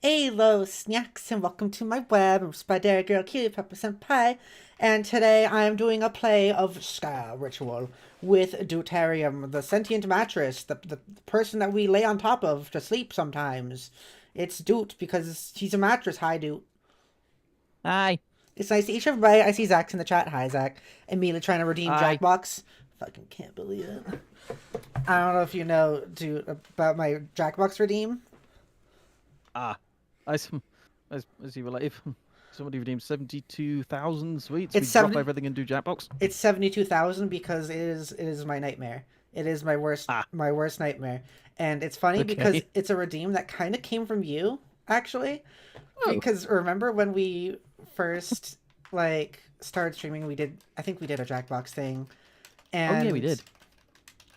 Hello, snacks, and welcome to my web. I'm Spider Girl Cutie Pepper Senpai, and today I am doing a play of Sker ritual with Deuterium, the sentient mattress, the person that we lay on top of to sleep sometimes. It's Doot because he's a mattress. Hi, Doot. Hi. It's nice to meet everybody. I see Zach's in the chat. Hi, Zach. Immediately trying to redeem Hi. Jackbox. Fucking can't believe it. I don't know if you know, Doot, about my Jackbox redeem. Ah. I, s- as you were like, if somebody redeemed 72,000 sweets, we It's drop 70. everything and do Jackbox. It's 72,000 because it is my nightmare. It is Ah, my worst nightmare. And it's funny because okay. it's a redeem that kind of came from you, actually. Oh. Because remember when we first started streaming, I think we did a Jackbox thing, Oh, yeah, we and did.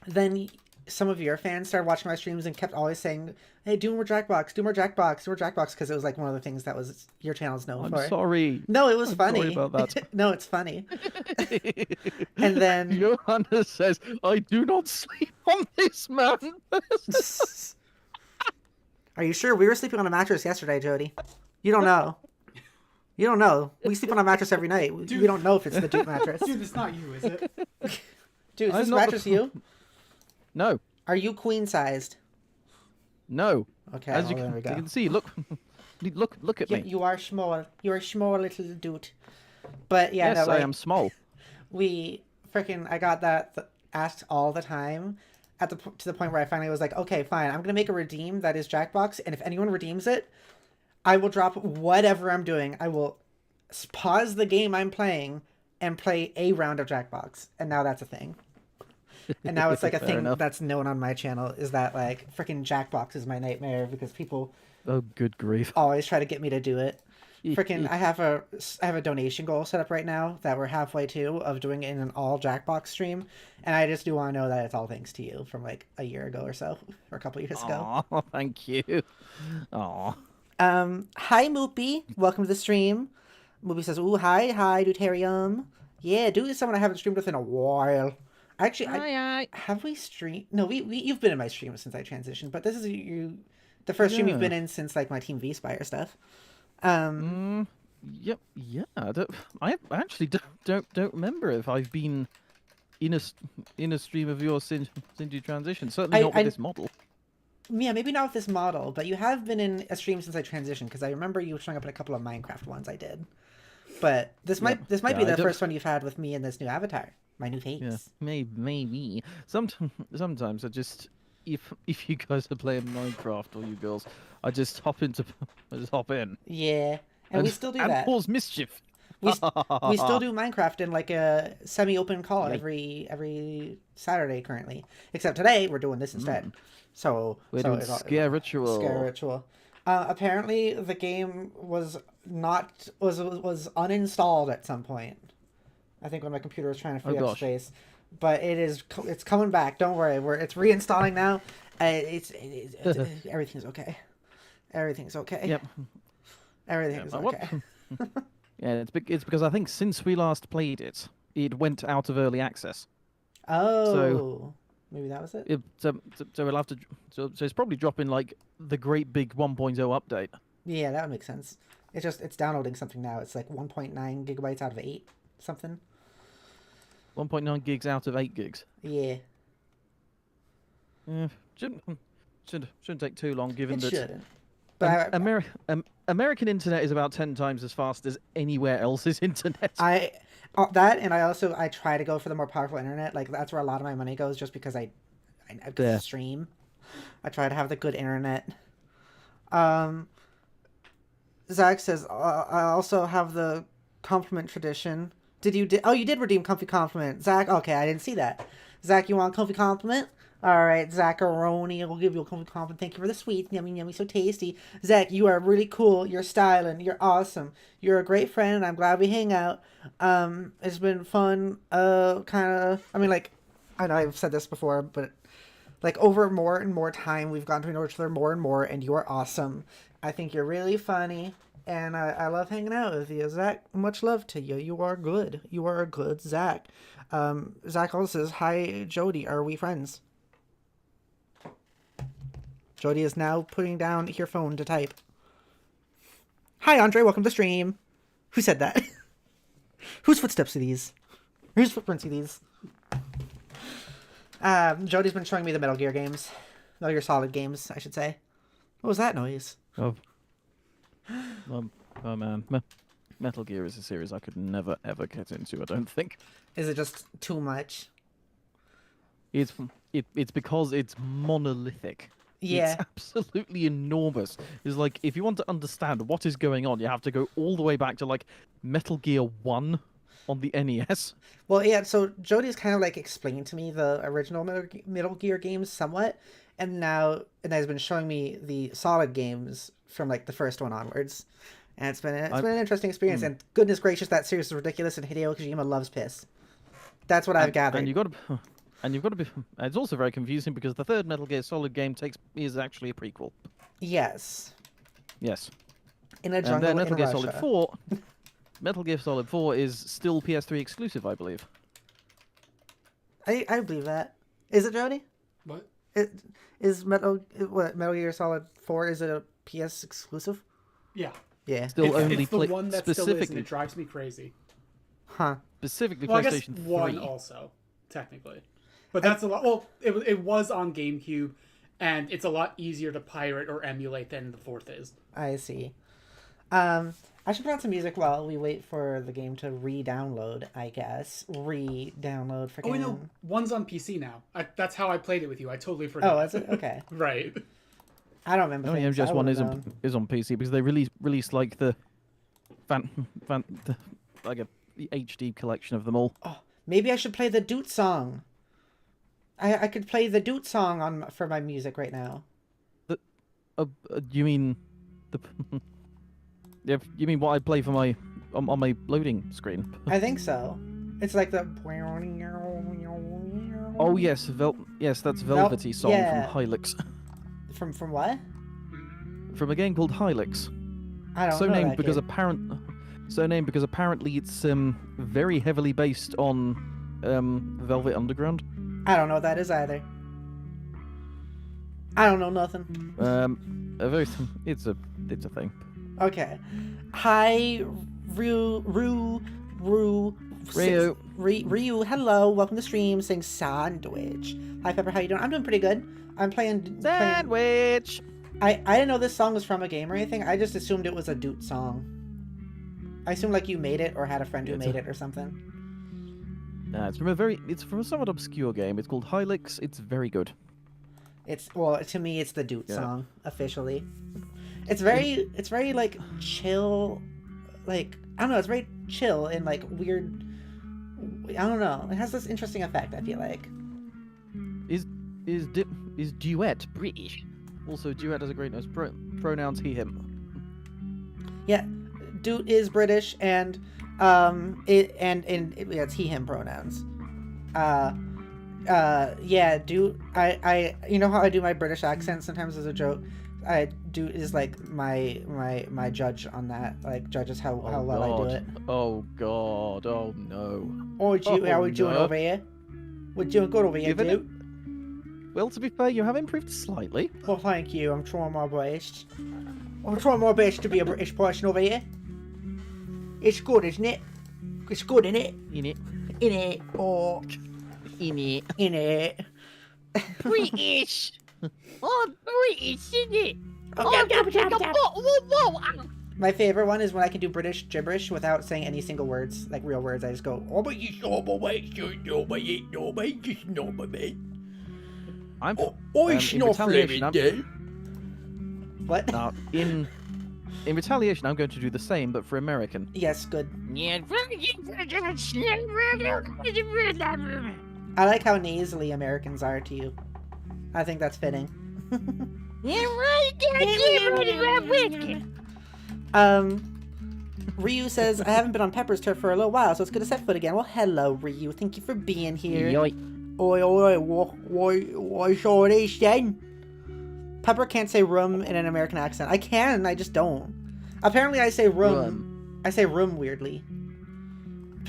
then some of your fans started watching my streams and kept always saying, "Hey, do more Jackbox, do more Jackbox, do more Jackbox," because it was like one of the things that was your channel's known I'm for. sorry. No, it was I'm sorry funny. about that. No, it's funny. And then Johanna says, I do not sleep on this man. are you sure? We were sleeping on a mattress yesterday, Jody. You don't know. You don't know. We sleep on a mattress every night. We don't know if it's the Duke mattress. Dude, it's not you, is it? Dude, is I'm this not mattress you? No, Are you queen sized? no. Okay, As well, you there we you go. can see, look, look at me. You are small. You're a small little dude. But yeah, no, Yes, I like am small. we freaking I got that asked all the time to the point where I finally was like, okay, fine. I'm gonna make a redeem that is Jackbox, and if anyone redeems it, I will drop whatever I'm doing. I will pause the game I'm playing and play a round of Jackbox, and now that's a thing. And now it's like a Fair thing enough. that's known on my channel is that like freaking Jackbox is my nightmare because people Oh, good grief. always try to get me to do it. Freaking, I have a donation goal set up right now that we're halfway to of doing it in an all Jackbox stream, and I just do want to know that it's all thanks to you from like a year ago or so, or a couple years ago. Aw, thank you. Aw. Hi Moopy, welcome to the stream. Moopy says, "Ooh, hi, Deuterium. Yeah, dude is someone I haven't streamed with in a while. Actually, I Hi. have we streamed. No, we you've been in my stream since I transitioned, but this is the first stream you've Yeah. been in since like my Team V Spire stuff. Mm, yep, yeah. I actually don't remember if I've been in a stream of yours since you transitioned. Certainly not with I this model. Yeah, maybe not with this model, but you have been in a stream since I transitioned because I remember you showing up in a couple of Minecraft ones I did. But Yep. this might Yeah, be I the don't. first one you've had with me in this new avatar, my new Yeah, face. maybe. Sometimes I just if you guys are playing Minecraft or you girls, I just hop in Yeah, and we and still do and that. cause mischief. We still do Minecraft in like a semi-open call Yay. every Saturday currently. Except today we're doing this instead. We're So doing it's scare scare ritual. ritual. Apparently the game was not was uninstalled at some point. I think when my computer was trying to Oh free up gosh. space, but it's coming back. Don't worry, it's reinstalling now. Everything's okay. Everything's okay. Yep. Everything Yeah, is what? okay. Yeah, it's because I think since we last played it, it went out of early access. So Oh, maybe that was it. so we'll have to so it's probably dropping like the great big 1.0 update. Yeah, that would make sense. It's downloading something now. It's like 1.9 gigabytes out of 8 something. 1.9 gigs out of 8 gigs. Yeah, Yeah, shouldn't take too long given it that shouldn't. But American internet is about 10 times as fast as anywhere else's internet. that and I try to go for the more powerful internet. Like that's where a lot of my money goes, just because I Yeah. stream. I try to have the good internet. Um, Zach says, I also have the compliment tradition. Oh, you did redeem comfy compliment. Zach, okay, I didn't see that. Zach, you want a comfy compliment? All right, Zacharoni will give you a comfy compliment. Thank you for the sweets. Yummy, yummy, so tasty. Zach, you are really cool. You're styling. You're awesome. You're a great friend, and I'm glad we hang out. It's been fun. Kind of, I mean, like, I know I've said this before, but like over more and more time we've gotten to know each other more and more, and you are awesome. I think you're really funny, and I love hanging out with you, Zach. Much love to you. You are good. You are a good Zach. Zach also says, hi, Jody, are we friends? Jody is now putting down her phone to type. Hi, Andre. Welcome to the stream. Who said that? Whose footsteps are these? Whose footprints are these? Jody's been showing me the Metal Gear games. Metal Gear Solid games, I should say. What was that noise? Oh, oh man, Metal Gear is a series I could never ever get into. I don't think. Is it just too much? It's because it's monolithic. Yeah. It's absolutely enormous. It's like, if you want to understand what is going on, you have to go all the way back to like Metal Gear 1 on the NES. Well, yeah, so Jody's kind of like explained to me the original Metal Gear games somewhat, and has been showing me the Solid games from like the first one onwards. And it's been an interesting experience, and goodness gracious, that series is ridiculous, and Hideo Kojima loves piss. That's what I've gathered. And you've got to be. It's also very confusing because the third Metal Gear Solid game is actually a prequel. Yes. Yes. In a jungle and then in Russia. Solid 4. Metal Gear Solid 4 is still PS3 exclusive, I believe. I believe that. Is it, Jody? What? Is Metal Gear Solid 4, is it a PS exclusive? Yeah. Yeah. Still only it's the one that still is, and specifically it drives me crazy. Huh. specifically Well, I guess PlayStation 3. 1 also, technically. But that's a lot. Well, it was on GameCube, and it's a lot easier to pirate or emulate than the 4th is. I see. I should put on some music while we wait for the game to re-download, I guess. Re-download for Oh, I know. 1's on PC now. That's how I played it with you. I totally forgot. Oh, is it? Okay. Right. I don't remember. Only things. MGS I One would've is on PC because they released like the like the HD collection of them all. Oh, maybe I should play the Doot song. I could play the Doot song for my music right now. You mean the? Yeah, you mean what I play for my on my loading screen? I think so. It's like the. Oh yes, yes, that's Velvety song yeah. from Hylix. From what? From a game called Hylix. I don't So know. named because apparently it's very heavily based on Velvet Underground. I don't know what that is either. I don't know nothing. It's a thing. Okay. Hi, Ryu. Ryu, hello. Welcome to stream. Saying sandwich. Hi, Pepper. How you doing? I'm doing pretty good. I'm playing Sandwich. I didn't know this song was from a game or anything. I just assumed it was a Doot song. I assumed like you made it or had a friend who made it or something. Nah, it's from a somewhat obscure game. It's called Hylix. It's very good. To me it's the Doot song officially. It's very like chill, like I don't know. It's very chill and like weird. I don't know. It has this interesting effect. I feel like. Is duet British? Also, duet has a great nose. Pronouns he him. Yeah, Doot is British and it's he him pronouns. Yeah, Doot. I you know how I do my British accent sometimes as a joke. Doot is like my judge on that. Like judges how well I do it. Oh God! Oh no! How we doing over here? We're doing good over here, Doot. Well, to be fair, you have improved slightly. Well, thank you. I'm trying my best. I'm trying my best to be a British person over here. It's good, isn't it? It's good, isn't it? In it. In it. Oh. In it. In it. British. Oh, British, isn't it? My favorite one is when I can do British gibberish without saying any single words, like real words. I just go, oh, but you saw my way, I'm. It's not very What? Now, in retaliation, I'm going to do the same, but for American. Yes, good. I like how nasally Americans are to you. I think that's fitting. Ryu says, I haven't been on Pepper's turf for a little while, so it's good to set foot again. Well, hello, Ryu. Thank you for being here. Oi, what's all this then? Pepper can't say room in an American accent. I can, I just don't. Apparently I say room. I say room weirdly.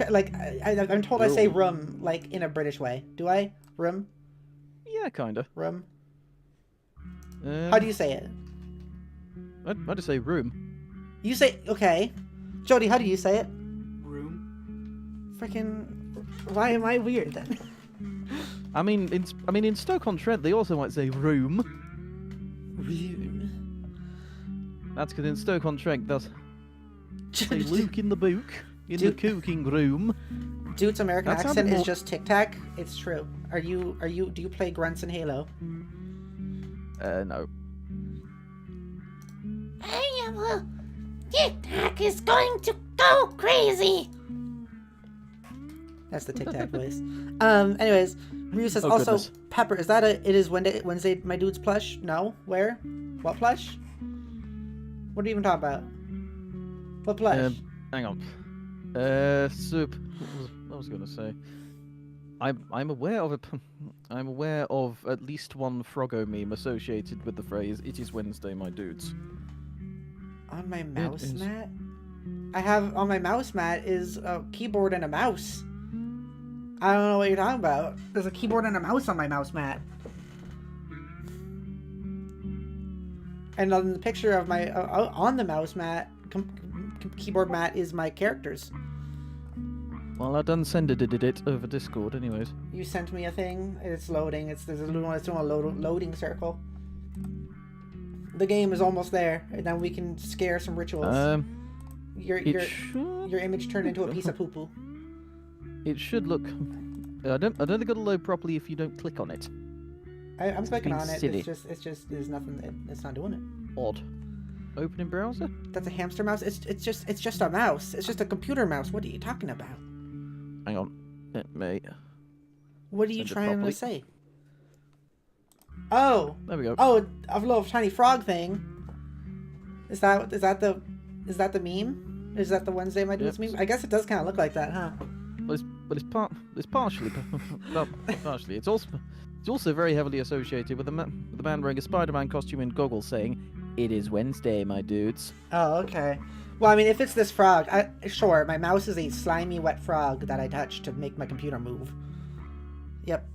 Like, I'm told I say room, like, in a British way. Do I? Room? Yeah, kinda. Room? How do you say it? I'd say room. You say okay. Jody, how do you say it? Room. Freaking. Why am I weird then? I mean, in Stoke-on-Trent, they also might say room. That's because in Stoke-on-Trent, they'll say Luke in the book, in the cooking room. Dude's American That sounded accent is more- just Tic Tac. It's true. Do you play grunts in Halo? No. I am a Tic Tac is going to go crazy. That's the Tic Tac voice. Anyways, Ryu says Oh, also, goodness. Pepper, is that it is Wednesday, my dude's plush? No? Where? What plush? What are you even talking about? What plush? Hang on. Soup. What was I going to say? I'm aware of I'm aware of at least one Froggo meme associated with the phrase "It is Wednesday, my dudes." On my mouse is. mat? I have on my mouse mat is a keyboard and a mouse. I don't know what you're talking about. There's a keyboard and a mouse on my mouse mat. And on the picture of my on the mouse mat, keyboard mat is my characters. Well, I done send it over Discord, anyways. You sent me a thing. It's loading. It's doing a loading circle. The game is almost there, and then we can scare some rituals. Your image turned into a piece of poo poo. It should look. I don't think it'll load properly if you don't click on it. I'm clicking being on it. silly. It's just there's nothing. It's not doing it. Odd. Open in browser. That's a hamster mouse. It's just a mouse. It's just a computer mouse. What are you talking about? Hang on. Mate. What are you Send it trying properly. to say? Oh, There we go. oh, a little tiny frog thing. Is that the meme? Is that the Wednesday my dudes Yep. meme? I guess it does kind of look like that, huh? It's partially. Well, partially. It's also very heavily associated with the man wearing a Spider-Man costume and goggles saying, "It is Wednesday, my dudes." Oh, okay. Well, I mean, if it's this frog, sure, my mouse is a slimy, wet frog that I touch to make my computer move. Yep,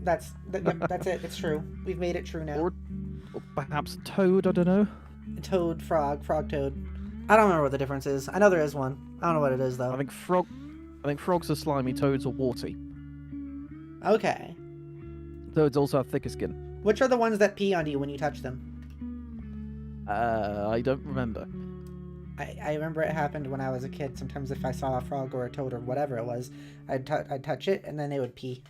that's it. It's true. We've made it true now. Or perhaps Toad. I don't know. Toad, frog, toad. I don't remember what the difference is. I know there is one. I don't know what it is though. I think frogs are slimy. Toads are warty. Okay. Toads also have thicker skin. Which are the ones that pee on you when you touch them? I don't remember. I remember it happened when I was a kid. Sometimes if I saw a frog or a toad or whatever it was, I'd touch it and then they would pee.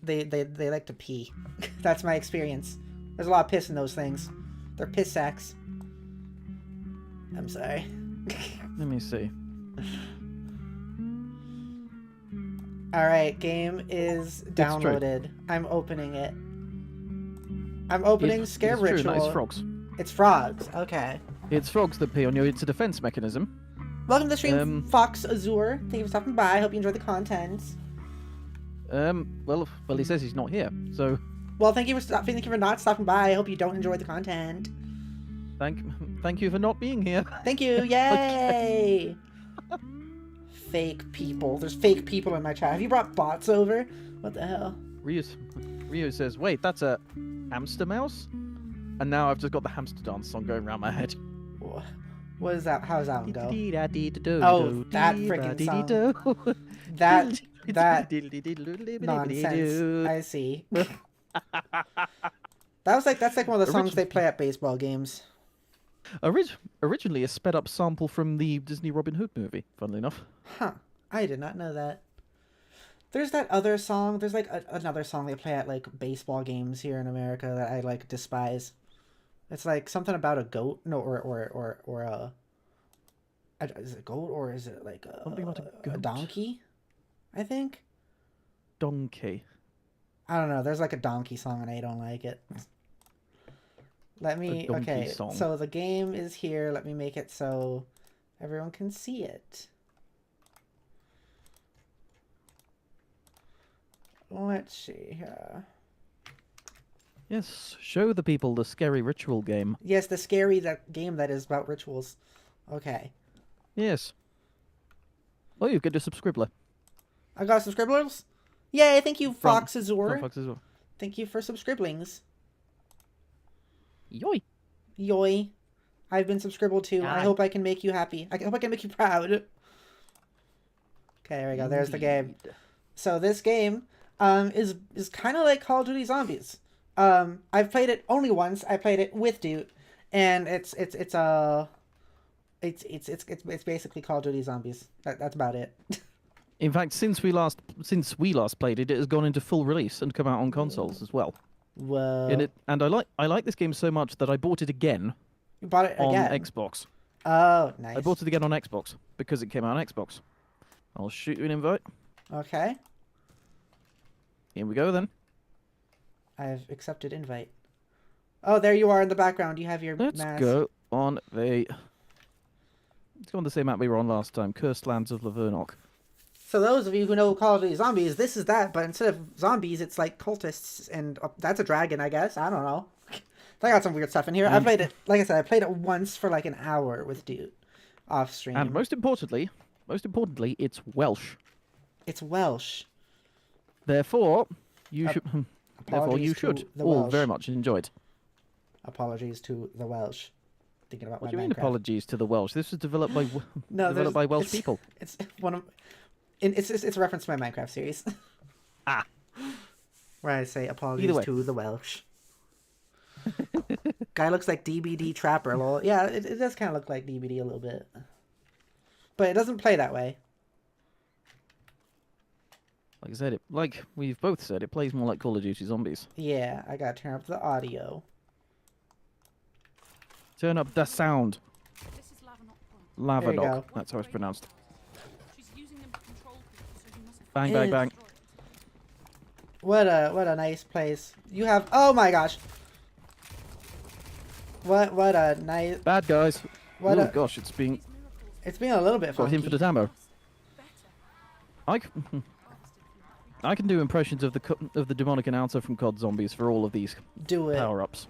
They like to pee. That's my experience. There's a lot of piss in those things. They're piss sacks. I'm sorry. Let me see. Alright, game is downloaded. I'm opening it. I'm opening Scare it's true, Ritual. no, it's frogs. It's frogs. Okay. It's frogs that pee on you. It's a defense mechanism. Welcome to the stream, Fox Azure. Thank you for stopping by. I hope you enjoyed the content. Well, he says he's not here, so Well, thank you for not stopping by. I hope you don't enjoy the content. thank you for not being here. Thank you. Yay! Fake people. There's fake people in my chat. Have you brought bots over? What the hell? Rio says, "Wait, that's a hamster mouse," and now I've just got the hamster dance song going around my head. What is that? How does that one go? Oh, that freaking song. That nonsense. I see. That's like one of the songs they play at baseball games. Originally a sped up sample from the Disney Robin Hood movie, funnily enough. Huh. I did not know that. There's that other song. There's like another song they play at like baseball games here in America that I like despise. It's like something about a goat. No, or a. Is it a goat or is it like Something about a a goat. donkey? I think. Donkey. I don't know. There's like a donkey song and I don't like it. Let me. donkey Okay. song. So the game is here. Let me make it so everyone can see it. Let's see here. Yes, show the people the scary ritual game. Yes, the scary game that is about rituals. Okay. Yes. Oh, you've got a subscriber. I got some scribblers. Yay, thank you, Fox Azure. Fox as well. Thank you for subscriblings. Yoy. Yoy. I've been subscribed to. I Aye. hope I can make you happy. I hope I can make you proud. Okay, there we go. There's the game. Indeed. So this game is kind of like Call of Duty Zombies. I've played it only once. I played it with Dude, and it's basically Call of Duty Zombies. That's about it. In fact, since we last played it, it has gone into full release and come out on consoles as well. Whoa. And I like this game so much that I bought it again You bought it on again. Xbox. Oh, nice. I bought it again on Xbox because it came out on Xbox. I'll shoot you an invite. Okay. Here we go then. I've accepted invite. Oh, there you are in the background. You have your Let's mask. go on the. Let's go on the same map we were on last time. Cursed Lands of Lavernok. So those of you who know Call of Duty Zombies, this is that, but instead of zombies, it's like cultists, and that's a dragon, I guess. I don't know. They got some weird stuff in here. I played it, like I said, I played it once for like an hour with Dude, off stream. And most importantly, it's Welsh. It's Welsh. Therefore, you should. Therefore, Apologies you to should the all Welsh. very much enjoy it. Apologies to the Welsh. Thinking about What my do you mean Minecraft. apologies to the Welsh? This was developed by No, developed by Welsh it's, people. It's one of, it's a reference to my Minecraft series. Ah. Where I say apologies way. to the Welsh. Guy looks like DBD Trapper. Lol. Yeah, it does kind of look like DBD a little bit, but it doesn't play that way. Like I said, like we've both said, it plays more like Call of Duty Zombies. Yeah, I gotta turn up the audio. Turn up the sound. This is Lavernok Point. There you Lavernok. go. That's how it's pronounced. She's using them to control people, so you must Bang, bang, bang. destroy it. What a nice place. You have. Oh my gosh. What a nice. Bad guys. What oh a. gosh, it's being These miracles It's been a little bit got funky. infinite ammo. better. I I can do impressions of the demonic announcer from COD Zombies for all of these Do it. power-ups.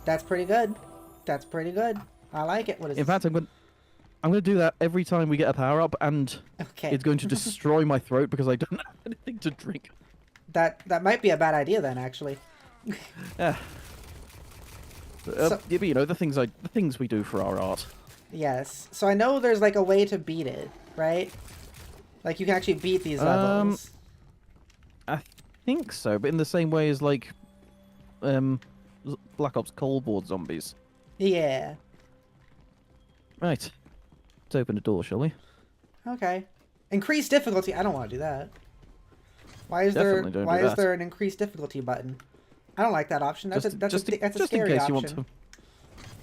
That's pretty good. That's pretty good. I like it. What is In this? fact, I'm going to do that every time we get a power-up, and Okay. it's going to destroy my throat because I don't have anything to drink. That might be a bad idea then, actually. Yeah. So- Yeah, but you know the things we do for our art. Yes. So I know there's like a way to beat it, right? Like you can actually beat these levels. I think so, but in the same way as like, Black Ops Cold War Zombies. Yeah. Right. Let's open the door, shall we? Okay. Increase difficulty. I don't want to do that. Why is Definitely don't do is that. there an increase difficulty button? I don't like that option. That's a just in scary case option. you want to.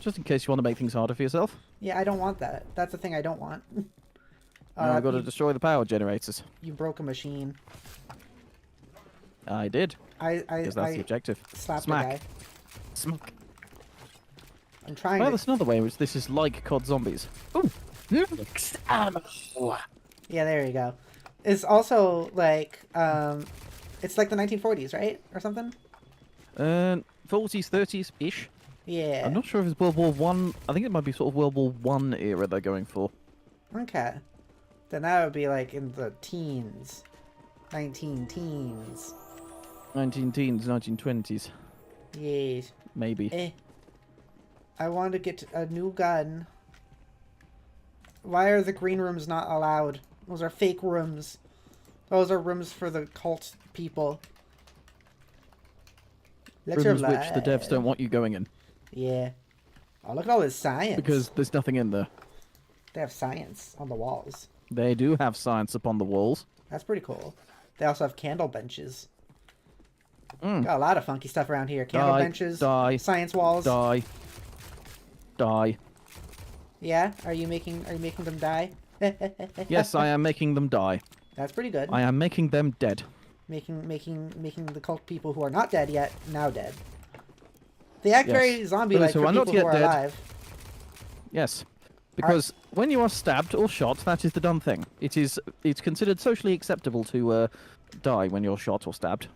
Just in case you want to make things harder for yourself. Yeah, I don't want that. That's the thing I don't want. Now I've got to you, destroy the power generators. you broke a machine. I did, I because that's the objective. slapped Smack. the guy. Smack. I'm trying Well, to. there's another way in which this is like COD Zombies. Ooh. Yeah, there you go. It's also like it's like the 1940s, right, or something. 40s, 30s ish. Yeah. I'm not sure if it's World War One. I think it might be sort of World War One era they're going for. Okay. Then that would be like in the teens. 19 teens. 19 teens, 1920s, Yes. maybe. I want to get a new gun. Why are the green rooms not allowed? Those are fake rooms. Those are rooms for the cult people. Let's Rooms which the revive. devs don't want you going in Yeah. Oh, look at all this science. because there's nothing in there. they have science on the walls. They do have science upon the walls. That's pretty cool. They also have candle benches. Mm. Got a lot of funky stuff around here. Candle Die, benches, die, science walls. Die. Die. Yeah? Are you making them die? Yes, I am making them die. That's pretty good. I am making them dead. Making the cult people who are not dead yet now dead. They act very zombie-like Those who for are people not yet who are dead. alive. Yes. Because when you are stabbed or shot, that is the done thing. It's considered socially acceptable to die when you're shot or stabbed.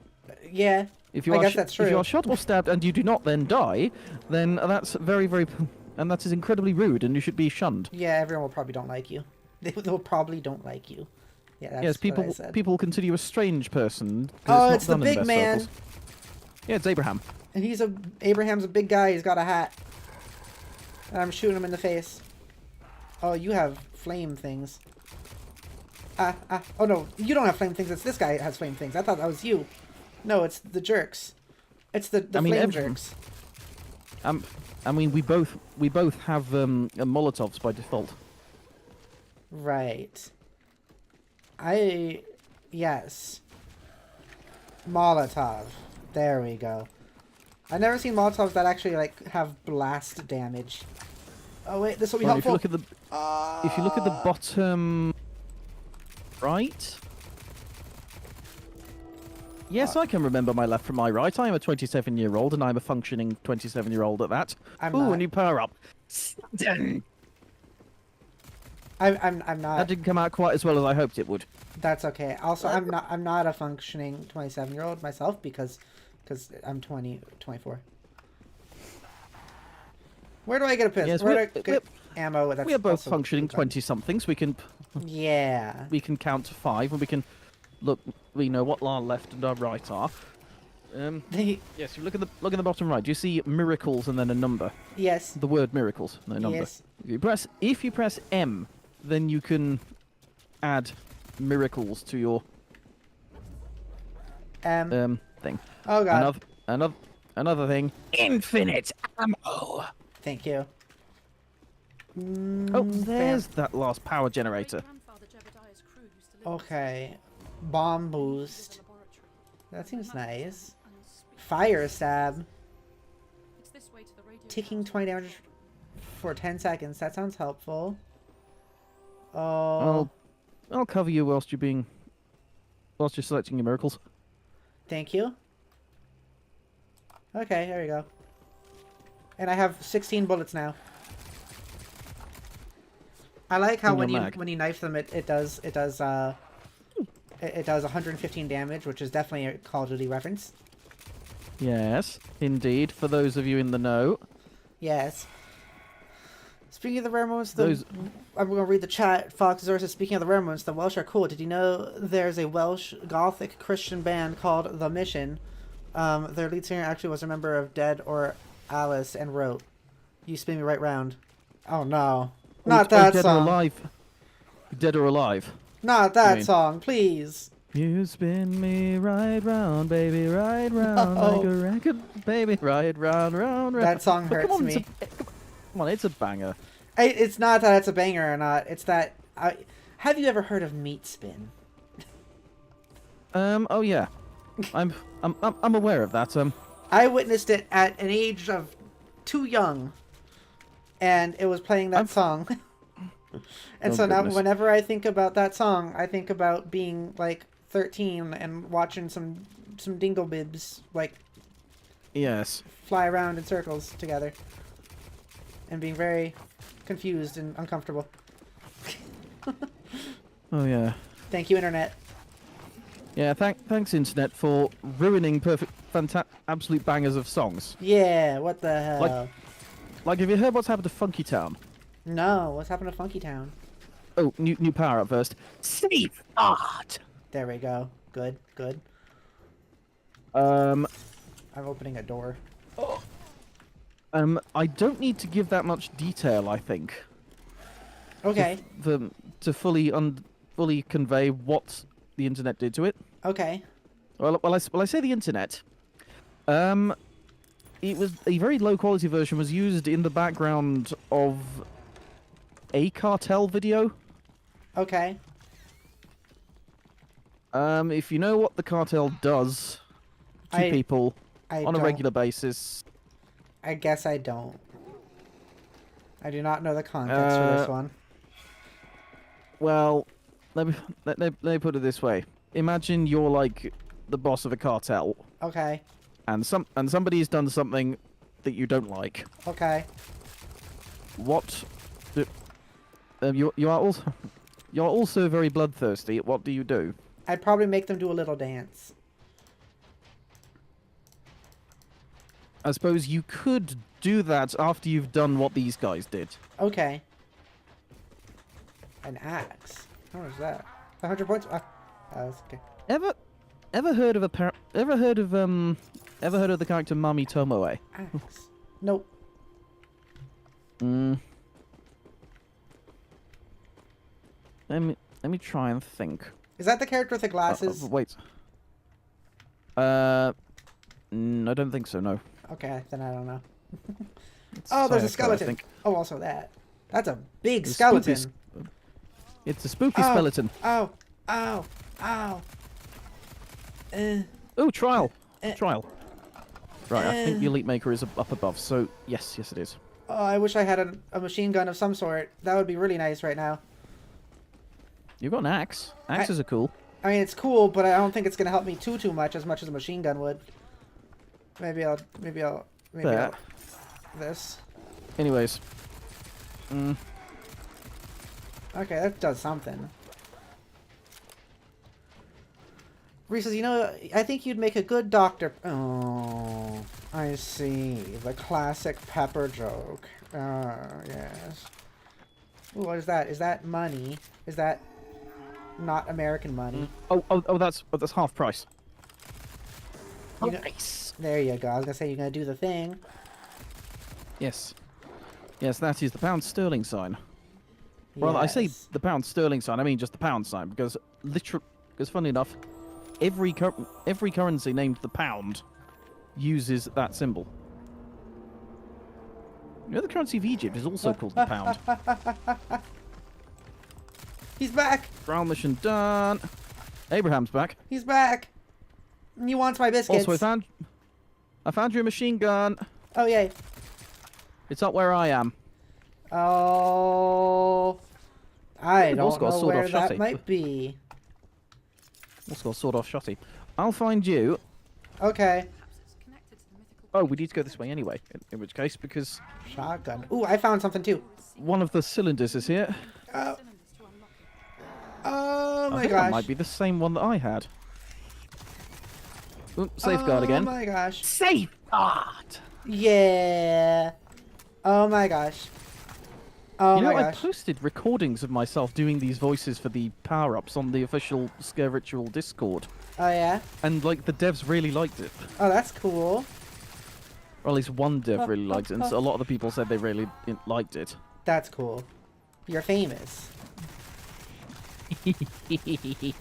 Yeah. If you I are guess that's if you true. are shot or stabbed and you do not then die, then that's very, very, and that is incredibly rude, and you should be shunned. Yeah, everyone will probably don't like you. They'll probably don't like you. Yeah, that's Yes, what I said. people consider you a strange person. 'cause Oh, not it's the done in big best man. circles. Yeah, it's Abraham. And Abraham's a big guy. He's got a hat. And I'm shooting him in the face. Oh, you have flame things. Oh no, you don't have flame things. It's this guy that has flame things. I thought that was you. No, it's the jerks. It's the flame jerks. I mean, we both have Molotovs by default. Right. Yes. Molotov. There we go. I've never seen Molotovs that actually like have blast damage. Oh wait, this will be helpful. If you look at the bottom right. Yes, I can remember my left from my right. I am a 27-year-old, and I'm a functioning 27-year-old at that. I'm Ooh, not. a new power up. I'm not. That didn't come out quite as well as I hoped it would. That's okay. Also, I'm not a functioning 27-year-old myself because I'm 24. Where do I get a pistol? Yes, Where do I get ammo? That's we are both also functioning fun. 20-somethings. We can Yeah. count to 5, and we can look. We know what our left and our right are. Yes, you look at the bottom right. Do you see miracles and then a number? Yes. The word miracles, no number. Yes. If you press M, then you can add miracles to your thing. Oh god. Another thing. Infinite ammo. Thank you. Oh, there's that last power generator. Great-grandfather Jebediah's crew used to live Okay. Bomb boost. laboratory. That seems nice. And speak- Fire stab. It's this way to the radio Taking tower. 20 damage for 10 seconds. That sounds helpful. Oh. I'll cover you whilst you're selecting your miracles. Thank you. Okay, there we go. And I have 16 bullets now. I like how In your mag. when you knife them, it does 115 damage, which is definitely a Call of Duty reference. Yes, indeed. For those of you in the know. Yes. Speaking of the rare moments, I'm going to read the chat. Fox Zor says, speaking of the rare moments, the Welsh are cool. Did you know there's a Welsh Gothic Christian band called The Mission? Their lead singer actually was a member of Dead or Alice and wrote, "You spin me right round." Oh no. Not that Dead song. Or Alive. Dead or Alive. Not that mean? song, please. You spin me right round, baby, right round, No. like a record, baby, right round, round, round. That song But hurts come on, me. Come on, it's a banger. It's not that it's a banger or not. It's that... have you ever heard of Meat Spin? Oh yeah, I'm aware of that. I witnessed it at an age of too young, and it was playing that song. And Oh, so now, goodness. whenever I think about that song, I think about being like 13 and watching some dinglebibs like Yes. fly around in circles together, and being very confused and uncomfortable. Oh yeah. Thank you, Internet. Yeah. Thanks, Internet, for ruining absolute bangers of songs. Yeah, what the hell? Like, have you heard what's happened to Funky Town? No, what's happened to Funky Town? Oh, new power up first. Safe art. There we go. Good, good. Um, I'm opening a door. I don't need to give that much detail, I think, Okay, to fully convey what the internet did to it. okay. Well, I say the internet. It was a very low quality version was used in the background of a cartel video. Okay. If you know what the cartel does to people I on a don't. regular basis, I guess I don't. I do not know the context for this one. well, let me put it this way. Imagine you're like the boss of a cartel, Okay. and somebody's done something that you don't like. Okay. What? You are also very bloodthirsty. What do you do? I'd probably make them do a little dance. I suppose you could do that after you've done what these guys did. Okay. An axe. How was that? 100 points? That's okay. Ever heard of ever heard of the character Mami Tomoe? Axe. Nope. Mm. Let me try and think. Is that the character with the glasses? Wait. I don't think so. No. Okay, then I don't know. It's Oh, there's a Sayaka, I skeleton. think. Oh, also that. That's a big The skeleton. spooky It's a spooky Oh. skeleton. Ow. Ow. Ow. Oh, trial. Eh. Trial. Right, I think Eh. the Elite Maker is up above. So yes, it is. Oh, I wish I had a machine gun of some sort. That would be really nice right now. You've got an axe. Axes are cool. I mean, it's cool, but I don't think it's gonna help me too much as a machine gun would. Maybe There. this. Anyways. Okay, that does something. Reese says, you know, I think you'd make a good doctor. Oh, I see. The classic Pepper joke. Yes. Ooh, what is that? Is that money? Is that not American money? Oh, that's half price. You know- There you go. I was gonna say you're gonna do the thing. Yes. Yes, that is the pound sterling sign. Well, I say Yes. the pound sterling sign. I mean just the pound sign because funny enough, every currency named the pound uses that symbol. You know, the currency of Egypt is also called the pound. He's back. Trial mission done. Abraham's back. He's back. He wants my biscuits. Also, I found your machine gun. Oh yay. It's up where I am. Oh, I We've also don't got a know sword where off that shotty. might be. Also got a sword off shotty. I'll find you. Okay. Perhaps it's connected to the mythical Oh, we need to go this way anyway. In which case, because Shotgun. Ooh, I found something too. one of the cylinders is here. Oh, cylinders to unlock it. oh I my think that gosh. might be the same one that I had. Oop, safeguard again. Oh my gosh. Safeguard! Yeah. Oh my gosh. Oh You know, my I gosh. posted recordings of myself doing these voices for the power-ups on the official Sker Ritual Discord. Oh yeah. And, like, the devs really liked it. Oh, that's cool. Or at least one dev really liked it, and so a lot of the people said they really liked it. That's cool. You're famous.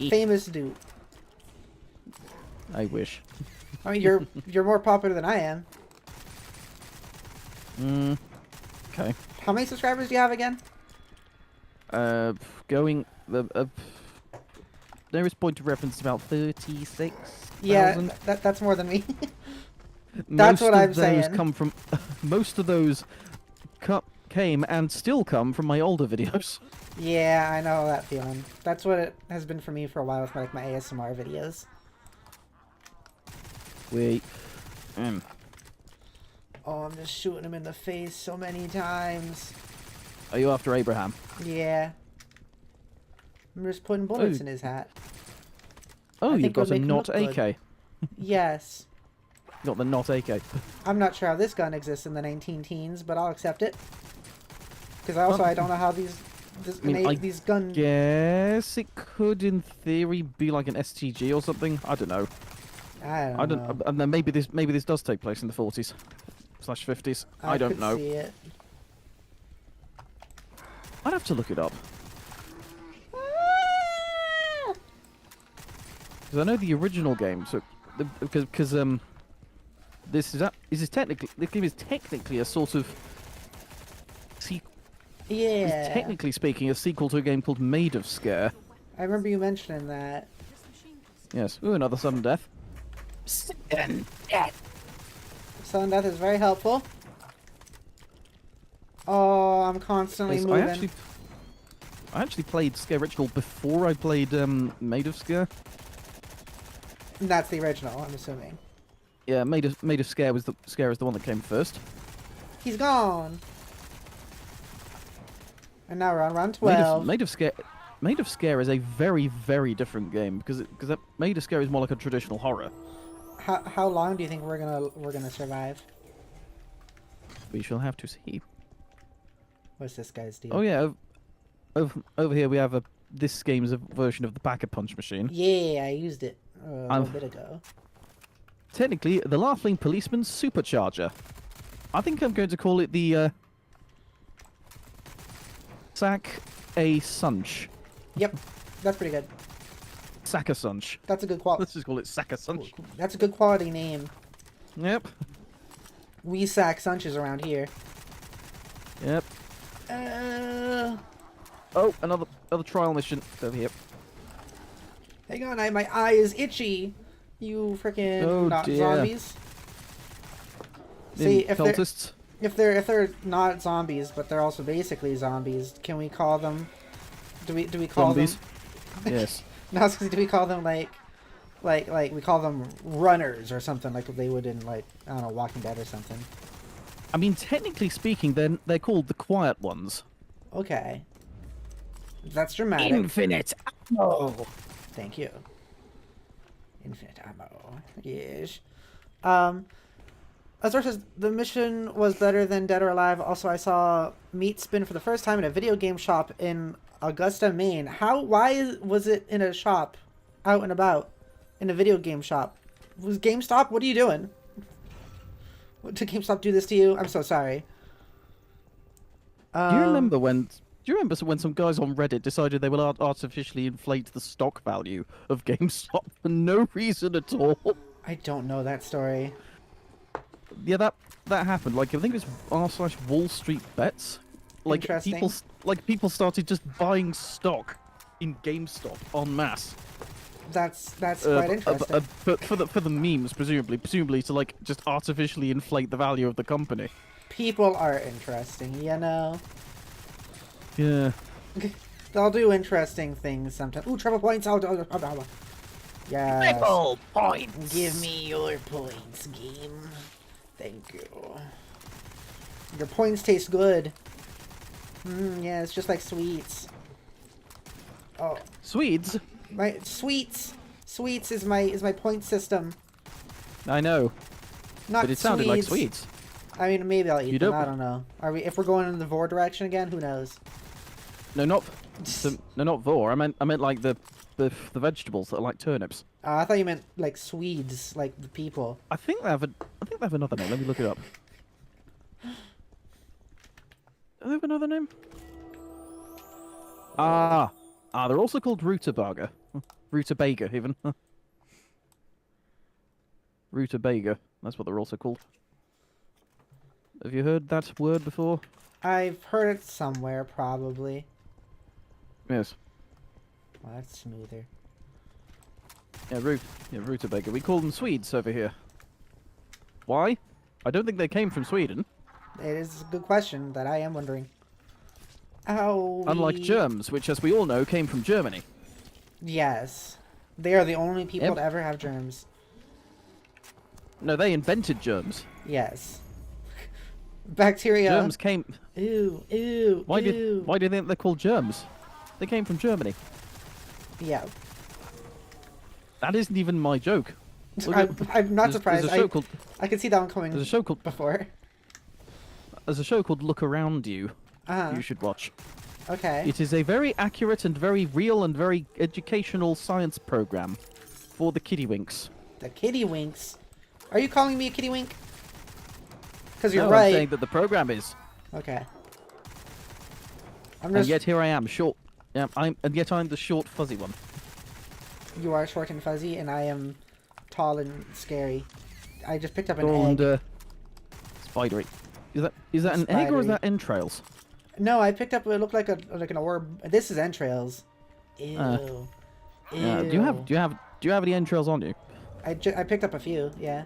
Famous dude. I wish. I mean, you're more popular than I am. Okay. How many subscribers do you have again? Going... nearest point of reference is about 36,000. Yeah, that's more than me. That's what I'm Most of those saying. come from... most of those came and still come from my older videos. Yeah, I know that feeling. That's what it has been for me for a while with my ASMR videos. Wait. Oh, I'm just shooting him in the face so many times. Are you after Abraham? Yeah. I'm just putting bullets Oh. in his hat. Oh, I you've think it'll got a make him not look good. AK. Yes. Got the not AK. I'm not sure how this gun exists in the 19 teens, but I'll accept it. Because I don't know how these gun... Guess it could, in theory, be like an STG or something. I don't know. I don't know. And then maybe this does take place in the 40s / 50s. I don't could know. see it. I'd have to look it up. Because I know the original game, so because this is technically a sort of Yeah. technically speaking a sequel to a game called Made of Scare. I remember you mentioning that. This machine costs Yes. Ooh, another sudden death. Sudden death is very helpful. Oh, I'm constantly Yes, moving. I actually played Scare Ritual before I played Made of Scare. And that's the original, I'm assuming. Yeah, Made of Scare is the one that came first. He's gone. And now we're on round 12. Made of Scare is a very, very different game because Made of Scare is more like a traditional horror. How long do you think we're gonna survive? We shall have to see. What's this guy's deal? Oh yeah, over here we have this game's a version of the Pack-a-Punch machine. Yeah, I used it a little I'm- bit ago. Technically, the Laughing Policeman's Supercharger. I think I'm going to call it the Sack-a-Sunch. Yep, that's pretty good. Sack-a-Sunch. That's a good quality. Let's just call it Sack-a-Sunch. That's a good quality name. Yep. We sack sunches around here. Yep. Oh, another trial mission over here. Hang on, my eye is itchy. You freaking Oh, not dear. zombies. See, if they're Cultists. if they're not zombies, but they're also basically zombies, can we call them? Do we call Zombies. them? Yes. No, do we call them like we call them runners or something like they would in like I don't know Walking Dead or something? I mean, technically speaking, they're called the Quiet Ones. Okay, that's dramatic. Infinite ammo. Thank you. Infinite ammo. Yes. Azor says the mission was better than Dead or Alive. Also, I saw meat spin for the first time in a video game shop in Augusta, Maine. Why was it in a shop, out and about, in a video game shop? Was GameStop? What are you doing? What, did GameStop do this to you? I'm so sorry. Do you remember when some guys on Reddit decided they will artificially inflate the stock value of GameStop for no reason at all? I don't know that story. Yeah, that happened. Like, I think it was r/Wall Street Bets. Like Interesting. people started just buying stock in GameStop en masse. That's quite interesting. But for the memes, presumably to like just artificially inflate the value of the company. People are interesting, you know. Yeah. They'll do interesting things sometimes. Ooh, treble points! Yes. Triple points. Give me your points, game. Thank you. Your points taste good. Yeah, it's just like sweets. Oh, Swedes? my sweets. Sweets is my point system. I know, Not but it sounded like Swedes. sweets. I mean, maybe I'll eat You them. don't- I don't know. Are we? If we're going in the Vor direction again, who knows? No, not vor. I meant like the vegetables that are like turnips. I thought you meant like Swedes, like the people. I think they have another name. Let me look it up. Do they have another name? They're also called rutabaga. Rutabaga, even. Rutabaga. That's what they're also called. Have you heard that word before? I've heard it somewhere, probably. Yes. Well, that's smoother. Yeah, rutabaga. We call them Swedes over here. Why? I don't think they came from Sweden. It is a good question that I am wondering. Oh. Unlike germs, which, as we all know, came from Germany. Yes. They are the only people Yep. to ever have germs. No, they invented germs. Yes. Bacteria. Germs came. Ew, ew, Why ew. do you think they're called germs? They came from Germany. Yeah. That isn't even my joke. Look at- I'm not surprised. There's a show called I could see that one coming there's a show called before. Look Around You. Uh-huh. You should watch. Okay. It is a very accurate and very real and very educational science program for the kiddywinks. The kitty winks. Are you calling me a kitty wink? Because you're No, right. I'm saying that the program is. Okay. I'm And just. yet here I am, short. Yeah, I'm the short fuzzy one. You are short and fuzzy, and I am tall and scary. I just picked up an And egg. spidery. Is that an egg or is Spidery. that entrails? No, I picked up. It looked like an orb. This is entrails. Ew. Yeah. Ew. Do you have any entrails on you? I picked up a few. Yeah.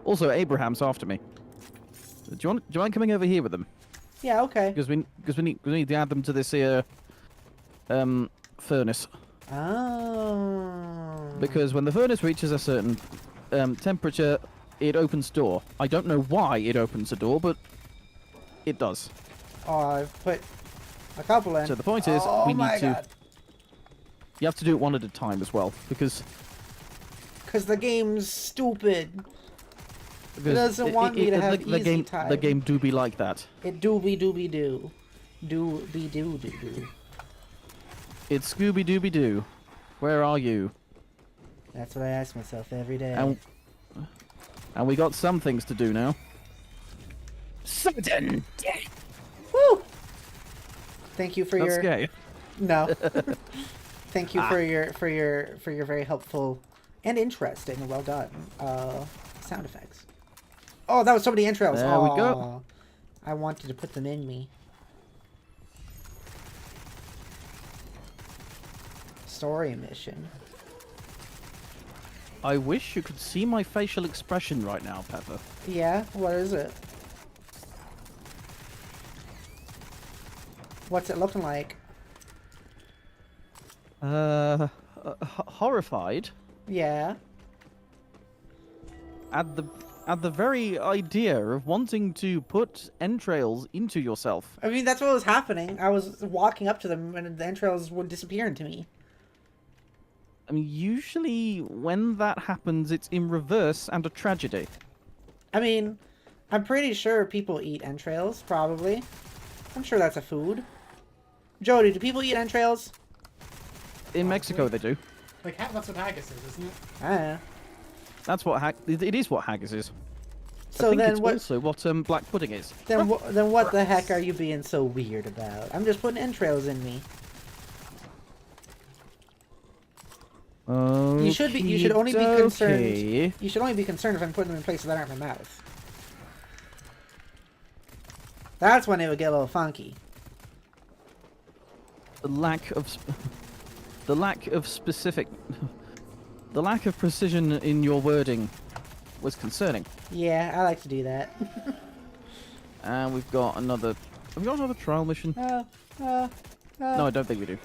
Also, Abraham's after me. Do you mind coming over here with them? Yeah. Okay. Because we need to add them to this here furnace. Oh. Because when the furnace reaches a certain temperature, it opens door. I don't know why it opens a door, but it does. Oh, I've put a couple in. So the point is, oh we my need to. God. You have to do it one at a time as well, because Because the game's stupid. because doesn't want me to have the easy game time. the game do be like that. It dooby dooby doo. Dooby doo doo doo. It's Scooby Dooby Doo. Where are you? That's what I ask myself every day. And we got some things to do now. Sudden death. Woo! Thank you for That's your gay. no. Thank you for your very helpful and interesting and well done sound effects. Oh, that was so many intros. There we go. Aw. I wanted to put them in me. Story mission. I wish you could see my facial expression right now, Pepper. Yeah, what is it? What's it looking like? Horrified Yeah. at the very idea of wanting to put entrails into yourself. I mean, that's what was happening. I was walking up to them and the entrails would disappear into me. I mean, usually when that happens, it's in reverse and a tragedy. I mean, I'm pretty sure people eat entrails, probably. I'm sure that's a food. Jody, do people eat entrails? In Mexico, they do. Like, that's what haggis is, isn't it? Ah. That's what it is. What haggis is. I So think then it's what? also what black pudding is. Then what the heck are you being so weird about? I'm just putting entrails in me. You should be. You should only be concerned. Okey-dokey. You should only be concerned if I'm putting them in places that aren't my mouth. That's when it would get a little funky. The lack of specific, the lack of precision in your wording was concerning. Yeah, I like to do that. And we've got another. Have we got another trial mission? No, I don't think we do.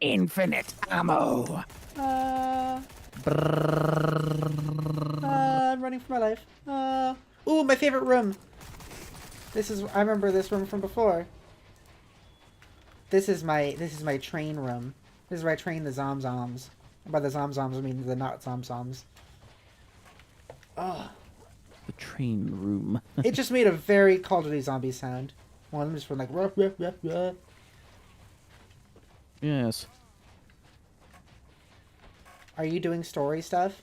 Infinite ammo. I'm running for my life. Ooh, my favorite room. I remember this room from before. This is my train room. This is where I train the zomzoms. And by the zomzoms, I mean the not zomzoms. Oh. The train room. It just made a very Call of Duty zombie sound. One of them just went like ruff, ruff, ruff, ruff. Yes. Are you doing story stuff?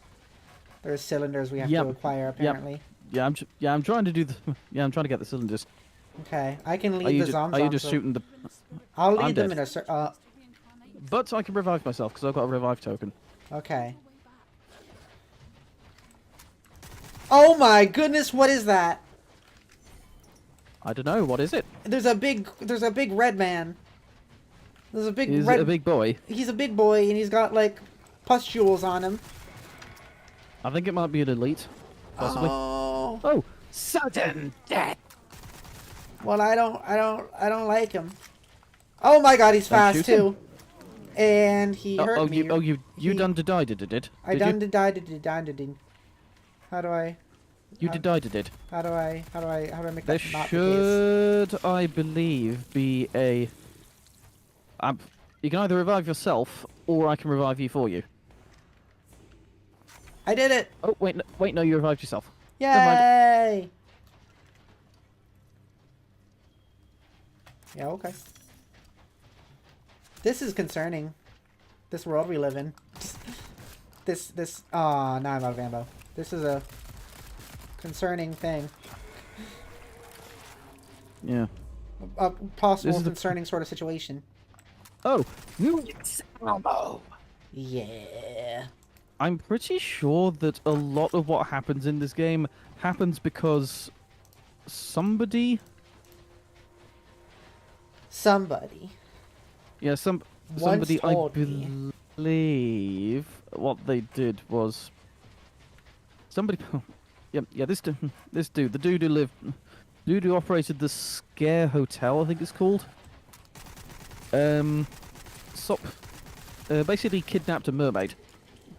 There's cylinders we have Yep. to acquire apparently. Yeah, I'm trying to do the. Yeah, I'm trying to get the cylinders. Okay, I can Are lead you, the zomzoms. are you just so- shooting the? I'll lead I'm them dead. in a But I can revive myself because I've got a revive token. okay. Oh my goodness, what is that? I don't know. What is it? There's a big red man. There's a big Is red. it a big boy? He's a big boy and he's got like pustules on him. I think it might be an elite. Possibly. Oh. Oh, sudden death. Well, I don't like him. Oh my God, he's Don't fast shoot him. too. And he hurt me. You He- done did I did it? I Did done you? did die did done did. How do I? You did I did it. How do I make There that not the case? should, I believe, be a. You can either revive yourself, or I can revive you for you. I did it! Oh wait, no, you revived yourself. Never mind. Yay! Yeah, okay. This is concerning. This world we live in. Aw, now I'm out of ammo. This is a concerning thing. Yeah. A possible This is the- concerning sort of situation. Oh, Yeah. I'm pretty sure that a lot of what happens in this game happens because somebody. Yeah, somebody I told me. believe what they did was somebody. Yeah. This dude, the dude who operated the Sker Hotel, I think it's called. Basically kidnapped a mermaid.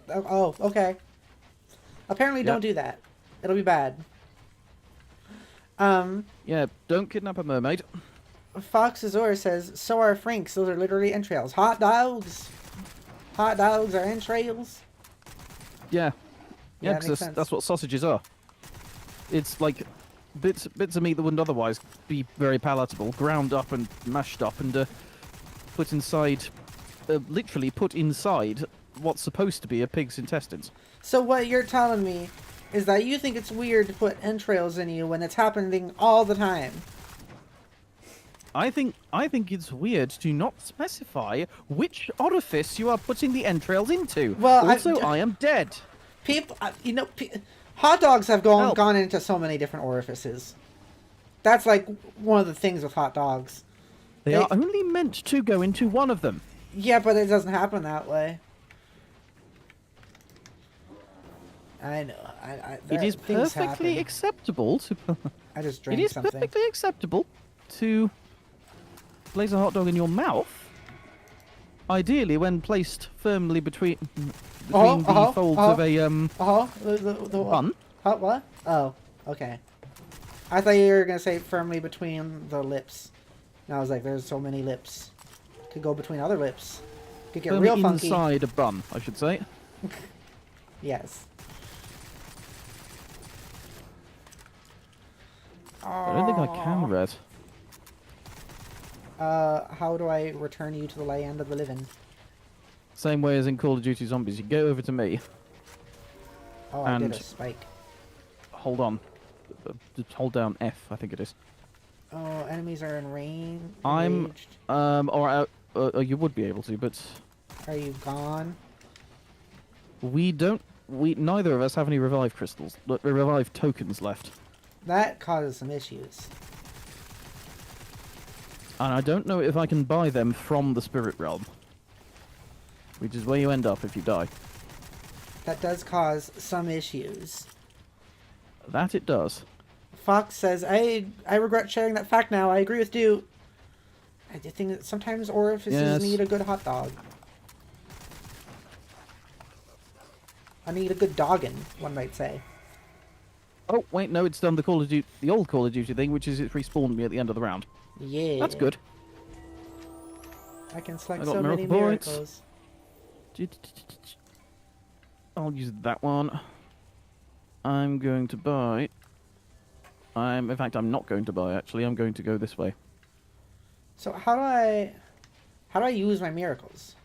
Oh, okay. Apparently don't do that. It'll be bad. Yeah, don't kidnap a mermaid. Fox Azor says, so are Franks. Those are literally entrails. Hot dogs. Hot dogs are entrails. Yeah, Yeah, that because makes sense. that's what sausages are. It's like bits of meat that wouldn't otherwise be very palatable, ground up and mashed up and put inside, literally put inside what's supposed to be a pig's intestines. So what you're telling me is that you think it's weird to put entrails in you when it's happening all the time. I think it's weird to not specify which orifice you are putting the entrails into. Well, also, I am dead. People, hot dogs have gone into so many different orifices. That's like one of the things with hot dogs. They are only meant to go into one of them. Yeah, but it doesn't happen that way. I know. It is things perfectly happen. acceptable to. I just It drank is something. perfectly acceptable to place a hot dog in your mouth. Ideally, when placed firmly between the folds of a The bun. What? Oh, okay. I thought you were gonna say firmly between the lips. And I was like, there's so many lips. Could go between other lips. Could get Firmly real funky. inside a bun, I should say. Yes. I don't think I can read. How do I return you to the land of the living? Same way as in Call of Duty Zombies. You go over to me. Oh, I did And- a spike. Hold on. Just hold down F, I think it is. Oh, enemies are in range. I'm- Engaged. You would be able to, but Are you gone? neither of us have any revive crystals, revive tokens left. That causes some issues. And I don't know if I can buy them from the spirit realm. Which is where you end up if you die. That does cause some issues. That it does. Fox says, I regret sharing that fact now. I agree with you. I do think that sometimes orifices Yes. need a good hot dog. I need a good doggin, one might say. Oh, wait, no, it's done the Call of Duty, the old Call of Duty thing, which is it respawned me at the end of the round. Yeah. That's good. I can select I got so many miracle points. miracles. I'll use that one. I'm going to buy... in fact, I'm not going to buy, actually. I'm going to go this way. So how do I use my miracles?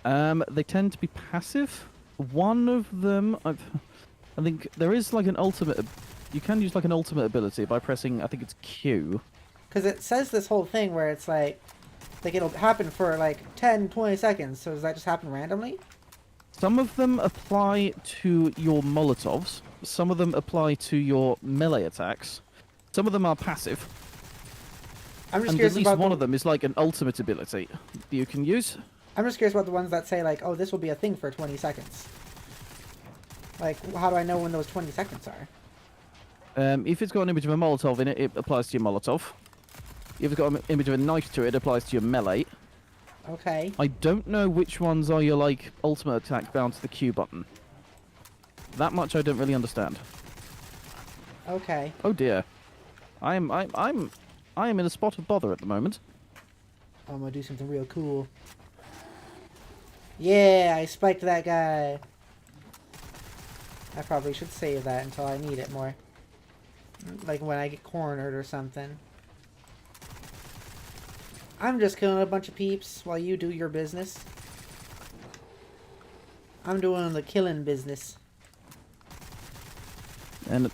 They tend to be passive. One of them... I think there is like an ultimate... You can use like an ultimate ability by pressing, I think it's Q. Because it says this whole thing where it's like it'll happen for like 10, 20 seconds. So does that just happen randomly? Some of them apply to your Molotovs. Some of them apply to your melee attacks. Some of them are passive. I'm just And at curious least about one of them is like an ultimate ability you can use. I'm just curious about the ones that say like, oh, this will be a thing for 20 seconds. Like, how do I know when those 20 seconds are? If it's got an image of a Molotov in it, it applies to your Molotov. If it's got an image of a knife to it, it applies to your melee. Okay. I don't know which ones are your like ultimate attack bound to the Q button. That much I don't really understand. Okay. Oh dear. I am in a spot of bother at the moment. I'm gonna do something real cool. Yeah, I spiked that guy. I probably should save that until I need it more. Like when I get cornered or something. I'm just killing a bunch of peeps while you do your business. I'm doing the killing business. And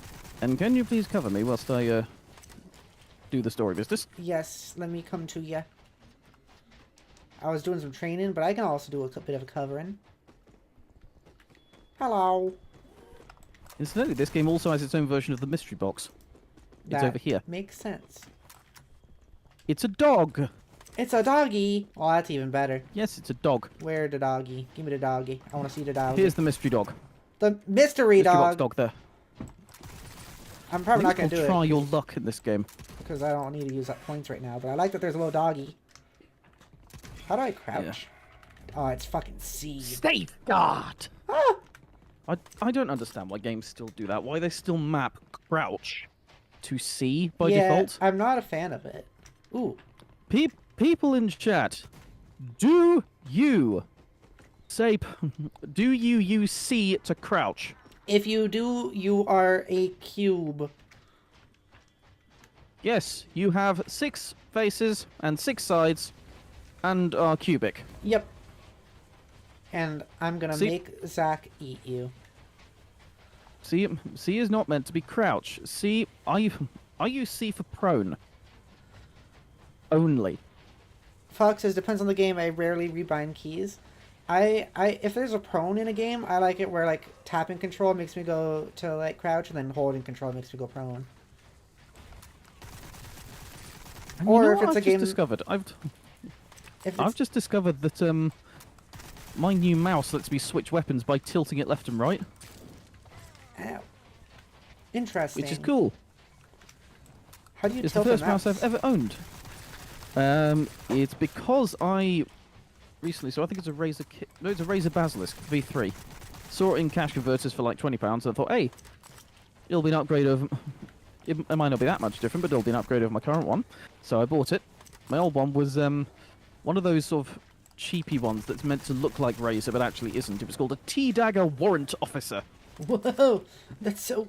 can you please cover me whilst I do the story business? Yes, let me come to ya. I was doing some training, but I can also do a bit of a covering. Hello. Incidentally, this game also has its own version of the mystery box. It's That over here. makes sense. It's a dog. It's a doggy. Oh, that's even better. Yes, it's a dog. Where the doggy? Give me the doggy. I want to see the doggy. Here's the mystery dog. The mystery Mystery box dog. dog there. I'm probably not At least going to we'll do try it your luck in this game. because I don't need to use up points right now. But I like that there's a little doggy. How do I crouch? Oh, it's fucking C. Safeguard! Ah! I don't understand why games still do that. Why they still map crouch to C by yeah, default. I'm not a fan of it. Ooh. People in chat, do you say, do you use C to crouch? If you do, you are a cube. Yes, you have 6 faces and 6 sides, and are cubic. Yep. And I'm gonna See- make Zach eat you. C is not meant to be crouch. C, I use C for prone. Only. Fox says, depends on the game. I rarely rebind keys. If there's a prone in a game, I like it where like tapping control makes me go to like crouch, and then holding control makes me go prone. And Or you know if what it's a I've game- just discovered, If I've it's, just discovered that my new mouse lets me switch weapons by tilting it left and right, Ow. Interesting. which is cool. How do you It's the tilt a first mouse I've ever owned. It's because I recently, so I think it's a Razer Basilisk V3. Saw it in cash converters for like £20, and I thought, hey, it'll be an upgrade of. It might not be that much different, but it'll be an upgrade of my current one. So I bought it. My old one was one of those sort of cheapy ones that's meant to look like Razer, but actually isn't. It was called a T-Dagger Warrant Officer. Whoa, that's so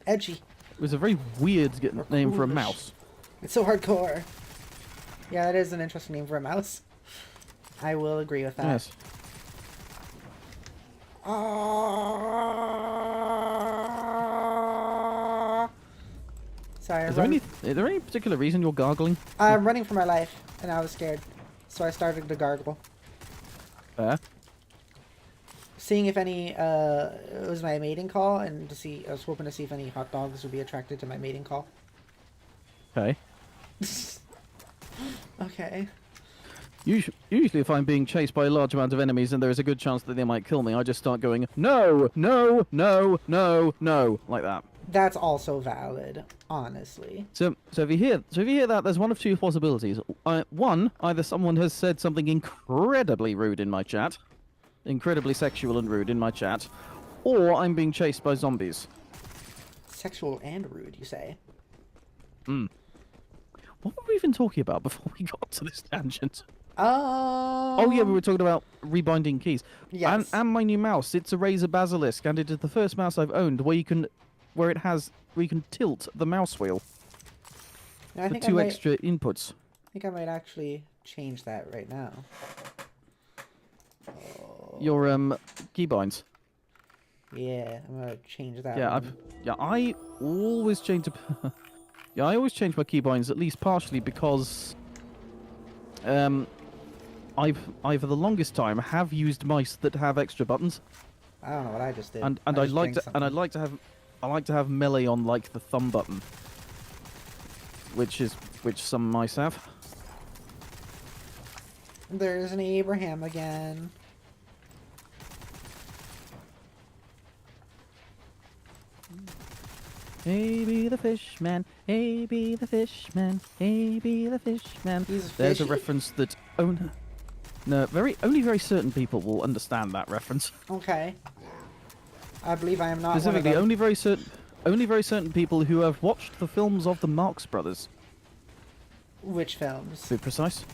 edgy. It was a very weird name for a coolish. mouse. It's so hardcore. Yeah, that is an interesting name for a mouse. I will agree with that. Yes. Sorry, Is there any particular reason you're gargling? I'm running for my life, and I was scared, so I started to gargle. Fair. Seeing if any, it was my mating call, and I was hoping to see if any hot dogs would be attracted to my mating call. Okay. Okay. Usually, if I'm being chased by a large amount of enemies and there is a good chance that they might kill me, I just start going, no, no, no, no, no, like that. That's also valid, honestly. So if you hear that, there's one of 2 possibilities. One, either someone has said something incredibly rude in my chat, incredibly sexual and rude in my chat, or I'm being chased by zombies. Sexual and rude, you say? What were we even talking about before we got to this tangent? Oh Yeah, we were talking about rebinding keys. Yes. And my new mouse, it's a Razer Basilisk, and it is the first mouse I've owned where you can tilt the mouse wheel I with think 2 extra inputs. I think I might actually change that right now. Your keybinds. Yeah, I'm gonna change that. Yeah, one. I always change yeah, I always change my keybinds at least partially because I for the longest time have used mice that have extra buttons, I don't know what I just did. and I I just like drank something. I like to have melee on like the thumb button, which some mice have. There's an Abraham again. Hey, be the fish man. Hey, be the fish man. Hey, be the fish man. He's There's a fishy? reference that only very certain people will understand that reference. Okay. I believe I am not one of Specifically, them. only very certain people who have watched the films of the Marx Brothers. Which films? To be precise.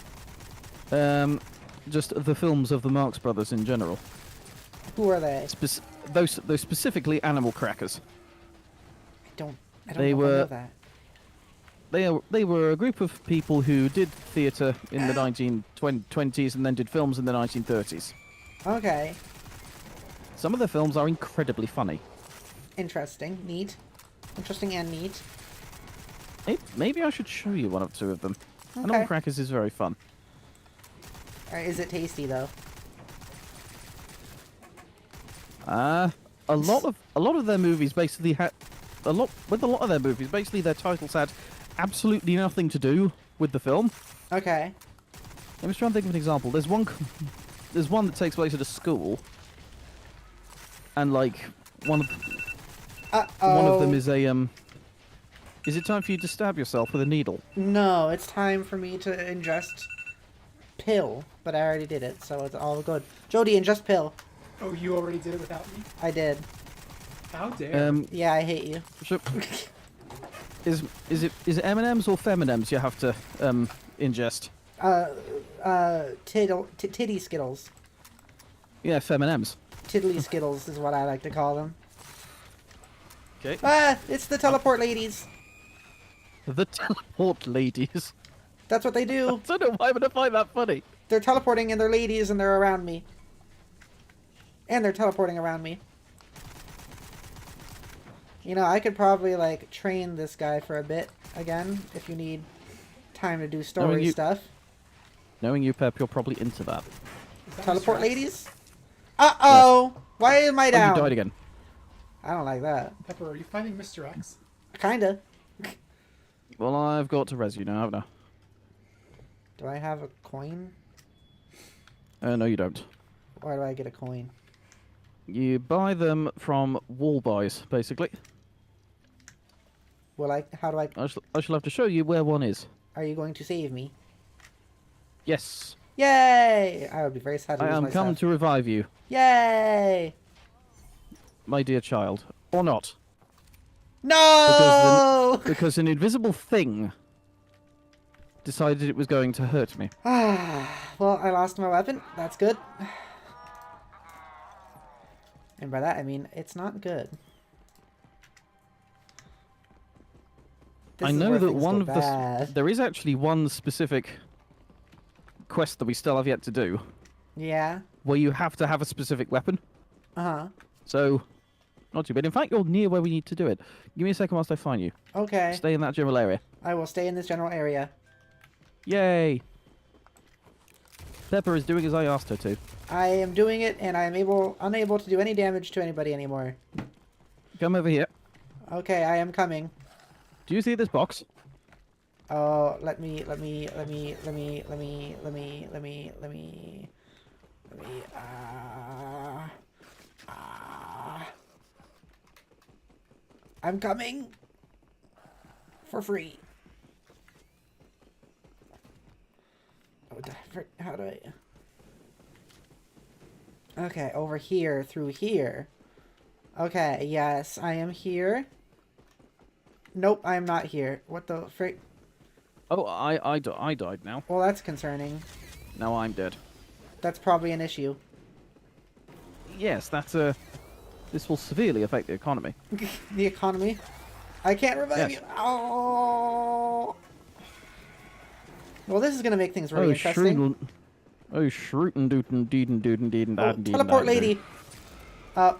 Just the films of the Marx Brothers in general. Who are they? Those specifically Animal Crackers. I don't They know if I know were- that. They were a group of people who did theatre in the 1920s and then did films in the 1930s. Okay. Some of the films are incredibly funny. Interesting. Neat. Interesting and neat. Maybe I should show you one or 2 of them. Animal Okay. Crackers is very fun. Is it tasty though? A lot of their movies basically had a lot of their movies basically their titles had absolutely nothing to do with the film. Okay. I'm just trying to think of an example. There's one that takes place at a school, and like one of them is a Is it time for you to stab yourself with a needle? No, it's time for me to ingest pill, but I already did it, so it's all good. Jody, ingest pill. Oh, you already did it without me? I did. How dare. Yeah, I hate you. So, is it M&Ms or Feminems you have to ingest? Titty Skittles. Yeah, Feminems. Tiddly Skittles is what I like to call them. Okay. Ah, it's the teleport ladies. The teleport ladies. That's what they I do. don't know why, but I find that funny. They're teleporting and they're ladies and they're around me. And they're teleporting around me. You know, I could probably, like, train this guy for a bit again if you need time to do story you- stuff. Knowing you, Pep, you're probably into that. Is that Teleport Mr. X? ladies? Uh-oh! Why am I Oh, down? you died again. I don't like that. Pepper, are you fighting Mr. X? Kinda. Well, I've got to res you now, haven't Do I have a coin? I? No, you don't. Why do I get a coin? You buy them from wall buys, basically. Well, how do I... I shall have to show you where one is. Are you going to save me? Yes, Yay! I would be very sad to I lose am my come stuff. to revive you, Yay! my dear child. Or not. No! Because an invisible thing decided it was going to hurt me. Well, I lost my weapon. That's good. And by that, I mean, it's not good. This I is know where that things one go of bad. there is actually one specific quest that we still have yet to do, Yeah. where you have to have a specific weapon. Uh-huh. So, not too bad. In fact, you're near where we need to do it. Give me a second whilst I find you. Okay. Stay in that general area. I will stay in this general area. Yay! Pepper is doing as I asked her to. I am doing it, and I am unable to do any damage to anybody anymore. Come over here. Okay, I am coming. Do you see this box? Oh, let me, I'm coming. For free. Oh, how do I... Okay, over here, through here. Okay, yes, I am here. Nope, I am not here. What the frick? Oh, I died now. Well, that's concerning. Now I'm dead. That's probably an issue. Yes, that's this will severely affect the economy. The economy. I can't revive Yes. you. Oh. Well, this is gonna make things really interesting. Shrootin' dootin' deedin' dootin' deedin' Oh, daddin' deedin' teleport daddin' lady. doo.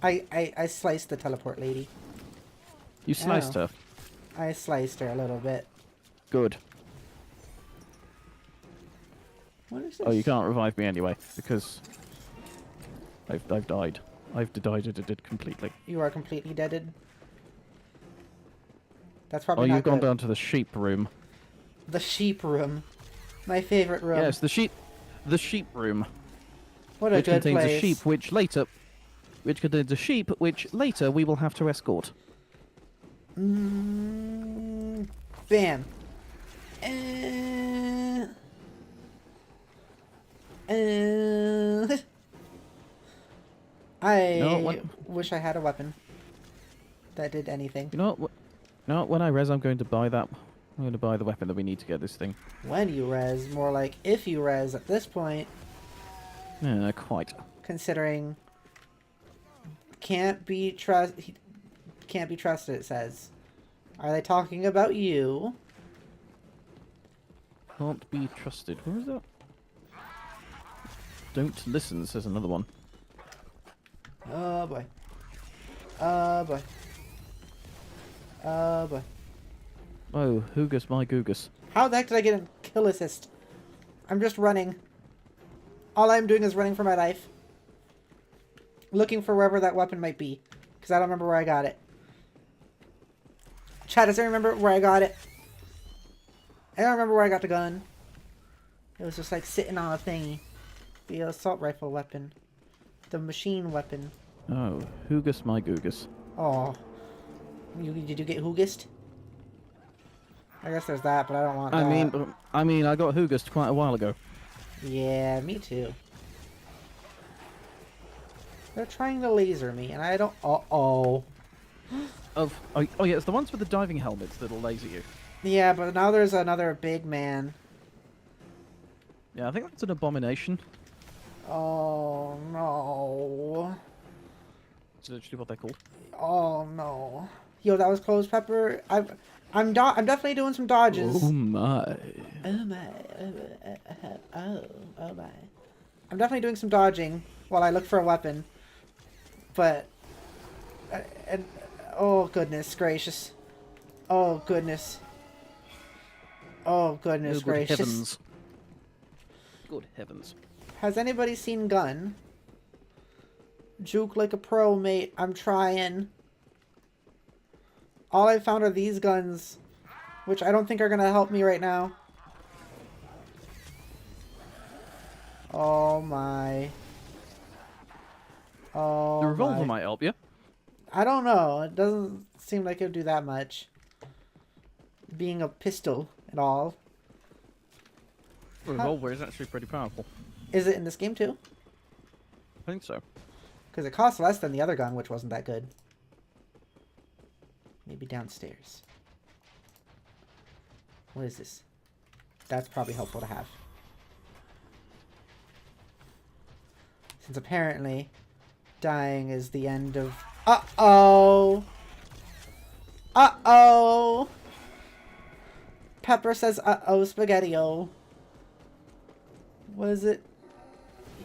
I sliced the teleport lady. You sliced Ow. her. I sliced her a little bit. Good. What is this? Oh, you can't revive me anyway, because I've died. I've died completely. You are completely deaded. That's Oh, probably not you've gone good. down to the sheep room. The sheep room. My favorite room. Yes, the sheep room, What a which good contains place. a sheep which later we will have to escort. Bam. Uh, I No, what- wish I had a weapon that did anything. You know what? No, when I res, I'm going to buy that. I'm going to buy the weapon that we need to get this thing. When you res, more like if you res at this point, Yeah, quite. considering can't be trusted, it says. Are they talking about you? Can't be trusted. Where is that? Don't listen, says another one. Oh boy. Oh boy. Oh boy. Oh, Hoogus my Googus. How the heck did I get a kill assist? I'm just running. All I'm doing is running for my life. Looking for wherever that weapon might be. Because I don't remember where I got it. Chad, does anyone remember where I got it? I don't remember where I got the gun. It was just like sitting on a thingy. The assault rifle weapon. The machine weapon. Oh, Hoogus my Googus. Oh. Did you get hoogist? I guess there's that, but I don't want that. I mean, I got Hoogust quite a while ago. Yeah, me too. They're trying to laser me, and I don't... Uh-oh. Oh, yeah, it's the ones with the diving helmets that'll laser you. Yeah, but now there's another big man. Yeah, I think that's an abomination. Oh, no. That's literally what they're called. Oh no. Yo, that was close, Pepper. I'm definitely doing some dodges. Oh my. Oh my. Oh my. I'm definitely doing some dodging while I look for a weapon. But and oh goodness gracious. Oh goodness. Oh goodness Oh, good gracious. heavens. Good heavens. Has anybody seen Gun? Juke like a pro, mate. I'm trying. All I found are these guns, which I don't think are gonna help me right now. Oh my. Oh The revolver my. might help you. I don't know. It doesn't seem like it would do that much. Being a pistol at all. The revolver is actually pretty powerful. Is it in this game too? I think so. Because it costs less than the other gun, which wasn't that good. Maybe downstairs. What is this? That's probably helpful to have. Since apparently dying is the end of... Uh-oh! Uh-oh! Pepper says, uh-oh, spaghetti-o. What is it?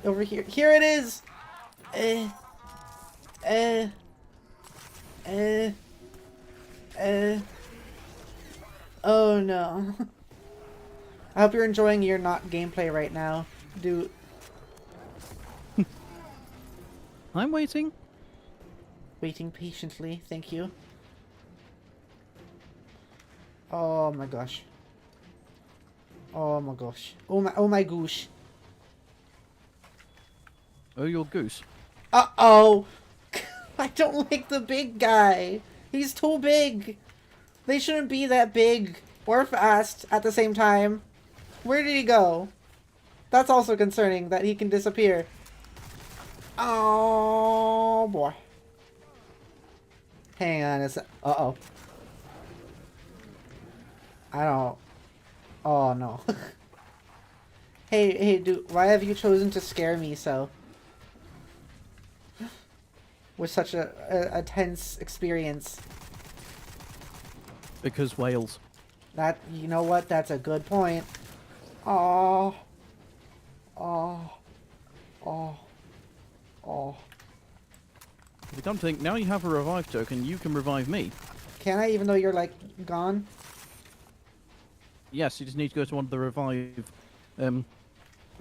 Over here. Here it is! Oh no. I hope you're enjoying your not gameplay right now. Dude. I'm waiting. Waiting patiently, thank you. Oh my gosh. Oh my gosh. Oh my gosh. Oh, your goose. Uh-oh! I don't like the big guy. He's too big. They shouldn't be that big or fast at the same time. Where did he go? That's also concerning that he can disappear. Oh boy. Hang on a sec. Uh-oh. I don't... Oh no. Hey dude, why have you chosen to scare me so? With such a tense experience. Because Wales. That, you know what? That's a good point. Oh. Oh. Oh. Oh. If you don't think, now you have a revive token, you can revive me. Can I, even though you're, like, gone? Yes, you just need to go to one of the revive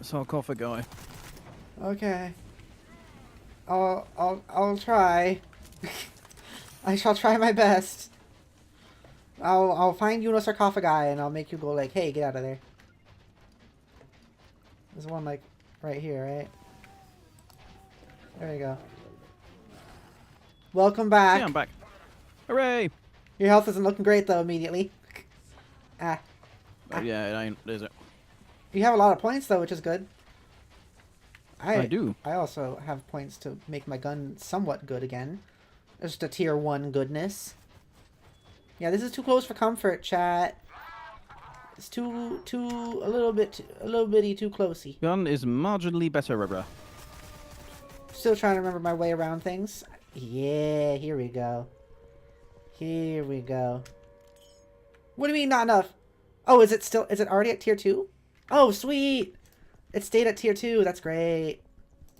sarcophagi. Okay. I'll try. I shall try my best. I'll find you in a sarcophagi and I'll make you go like, hey, get out of there. There's one like right here, right? There you go. Welcome back. Yeah, I'm back. Hooray! Your health isn't looking great though immediately. Ah. Oh yeah, it ain't, is it? You have a lot of points though, which is good. I do. I also have points to make my gun somewhat good again. Just a tier 1 goodness. Yeah, this is too close for comfort, chat. It's a little bitty too closey. Gun is marginally better, Rubber. Still trying to remember my way around things. Yeah, here we go. Here we go. What do you mean not enough? Oh, is it already at tier 2? Oh, sweet! It stayed at tier 2. That's great.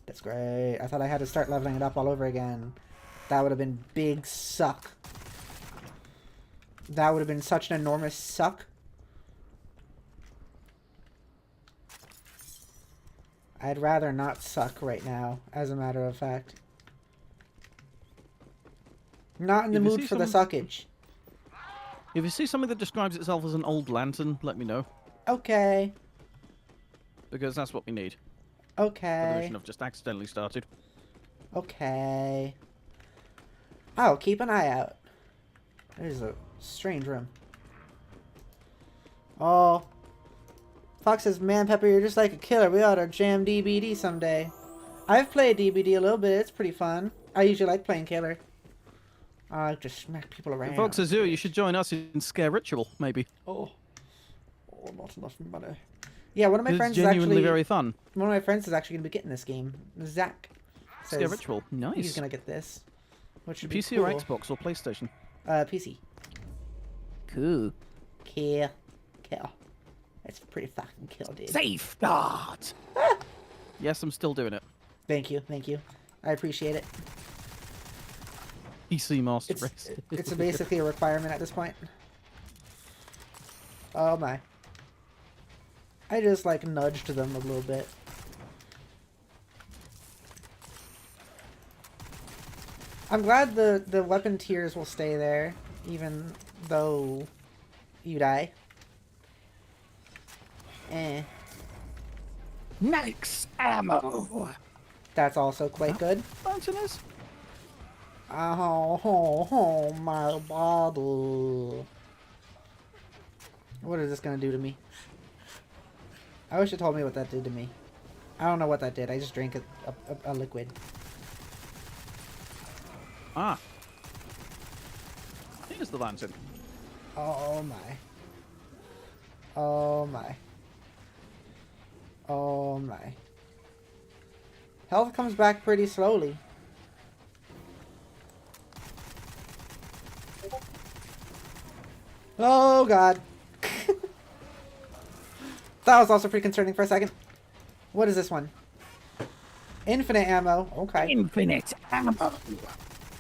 That's great. I thought I had to start leveling it up all over again. That would have been big suck. That would have been such an enormous suck. I'd rather not suck right now, as a matter of fact. Not in the If you mood see for the some- suckage. If you see something that describes itself as an old lantern, let me know. Okay. Because that's what we need. The Okay. mission I've just accidentally started. Okay. I'll keep an eye out. There's a strange room. Oh. Fox says, man, Pepper, you're just like a killer. We ought to jam DBD someday. I've played DBD a little bit. It's pretty fun. I usually like playing killer. I like to smack people around. Fox says, you should join us in Scare Ritual, maybe. Oh, not enough money. Yeah, one of my It's friends is genuinely actually... very fun. One of my friends is actually going to be getting this game. Zach says Scare Ritual, nice. he's going to get this. which would be PC cool. or Xbox or PlayStation? PC. Cool. Kill. It's pretty fucking kill, dude. Safeguard. Yes, I'm still doing it. Thank you. I appreciate it. PC Master It's Race. it's basically a requirement at this point. Oh my. I just like nudged them a little bit. I'm glad the weapon tiers will stay there, even though you die. Max ammo. That's also quite good. Mountain is. Oh, my bottle. What is this gonna do to me? I wish it told me what that did to me. I don't know what that did. I just drank a liquid. Ah. Here's the lantern. Oh my. Oh my. Oh my. Health comes back pretty slowly. Oh god. That was also pretty concerning for a second. What is this one? Infinite ammo. Okay. Infinite ammo.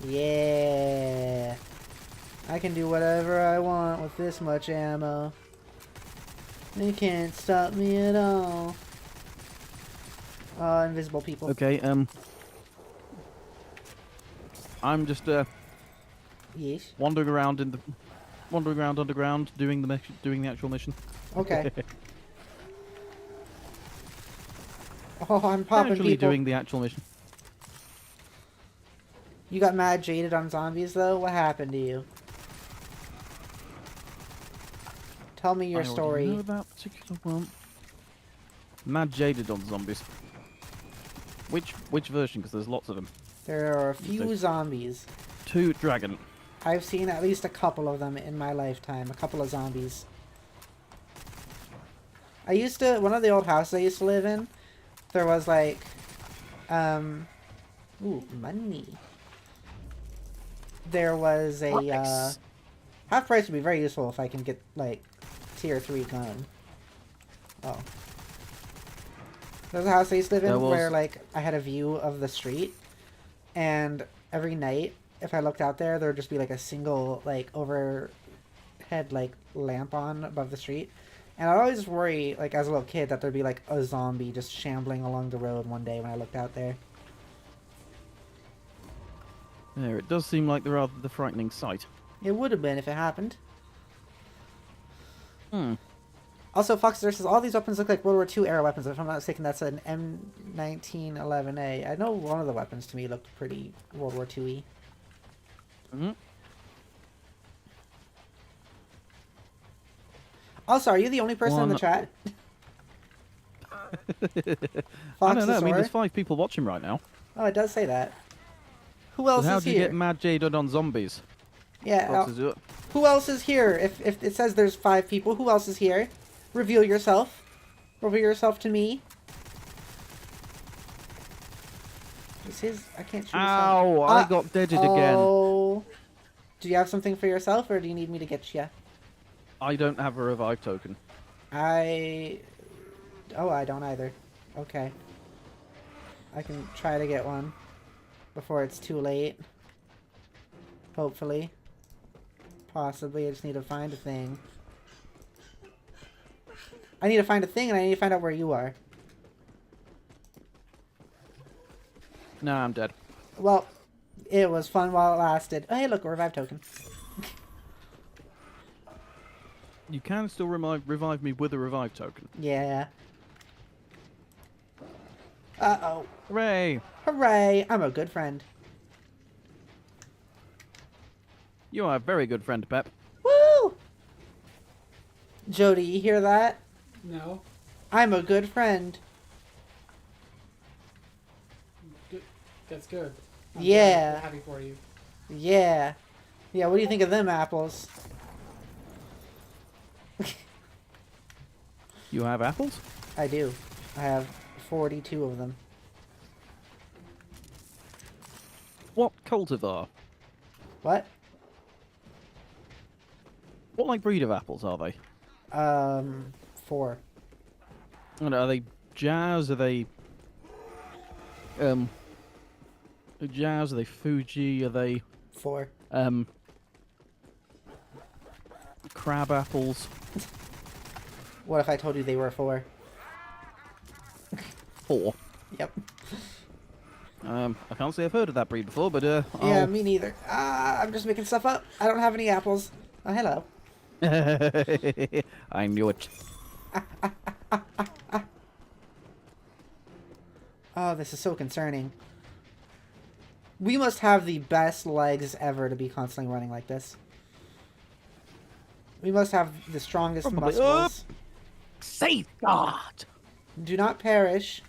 Yeah. I can do whatever I want with this much ammo. They can't stop me at all. Invisible people. Okay, I'm just Yes. wandering around underground doing the actual mission. Okay. Oh, I'm popping Actually people. doing the actual mission. You got mad jaded on zombies though? What happened to you? Tell me your I already story. know that particular one. Mad jaded on zombies. Which version? Because there's lots of them. There are a few Okay. zombies. 2 dragon. I've seen at least a couple of them in my lifetime. A couple of zombies. One of the old houses I used to live in, there was like, ooh, money. There was a, Nice. half price would be very useful if I can get, like, tier 3 gun. Oh. There was a house I used to live in where, like, I had a view of the street, and every night, if I looked out there, there would just be, like, a single, like, overhead, like, lamp on above the street. And I'd always worry, like, as a little kid, that there'd be, like, a zombie just shambling along the road one day when I looked out there. There, it does seem like the rather the frightening sight. It would have been if it happened. Hmm. Also, Foxer says all these weapons look like World War II era weapons. If I'm not mistaken, that's an M1911A. I know one of the weapons to me looked pretty World War II-y. Mm-hmm. Also, are you the only person in the chat? I don't know. I mean, Foxosaur? there's 5 people watching right now. Oh, it does say that. Who So else how is do you here? get mad jaded on zombies? Yeah, Foxes, who else is here? If it says there's 5 people, who else is here? Reveal yourself. Reveal yourself to me. Is his... I can't shoot his Ow! I got deaded again. Oh. Do you have something for yourself, or do you need me to get you? I don't have a revive token. Oh, I don't either. Okay. I can try to get one before it's too late. Hopefully. Possibly. I just need to find a thing. I need to find a thing, and I need to find out where you are. Nah, I'm dead. Well, it was fun while it lasted. Oh, hey, look, a revive token. You can still revive me with a revive token. Yeah. Uh-oh. Hooray! Hooray! I'm a good friend. You are a very good friend, Pep. Woo! Jody, you hear that? No. I'm a good friend. Good. That's good. Yeah. I'm happy for you. Yeah. Yeah, what do you think of them apples? You have apples? I do. I have 42 of them. What cultivar? What? What like breed of apples are they? 4. And are they Jazz? Are they Jazz? Are they Fuji? Are they 4. crab apples? What if I told you they were 4? 4. Yep. I can't say I've heard of that breed before, but Yeah, I'll... me neither. I'm just making stuff up. I don't have any apples. Oh, hello. I knew it. Oh, this is so concerning. We must have the best legs ever to be constantly running like this. We must have the strongest Probably. muscles. Safeguard! Do not perish.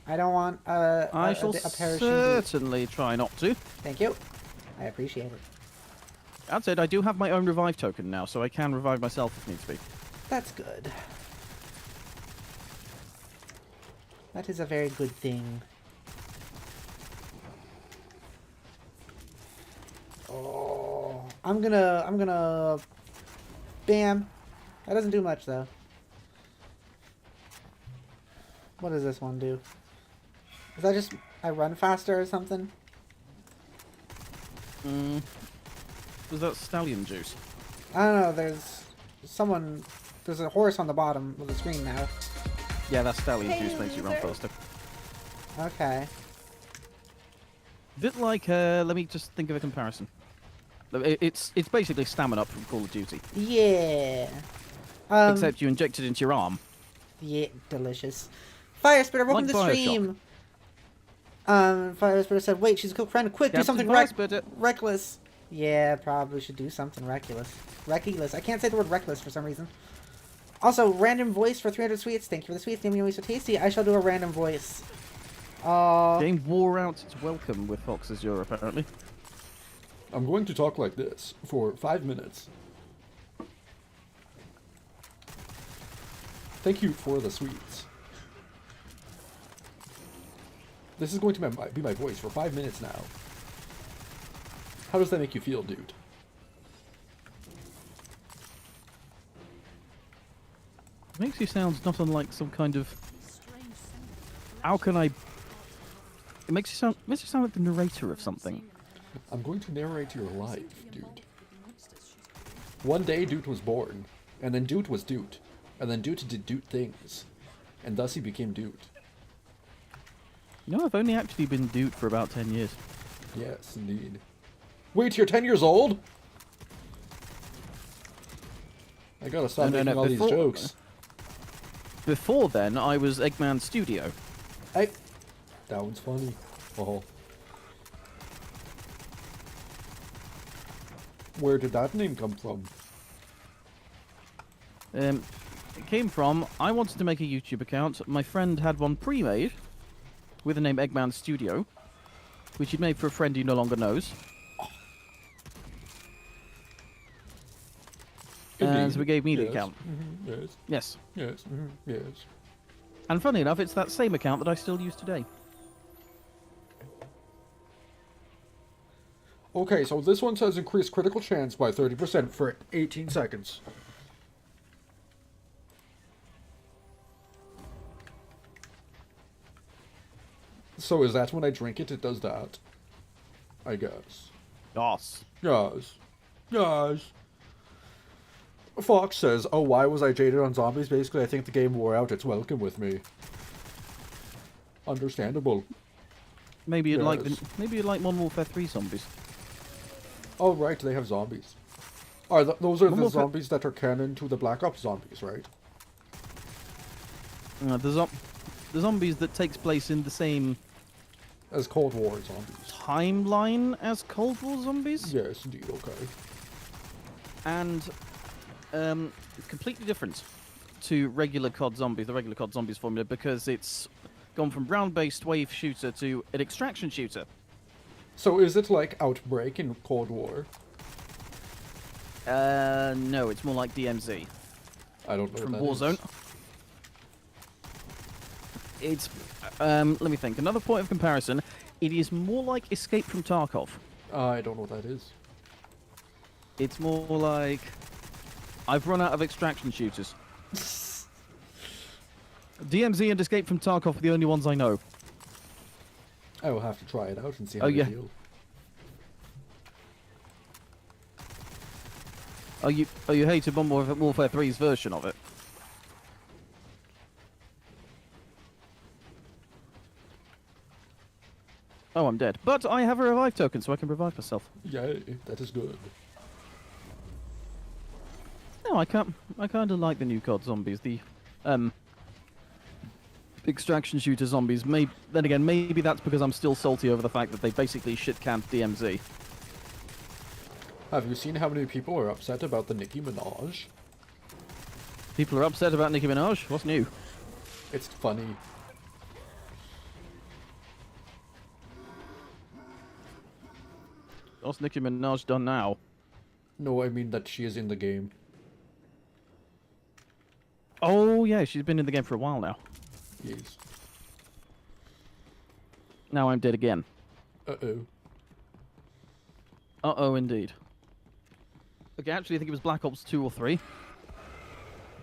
I don't want I shall a perishing deed. certainly try not to. Thank you. I appreciate it. That said, I do have my own revive token now, so I can revive myself if needs be. That's good. That is a very good thing. Oh, I'm gonna bam. That doesn't do much though. What does this one do? Is that just I run faster or something? Was that stallion juice? I don't know. There's a horse on the bottom of the screen now. Yeah, that stallion juice makes you run faster. Okay. Bit like, let me just think of a comparison. It's basically stamina up from Call of Duty. Yeah. Except you inject it into your arm. Yeah, delicious. Fire Spitter, welcome to the Like stream. Fire Spitter said, "Wait, she's a cool friend. Quick, do Captain something Fire Spitter. reckless." Yeah, probably should do something reckless. Reckless. I can't say the word reckless for some reason. Also, random voice for 300 sweets. Thank you for the sweets. Naming always so tasty. I shall do a random voice. Game wore out its welcome with Fox's Euro, apparently. I'm going to talk like this for 5 minutes. Thank you for the sweets. This is going to be my voice for 5 minutes now. How does that make you feel, dude? Makes you sound not unlike some kind of... How can I... It makes you sound like the narrator of something. I'm going to narrate your life, dude. One day, Dude was born, and then Dude was Dude, and then Dude did Dude things, and thus he became Dude. You know, I've only actually been Dude for about 10 years. Yes, indeed. Wait, you're 10 years old? I gotta stop No, making all these jokes. Before then, I was Eggman Studio. Hey, that one's funny. Oh. Where did that name come from? It came from, I wanted to make a YouTube account. My friend had one pre-made with the name Eggman Studio, which he'd made for a friend he no longer knows. And so we gave me the account. Yes. Yes. Yes. Yes. And funny enough, it's that same account that I still use today. Okay, so this one says increase critical chance by 30% for 18 seconds. So is that when I drink it, it does that? I guess. Yes. Yes. Yes. Fox says, "Oh, why was I jaded on zombies? Basically, I think the game wore out its welcome with me." Understandable. Maybe you'd like Yes. maybe you'd like Modern Warfare 3 zombies. Oh, right, they have zombies. Those are Modern the Warfare- zombies that are canon to the Black Ops zombies, right? The zombies that takes place in the same As Cold War zombies. timeline as Cold War zombies, Yes, indeed, okay. and completely different to regular COD zombies, the regular COD zombies formula, because it's gone from round-based wave shooter to an extraction shooter. So is it like Outbreak in Cold War? No, it's more like DMZ I don't know from what that is. Warzone. It's let me think. Another point of comparison. It is more like Escape from Tarkov. I don't know what that is. It's more like I've run out of extraction shooters. DMZ and Escape from Tarkov are the only ones I know. I will have to try it out and see how Oh, they yeah. feel. Oh, you hated Modern Warfare 3's version of it? Oh, I'm dead. But I have a revive token, so I can revive myself. Yay, that is good. No, I can't. I kind of like the new COD zombies. The extraction shooter zombies. Then again, maybe that's because I'm still salty over the fact that they basically shit-canned DMZ. Have you seen how many people are upset about the Nicki Minaj? People are upset about Nicki Minaj. What's new? It's funny. What's Nicki Minaj done now? No, I mean that she is in the game. Oh yeah, she's been in the game for a while now. Yes. Now I'm dead again. Uh-oh. Uh-oh, indeed. Okay, actually, I think it was Black Ops 2 or 3.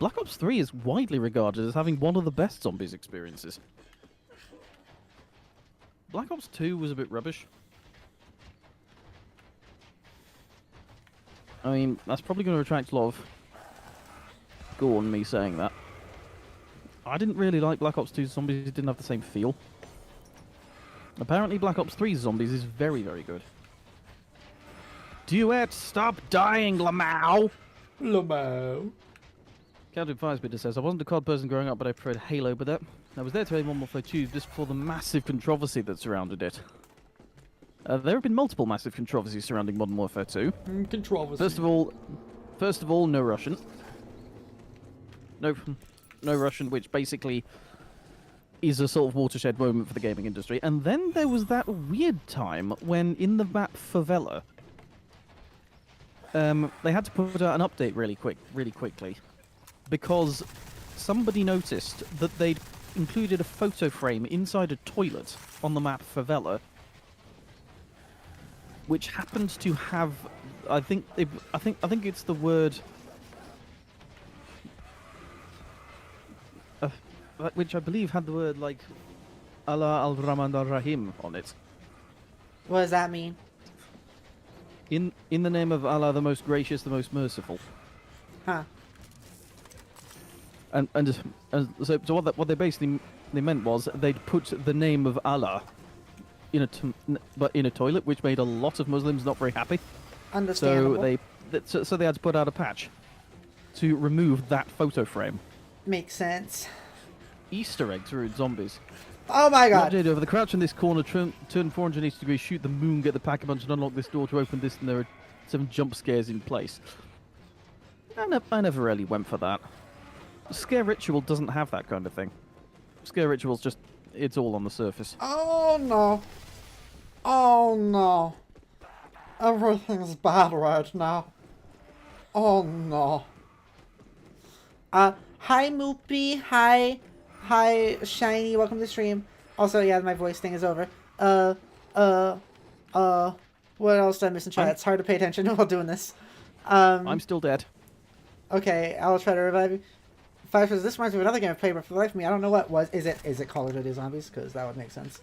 Black Ops 3 is widely regarded as having one of the best zombies experiences. Black Ops 2 was a bit rubbish. I mean, that's probably going to attract a lot of scorn, me saying that. I didn't really like Black Ops 2's zombies, it didn't have the same feel. Apparently Black Ops 3's zombies is very, very good. Duet, stop dying, Lamau! Lamau. Captain Firespitter says, I wasn't a COD person growing up, but I preferred Halo, but I was there to play Modern Warfare 2 just before the massive controversy that surrounded it. There have been multiple massive controversies surrounding Modern Warfare 2. Controversy. First of all, no Russian. No Russian, which basically is a sort of watershed moment for the gaming industry. And then there was that weird time when in the map Favela, they had to put out an update really quickly, because somebody noticed that they'd included a photo frame inside a toilet on the map Favela, which happened to have, I think it's the word, which I believe had the word like Allah al-Rahman ar-Rahim on it. What does that mean? In the name of Allah, the most gracious, the most merciful. Huh. And so what they basically meant was they'd put the name of Allah in a toilet, which made a lot of Muslims not very happy. Understandable. So they had to put out a patch to remove that photo frame. Makes sense. Easter eggs ruined zombies. Oh my god. Jade over the crouch in this corner, turn 480 degrees, shoot the moon, get the pack-a-punch, and unlock this door to open this, and there are 7 jump scares in place. I never really went for that. Scare Ritual doesn't have that kind of thing. Scare Ritual's just, it's all on the surface. Oh no. Oh no. Everything's bad right now. Oh no. Hi Moopy, hi Shiny, welcome to the stream. Also, yeah, my voice thing is over. What else did I miss in chat? It's hard to pay attention while doing this. I'm still dead. Okay, I'll try to revive you. Five says, this reminds me of another game I've played, but for the life of me, I don't know what was. Is it Call of Duty Zombies? Because that would make sense.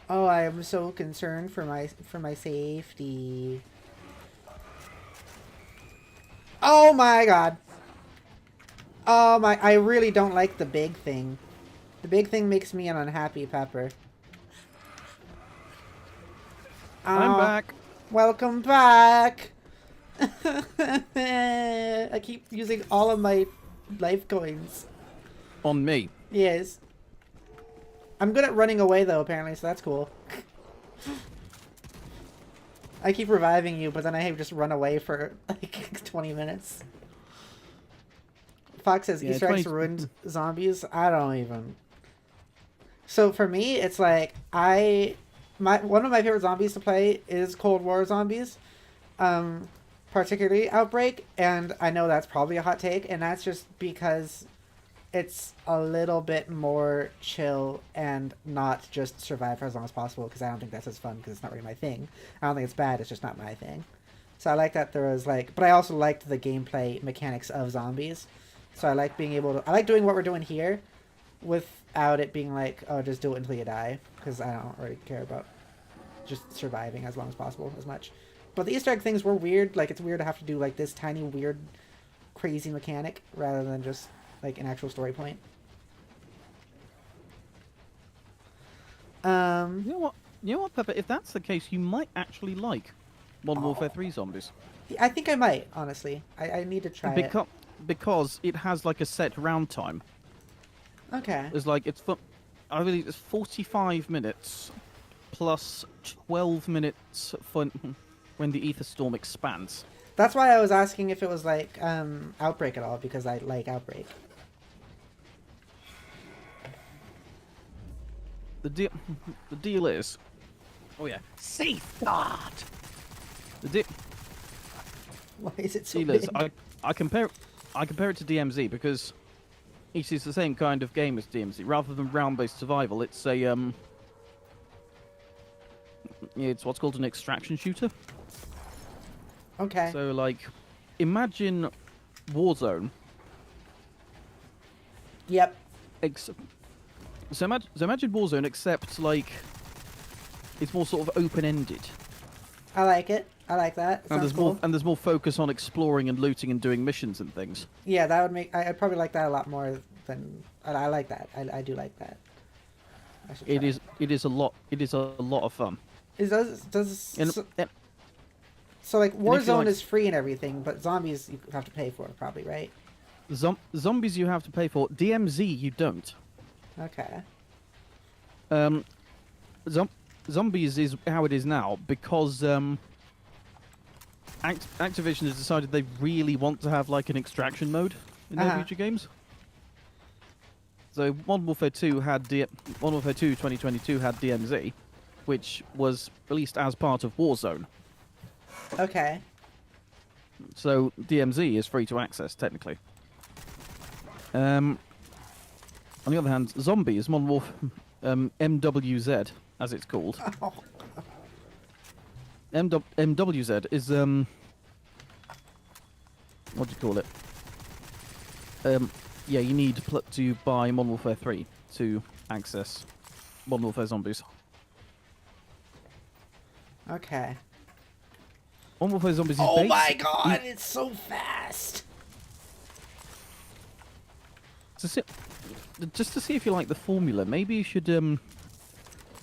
Oh, I am so concerned for my safety. Oh my god. Oh my, I really don't like the big thing. The big thing makes me an unhappy pepper. I'm back. Welcome back. I keep using all of my life coins. On me. Yes. I'm good at running away though, apparently, so that's cool. I keep reviving you, but then I just run away for like 20 minutes. Fox says Easter eggs ruined zombies. I don't even. So for me, it's like one of my favorite zombies to play is Cold War zombies, particularly Outbreak, and I know that's probably a hot take, and that's just because it's a little bit more chill and not just survive for as long as possible, because I don't think that's as fun, because it's not really my thing. I don't think it's bad, it's just not my thing. So I like that there was like, but I also liked the gameplay mechanics of zombies. So I like being able to, I like doing what we're doing here without it being like, oh, just do it until you die, because I don't really care about just surviving as long as possible as much. But the Easter egg things were weird. Like, it's weird to have to do like this tiny weird crazy mechanic rather than just like an actual story point. You know what? You know what, Pepper? If that's the case, you might actually like Modern Warfare 3 Zombies. I think I might, honestly. I need to try it. Because it has like a set round time. Okay. It's like I believe it's 45 minutes plus 12 minutes for when the Ether Storm expands. That's why I was asking if it was like Outbreak at all, because I like Outbreak. The deal is, oh yeah, safeguard. Why is it so Deal is, big? I compare it to DMZ because it is the same kind of game as DMZ. Rather than round-based survival, it's a it's what's called an extraction shooter. Okay. So like, imagine Warzone. Yep. So imagine Warzone, except like it's more sort of open-ended. I like it. I like that. And Sounds cool. there's more focus on exploring and looting and doing missions and things. Yeah, that would make. I'd probably like that a lot more than. I like that. I do like that. I should try It is a lot of fun. It does. And, So like if you Warzone like- is free and everything, but zombies you have to pay for, probably, right? Zombies you have to pay for. DMZ you don't. Okay. Zombies is how it is now because Activision has decided they really want to have like an extraction mode in their future games. So Modern Warfare 2 Modern Warfare 2 2022 had DMZ, which was released as part of Warzone. Okay. So DMZ is free to access technically. On the other hand, Zombies, Modern Warfare, MWZ, as it's called. Oh. MWZ is what do you call it? Yeah, you need to buy Modern Warfare 3 to access Modern Warfare Zombies. Okay. Modern Warfare Zombies is Oh based... my god, it's so fast. Just to see if you like the formula, maybe you should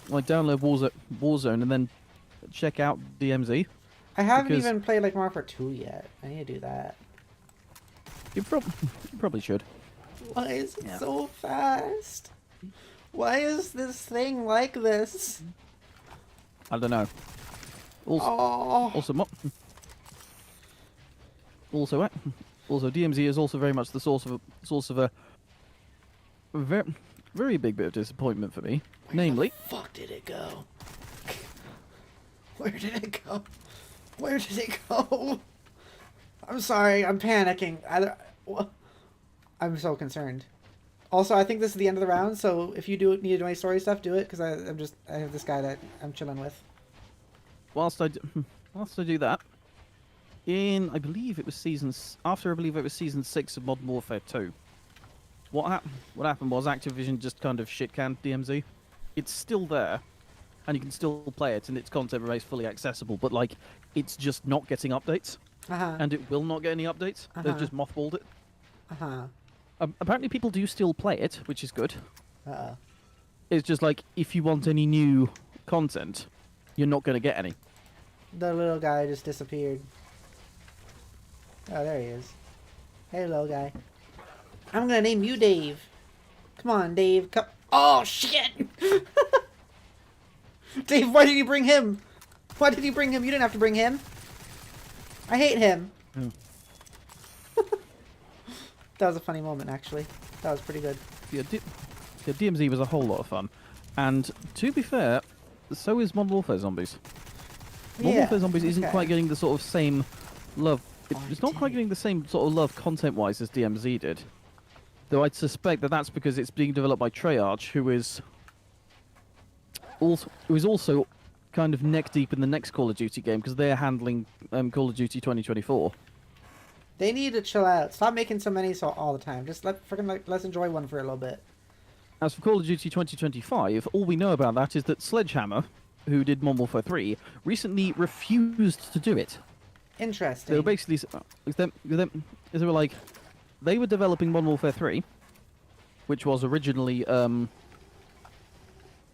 like download Warzone and then check out DMZ. I haven't Because- even played like Modern Warfare 2 yet. I need to do that. You probably should. Why is it so fast? Why is this thing like this? I don't know. Also, Oh. Also, DMZ is also very much the source of a very, very big bit of disappointment for me. Namely, Fuck did it go? Where did it go? Where did it go? I'm sorry, I'm panicking. I'm so concerned. Also, I think this is the end of the round, so if you need to do any story stuff, do it, because I have this guy that I'm chilling with. whilst I do that, I believe it was season 6 of Modern Warfare 2. What happened was Activision just kind of shit-canned DMZ. It's still there, and you can still play it, and its content remains fully accessible, but like, it's just not getting updates, and it will not get any updates. They've just mothballed it. Apparently people do still play it, which is good. It's just like, if you want any new content, you're not going to get any. The little guy just disappeared. Oh, there he is. Hey, little guy. I'm gonna name you Dave. Come on, Dave. Come. Oh, shit! Dave, why did you bring him? Why did you bring him? You didn't have to bring him. I hate him. That was a funny moment, actually. That was pretty good. Yeah, DMZ was a whole lot of fun. And to be fair, so is Modern Warfare Zombies. Modern Warfare Zombies isn't quite getting the sort of same love. It's not quite getting the same sort of love content-wise as DMZ did. Though I'd suspect that that's because it's being developed by Treyarch, who is also kind of neck deep in the next Call of Duty game because they're handling Call of Duty 2024. They need to chill out. Stop making so many all the time. Just let's enjoy one for a little bit. As for Call of Duty 2025, all we know about that is that Sledgehammer, who did Modern Warfare 3, recently refused to do it. Interesting. They were basically they were like, they were developing Modern Warfare 3, which was originally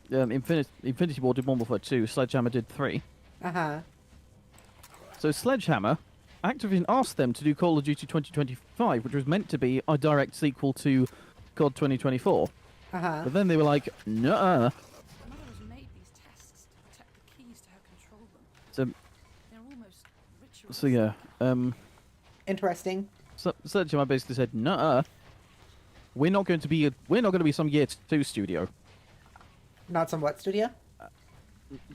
Infinity Ward did Modern Warfare 2, Sledgehammer did 3. Uh-huh. So Sledgehammer, Activision asked them to do Call of Duty 2025, which was meant to be a direct sequel to COD 2024. Uh-huh. But then they were like, nuh-uh. My mother has made these tests to protect the keys to her control room. So, They're almost rituals. so yeah, Interesting. Sledgehammer basically said, nuh-uh. We're not going to be some year 2 studio. Not some what studio?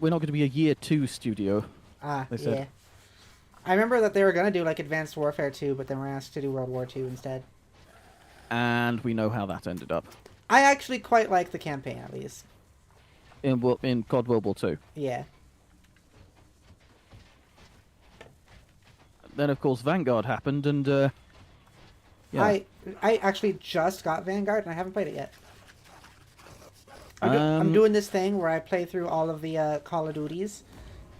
We're not going to be a year 2 studio. Ah, They said. yeah. I remember that they were gonna do like Advanced Warfare 2, but then were asked to do World War 2 instead. And we know how that ended up. I actually quite like the campaign, at least. In COD World War 2. Yeah. Then, of course, Vanguard happened, and, yeah. I actually just got Vanguard, and I haven't played it yet. I'm doing this thing where I play through all of the Call of Duties.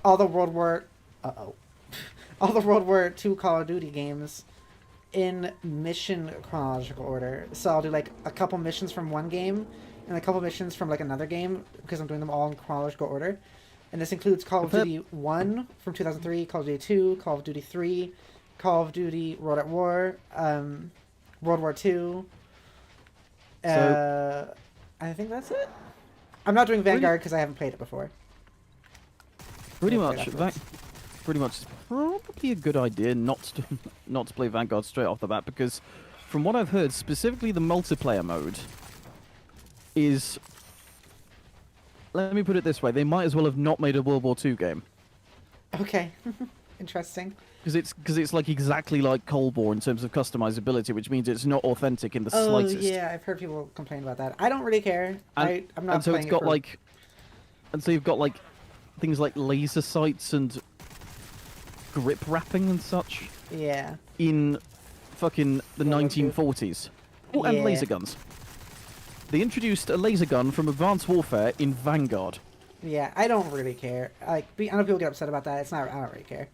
All the World War... Uh-oh. All the World War II Call of Duty games in mission chronological order. So I'll do, like, a couple missions from one game, and a couple missions from, like, another game, because I'm doing them all in chronological order. And this includes Call of Duty 1 from 2003, Call of Duty 2, Call of Duty 3, Call of Duty World at War, World War 2. I think that's it. I'm not doing Vanguard because I haven't played it before. Pretty I'll play much, it afterwards. pretty much, it's probably a good idea not to play Vanguard straight off the bat, because from what I've heard, specifically the multiplayer mode is... Let me put it this way, they might as well have not made a World War II game. Okay. Interesting. Because it's like exactly like Cold War in terms of customizability, which means it's not authentic in the Oh, slightest. yeah, I've heard people complain about that. I don't really care. And, I'm not and so playing it's got it for... like, and so you've got like things like laser sights and grip wrapping and such Yeah. in fucking the World War II. 1940s. Oh, and Yeah. laser guns. They introduced a laser gun from Advanced Warfare in Vanguard. Yeah, I don't really care. Like, I know people get upset about that. It's not. I don't really care.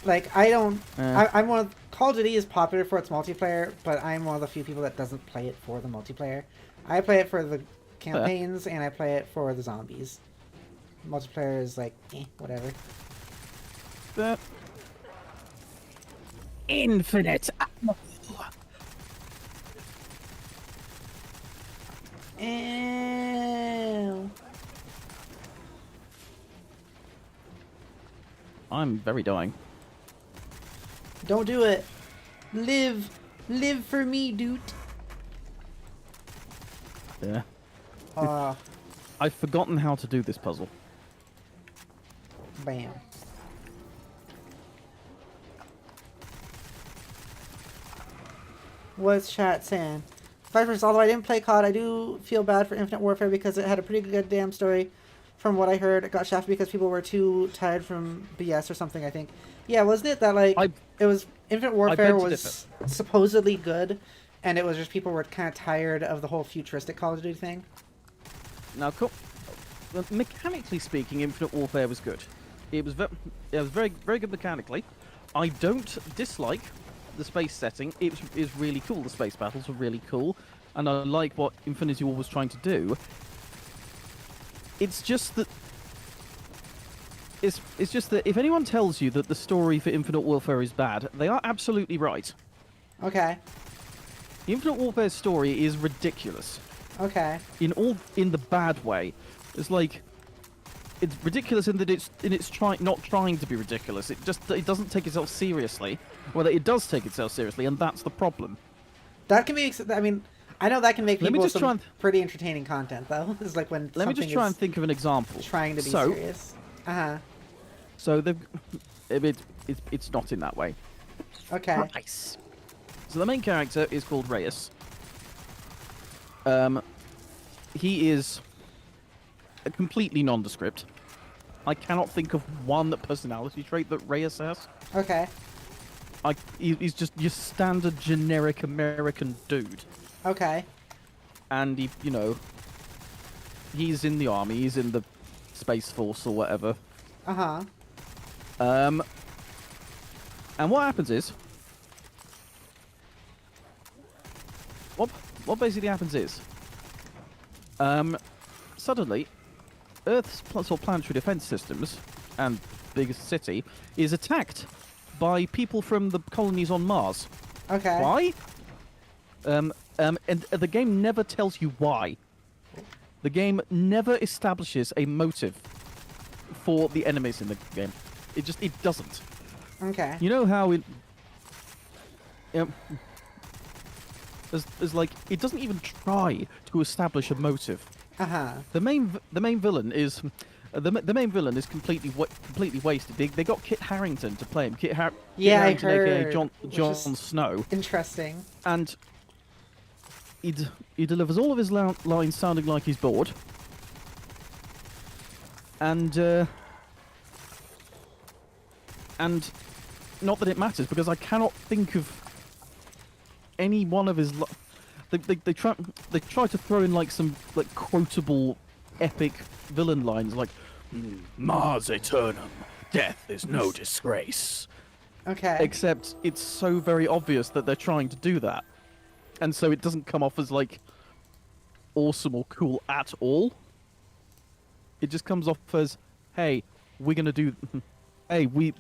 Like, I don't. I'm one of Call of Duty is popular for its multiplayer, but I'm one of the few people that doesn't play it for the multiplayer. I play it for the campaigns and I play it for the zombies. Multiplayer is like, whatever. But infinite ammo. Ew. I'm very dying. Don't do it. Live for me, dude. Yeah. Ah, I've forgotten how to do this puzzle. bam. What's chat saying? Vipers, although I didn't play COD, I do feel bad for Infinite Warfare because it had a pretty good damn story. From what I heard, it got shafted because people were too tired from BS or something, I think. Yeah, wasn't it that, like, it was... Infinite Warfare beg to was supposedly good, and it was just people were kind of tired of the whole futuristic Call of Duty thing? Now, mechanically speaking, Infinite Warfare was good. It was very, very good mechanically. I don't dislike the space setting. It is really cool. The space battles were really cool, and I like what Infinity War was trying to do. It's just that if anyone tells you that the story for Infinite Warfare is bad, they are absolutely right. Okay. The Infinite Warfare story is ridiculous. Okay. In the bad way. It's like it's ridiculous in that it's not trying to be ridiculous. It doesn't take itself seriously. Well, it does take itself seriously, and that's the problem. That can be... I mean... I know that can make Let me people just some pretty entertaining content, though. It's like when Let me just try and think of an example. trying to be serious. Uh-huh. So it's not in that way. Okay. Nice. So the main character is called Reyes. He is completely nondescript. I cannot think of one personality trait that Reyes has. Okay. He's just your standard generic American dude. Okay. And he, you know, he's in the army, he's in the Space Force or whatever. Uh-huh. And what happens is, what basically happens is, suddenly, Earth's sort of planetary defense systems and biggest city is attacked by people from the colonies on Mars. Okay. Why? And the game never tells you why. The game never establishes a motive for the enemies in the game. It doesn't. Okay. You know how it... there's like, it doesn't even try to establish a motive. Uh-huh. The main villain is... The main villain is completely wasted. They got Kit Harington to play him. Yeah, I Harington, aka heard. Jon Snow. Interesting. And he delivers all of his lines sounding like he's bored. And not that it matters, because I cannot think of any one of his... They try to throw in like some like quotable epic villain lines like Mars Eternum, death is no disgrace. Okay. Except it's so very obvious that they're trying to do that. And so it doesn't come off as like awesome or cool at all. It just comes off as, hey, we're gonna do hey, we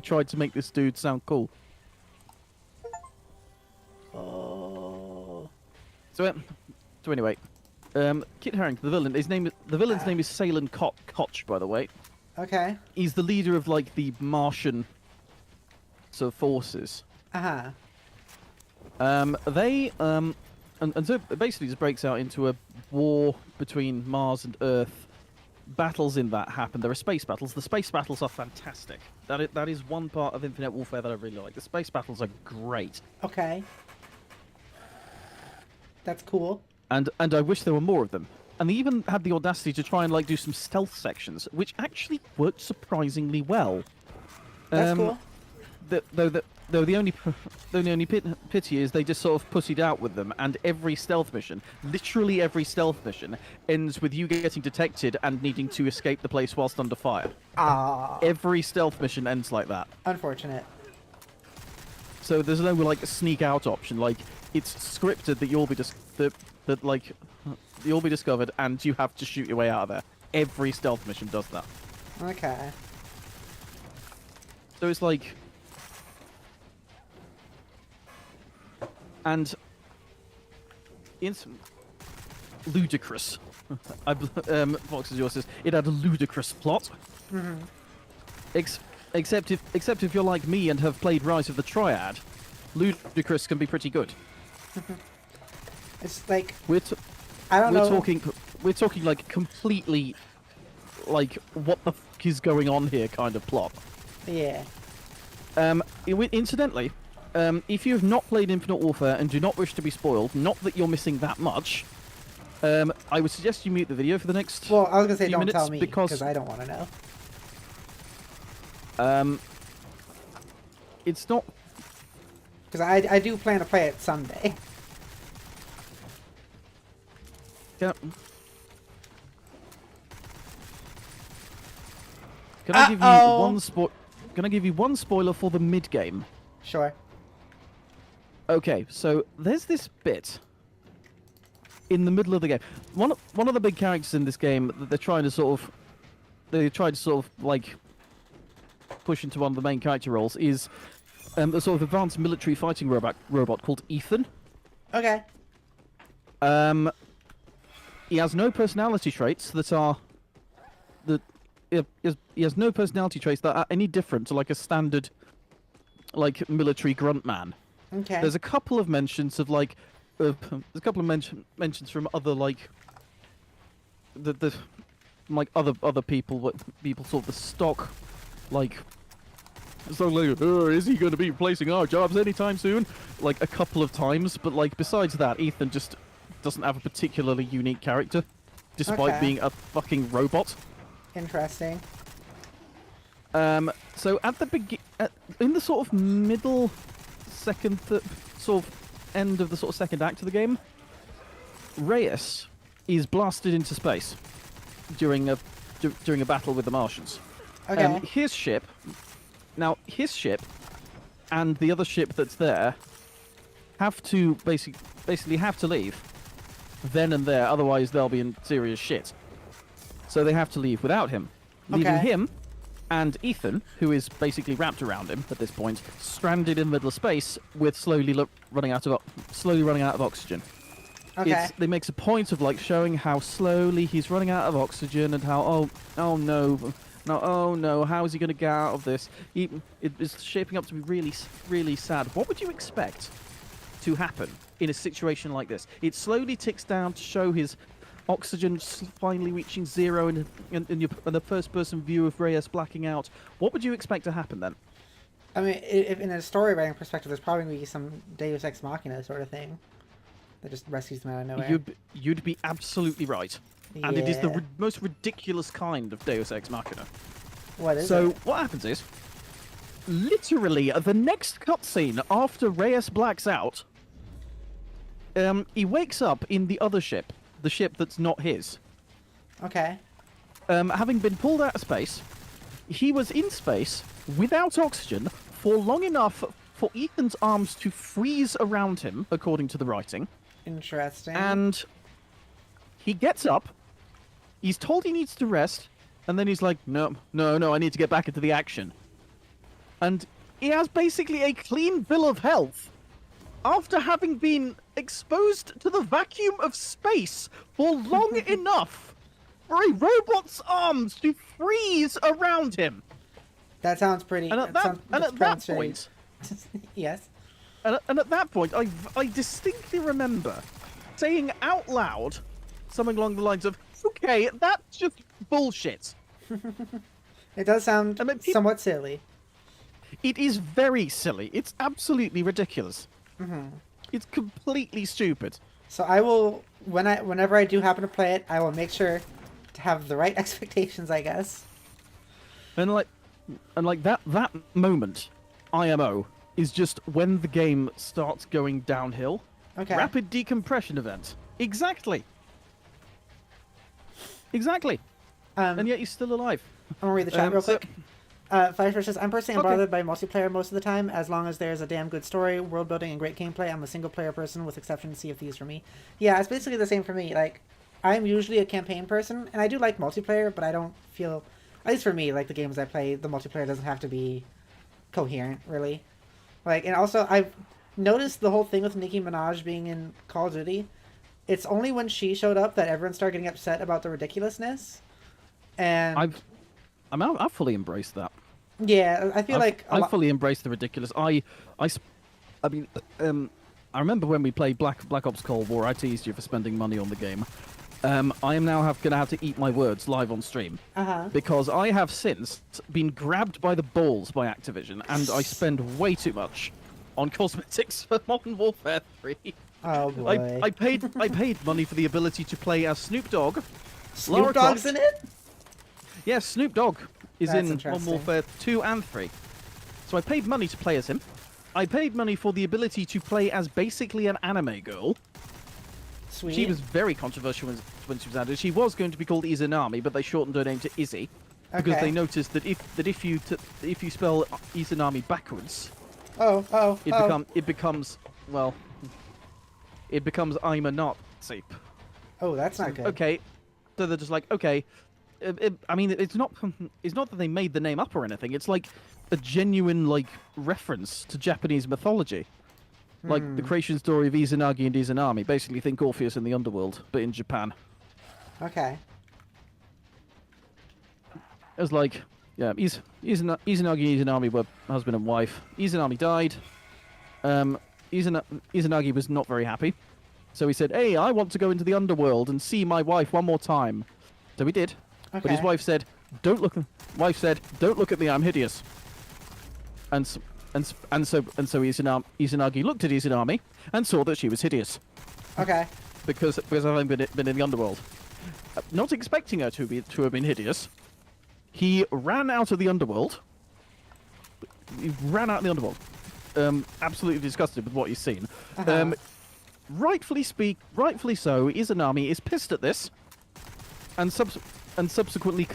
tried to make this dude sound cool. Oh. So anyway, Kit Harington, the villain, the villain's name is Salen Koch, by the way. Okay. He's the leader of like the Martian sort of forces. Uh-huh. And so it basically just breaks out into a war between Mars and Earth. Battles in that happen. There are space battles. The space battles are fantastic. That is one part of Infinite Warfare that I really like. The space battles are great. Okay. That's cool. And I wish there were more of them. And they even had the audacity to try and like do some stealth sections, which actually worked surprisingly well. That's cool. Though the only pity is they just sort of puttied out with them, and every stealth mission, literally every stealth mission, ends with you getting detected and needing to escape the place whilst under fire. Ah. Every stealth mission ends like that. Unfortunate. So there's no like sneak out option. Like it's scripted that you'll be you'll be discovered and you have to shoot your way out of there. Every stealth mission does that. Okay. So it's like. And it's ludicrous. Fox is yours says it had a ludicrous plot. Mm-hmm. Except if you're like me and have played Rise of the Triad, ludicrous can be pretty good. It's like I don't know. We're talking like completely, like what the fuck is going on here kind of plot. Yeah. Incidentally. If you have not played Infinite Warfare and do not wish to be spoiled, not that you're missing that much, I would suggest you mute the video for the next Well, I was gonna say few don't minutes tell me because I don't want to know. It's not. Because I do plan to play it someday. Can I give you Can I give you one spoiler for the mid game? Sure. Okay, so there's this bit in the middle of the game. One of the big characters in this game that they try to sort of like push into one of the main character roles is a sort of advanced military fighting robot called Ethan. Okay. He has no personality traits that are he has no personality traits that are any different to like a standard like military grunt man. Okay. There's a couple of mentions of like there's a couple of mentions from other like the like other people sort of the stock like so like is he going to be replacing our jobs anytime soon, like a couple of times, but like besides that Ethan just doesn't have a particularly unique character, despite Okay. being a fucking robot. Interesting. So at the in the sort of middle, sort of end of the sort of second act of the game, Reyes is blasted into space during a battle with the Martians. Okay. His ship and the other ship that's there have to basically have to leave then and there, otherwise they'll be in serious shit. So they have to leave without him, leaving Okay. him and Ethan, who is basically wrapped around him at this point, stranded in the middle of space with slowly running out of oxygen. Okay. They makes a point of like showing how slowly he's running out of oxygen and how oh no, how is he going to get out of this? It is shaping up to be really, really sad. What would you expect to happen in a situation like this? It slowly ticks down to show his oxygen finally reaching zero and the first-person view of Reyes blacking out. What would you expect to happen then? I mean, if in a story writing perspective, there's probably going to be some Deus Ex Machina sort of thing that just rescues them out of nowhere. You'd be absolutely right. And it is the Yeah. most ridiculous kind of Deus Ex Machina. What is So it? what happens is, literally, the next cutscene after Reyes blacks out, he wakes up in the other ship, the ship that's not his. Okay. Having been pulled out of space, he was in space without oxygen for long enough for Ethan's arms to freeze around him, according to the writing. Interesting. And he gets up, he's told he needs to rest, and then he's like, no, I need to get back into the action. And he has basically a clean bill of health after having been exposed to the vacuum of space for long enough for a robot's arms to freeze around him. That sounds pretty. And at sounds that strange. point, Yes. and at that point, I distinctly remember saying out loud something along the lines of, "Okay, that's just bullshit." It does sound I mean, somewhat silly. It is very silly. It's absolutely ridiculous. It's completely stupid. So I will, whenever I do happen to play it, I will make sure to have the right expectations, I guess. And like that moment, IMO, is just when the game starts going downhill. Okay. Rapid decompression event. Exactly. And yet he's still alive. I'm gonna read the chat real so- quick. Firefish says, I'm personally Okay. unbothered by multiplayer most of the time, as long as there's a damn good story, world building, and great gameplay. I'm a single player person, with exception to Sea of Thieves for me. Yeah, it's basically the same for me. Like, I'm usually a campaign person, and I do like multiplayer, but I don't feel, at least for me, like the games I play, the multiplayer doesn't have to be coherent, really. Like, and also, I've noticed the whole thing with Nicki Minaj being in Call of Duty. It's only when she showed up that everyone started getting upset about the ridiculousness. And I've fully embraced that. yeah, I feel like a I've lot. fully embraced the ridiculous. I remember when we played Black Ops Cold War, I teased you for spending money on the game. I am now going to have to eat my words live on stream. Because I have since been grabbed by the balls by Activision, and I spend way too much on cosmetics for Modern Warfare 3. Oh boy. I paid money for the ability to play as Snoop Dogg. Snoop Lara Dogg's Croft. in it? Yes, Snoop Dogg is That's in Modern interesting. Warfare 2 and 3. So I paid money to play as him. I paid money for the ability to play as basically an anime girl. Sweet. She was very controversial when she was added. She was going to be called Izanami, but they shortened her name to Izzy because Okay. they noticed that if you spell Izanami backwards, it becomes I'm a Nazi. Oh, that's not good. Okay, so they're just like, okay. I mean, it's not that they made the name up or anything. It's like a genuine like reference to Japanese mythology, like the creation story of Izanagi and Izanami. Basically, think Orpheus in the underworld, but in Japan. Okay. It was like, yeah, Izanagi and Izanami were husband and wife. Izanami died. Izanagi was not very happy, so he said, "Hey, I want to go into the underworld and see my wife one more time." So he did. Okay. But his wife said, "Don't look." Wife said, "Don't look at me. I'm hideous." And so Izanagi looked at Izanami and saw that she was hideous. Okay. because having been in the underworld, not expecting her to have been hideous, he ran out of the underworld. He ran out of the underworld, absolutely disgusted with what he's seen. Rightfully so, Izanami is pissed at this, and subsequently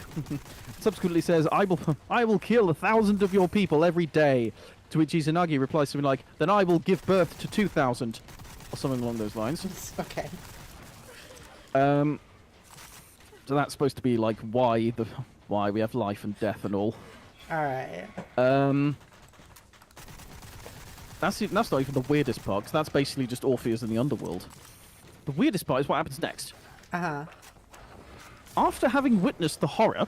says, "I will kill 1,000 of your people every day." To which Izanagi replies something like, "Then I will give birth to 2,000," or something along those lines. Okay. So that's supposed to be like why we have life and death and all. All right. That's not even the weirdest part, 'cause that's basically just Orpheus in the underworld. The weirdest part is what happens next. After having witnessed the horror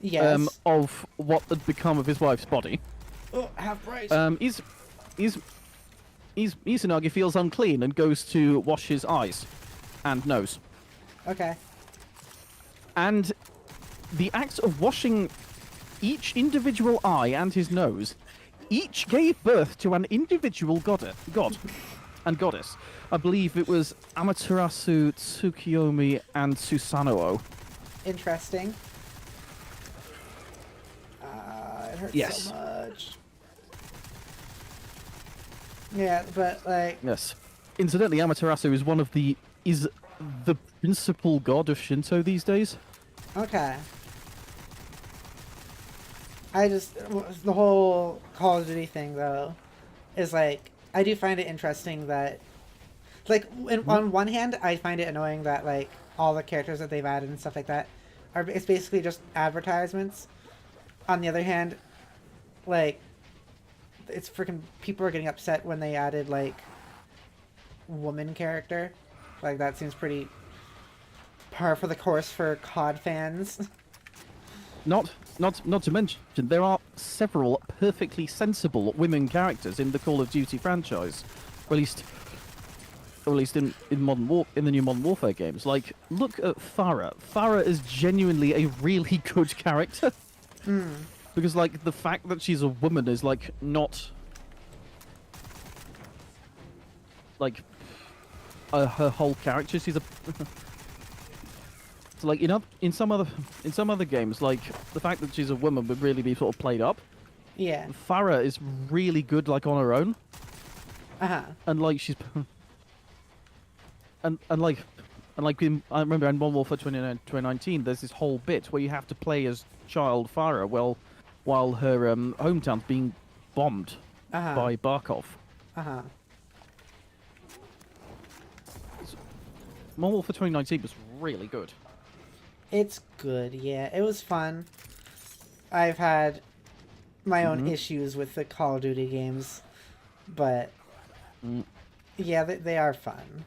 Yes. of what had become of his wife's body, Oh, half price. Izanagi feels unclean and goes to wash his eyes and nose. Okay. And the act of washing each individual eye and his nose each gave birth to an individual god and goddess. I believe it was Amaterasu, Tsukiyomi, and Susanoo. Interesting. It hurts Yes. so much. Yeah, but like. Yes. Incidentally, Amaterasu is the principal god of Shinto these days. Okay. The whole Call of Duty thing, though, is like, I do find it interesting that, like, on one hand, I find it annoying that, like, all the characters that they've added and stuff like that it's basically just advertisements. On the other hand, like, it's freaking, people are getting upset when they added, like, woman character. Like, that seems pretty par for the course for COD fans. Not to mention, there are several perfectly sensible women characters in the Call of Duty franchise, or at least in the new Modern Warfare games. Like, look at Farah. Farah is genuinely a really good character. Because, like, the fact that she's a woman is, like, not like her whole character. She's a so, like, in some other games, like, the fact that she's a woman would really be sort of played up. Yeah. Farah is really good, like, on her own. And like she's and like I remember in Modern Warfare 2019, there's this whole bit where you have to play as child Farah while her hometown's being bombed by Barkov. Modern Warfare 2019 was really good. It's good, yeah. It was fun. I've had my own issues with the Call of Duty games, but yeah, they are fun.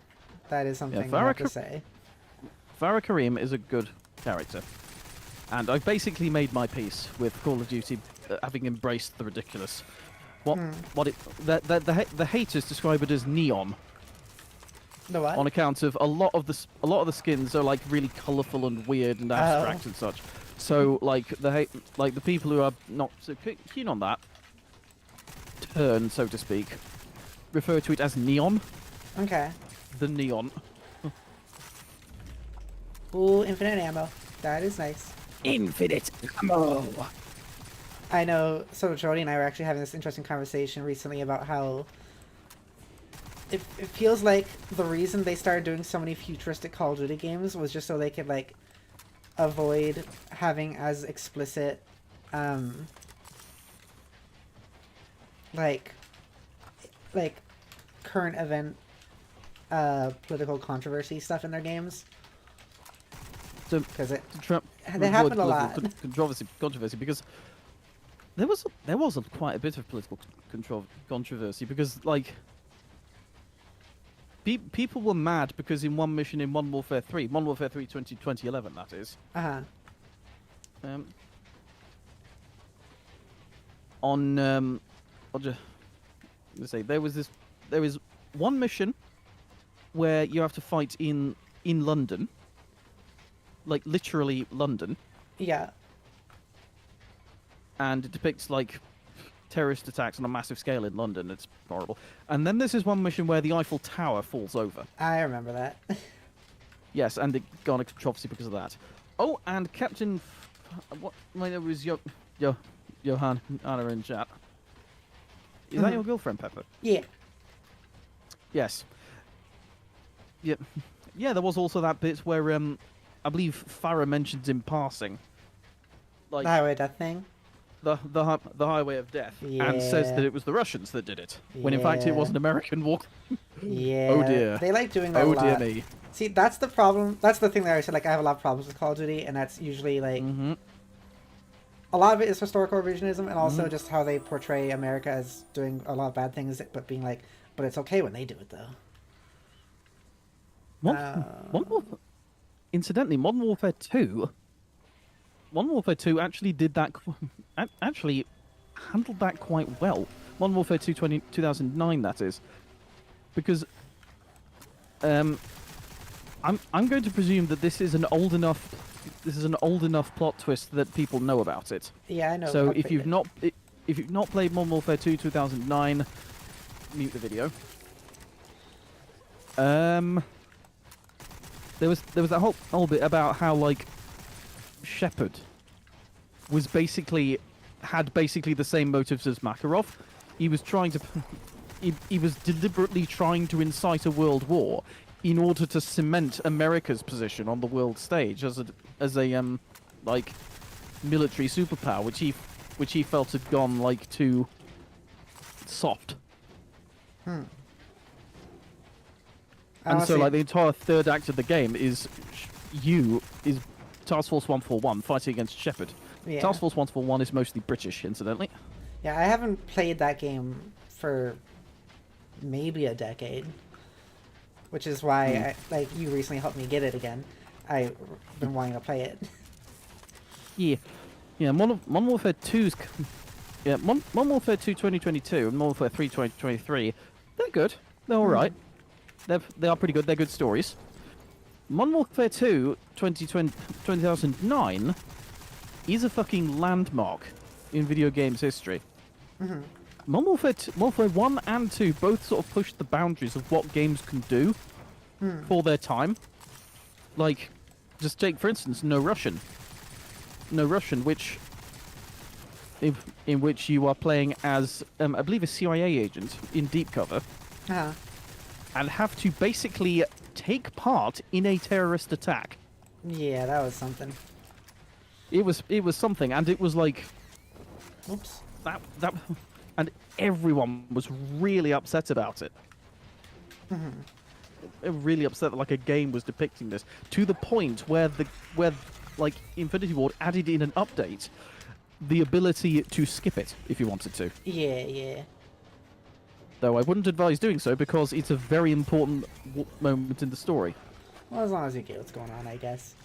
That is something I have to say. Farah Karim is a good character, and I've basically made my peace with Call of Duty having embraced the ridiculous. The haters describe it as neon. The what? On account of a lot of the skins are like really colourful and weird and abstract and such. So like the people who are not so keen on that turn, so to speak, refer to it as neon. Okay. The neon. Ooh, infinite ammo. That is nice. Infinite ammo. I know. So Jody and I were actually having this interesting conversation recently about how it feels like the reason they started doing so many futuristic Call of Duty games was just so they could, like, avoid having as explicit, like current event, political controversy stuff in their games. Because they happen a lot. Controversy, because there was quite a bit of political controversy, because, like, people were mad because in one mission in Modern Warfare 3 2011, that is. There is one mission where you have to fight in London, like literally London. Yeah. And it depicts, like, terrorist attacks on a massive scale in London. It's horrible. And then this is one mission where the Eiffel Tower falls over. I remember that. Yes, and it got a controversy because of that. Oh, and Captain... What? My name was Johan Anna in chat. Is that your girlfriend, Pepper? Yeah. Yes. Yeah. Yeah, there was also that bit where I believe Farah mentions in passing, like The highway death thing. the highway of death, and says Yeah. that it was the Russians that did it, when in fact it was an American war. Yeah. Oh dear. They like doing that a Oh lot. dear me. See, that's the problem. That's the thing that I said. Like, I have a lot of problems with Call of Duty, and that's usually like a lot of it is historical revisionism, and also just how they portray America as doing a lot of bad things, but being like, but it's okay when they do it though. Incidentally, Modern Warfare 2 actually did that. Actually, handled that quite well. Modern Warfare 2 2009, that is, because I'm going to presume that this is an old enough plot twist that people know about it. Yeah, I know. So I've if played you've it. not played Modern Warfare 2 2009, mute the video. There was that whole bit about how like Shepard was had basically the same motives as Makarov. He was trying to he was deliberately trying to incite a world war in order to cement America's position on the world stage as a like military superpower, which he felt had gone like too soft. And so, like, the entire third act of the game is Task Force 141 fighting against Shepard. Yeah. Task Force 141 is mostly British, incidentally. Yeah, I haven't played that game for maybe a decade, which is why like you recently helped me get it again. I've been wanting to play it. Yeah. Modern Warfare 2's Modern Warfare 2 2022 and Modern Warfare 3 2023. They're good. They're all right. They are pretty good. They're good stories. Modern Warfare 2 2009 is a fucking landmark in video games history. Modern Warfare 1 and 2 both sort of pushed the boundaries of what games can do for their time. Like, just take, for instance, No Russian, which in which you are playing as, I believe, a CIA agent in deep cover. And have to basically take part in a terrorist attack. Yeah, that was something. It was something, and it was like, Oops. that, and everyone was really upset about it. Really upset that like a game was depicting this, to the point where like Infinity Ward added in an update the ability to skip it if you wanted to. Yeah. Though I wouldn't advise doing so because it's a very important moment in the story. Well, as long as you get what's going on, I guess.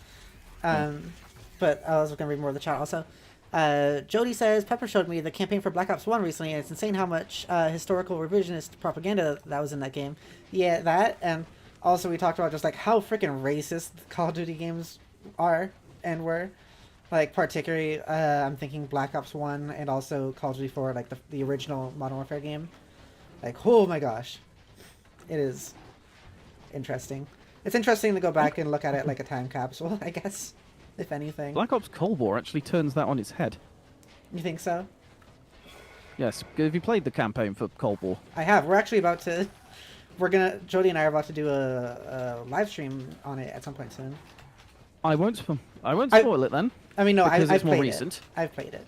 But I was going to read more of the chat also. Jody says, Pepper showed me the campaign for Black Ops 1 recently, and it's insane how much historical revisionist propaganda that was in that game. Yeah, that, and also we talked about just like how freaking racist Call of Duty games are and were. Like, particularly, I'm thinking Black Ops 1 and also Call of Duty 4, like the original Modern Warfare game. Like, oh my gosh. It is interesting. It's interesting to go back and look at it like a time capsule, I guess, if anything. Black Ops Cold War actually turns that on its head. You think so? Yes. Have you played the campaign for Cold War? I have. We're actually about to... Jody and I are about to do a live stream on it at some point soon. I won't spoil it then. I mean, no, because I've it's more played recent. it. I've played it.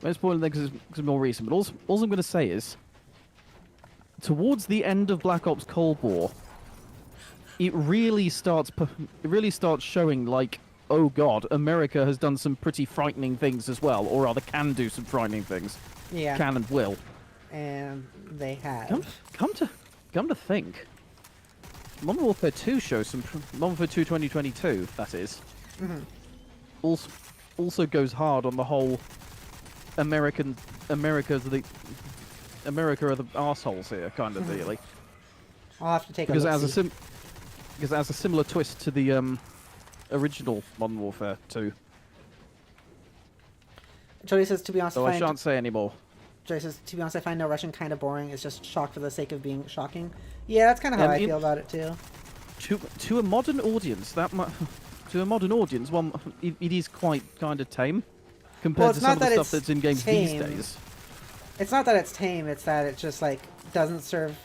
I won't spoil it because it's more recent. But all I'm going to say is, towards the end of Black Ops Cold War, it really starts showing like, oh god, America has done some pretty frightening things as well, or rather can do some frightening things. Yeah. Can and will. And they have. Come to think, Modern Warfare 2 shows some... Modern Warfare 2 2022, that is. Also goes hard on the whole America are the arseholes here kind of deal. I'll have to take Because a it look. has a similar twist to the original Modern Warfare 2. Jody says, to be honest, So I shan't say any more. Joy says, to be honest, I find No Russian kind of boring. It's just shock for the sake of being shocking. Yeah, that's kind of how I feel about it too. To a modern audience, to a modern audience, it is quite kind of tame compared to some of the stuff that's in games these days. It's not that it's tame, it's that it just like doesn't serve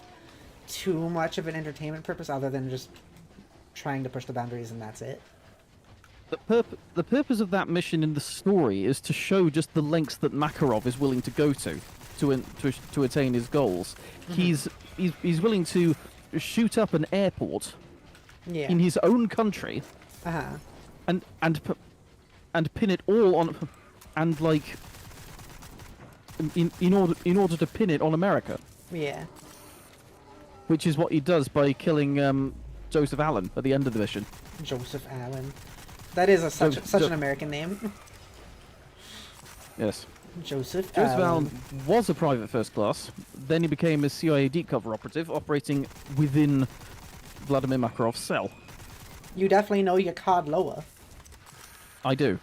too much of an entertainment purpose other than just trying to push the boundaries, and that's it. The purpose of that mission in the story is to show just the lengths that Makarov is willing to go to attain his goals. Mm-hmm. He's willing to shoot up an airport in his own country, and pin it all on, and like in order to pin it on America. Yeah. Which is what he does by killing Joseph Allen at the end of the mission. Joseph Allen. That is such an American name. Yes. Joseph Allen was a private first class. Then he became a CIA deep cover operative operating within Vladimir Makarov's cell. You definitely know your COD Loa. I do.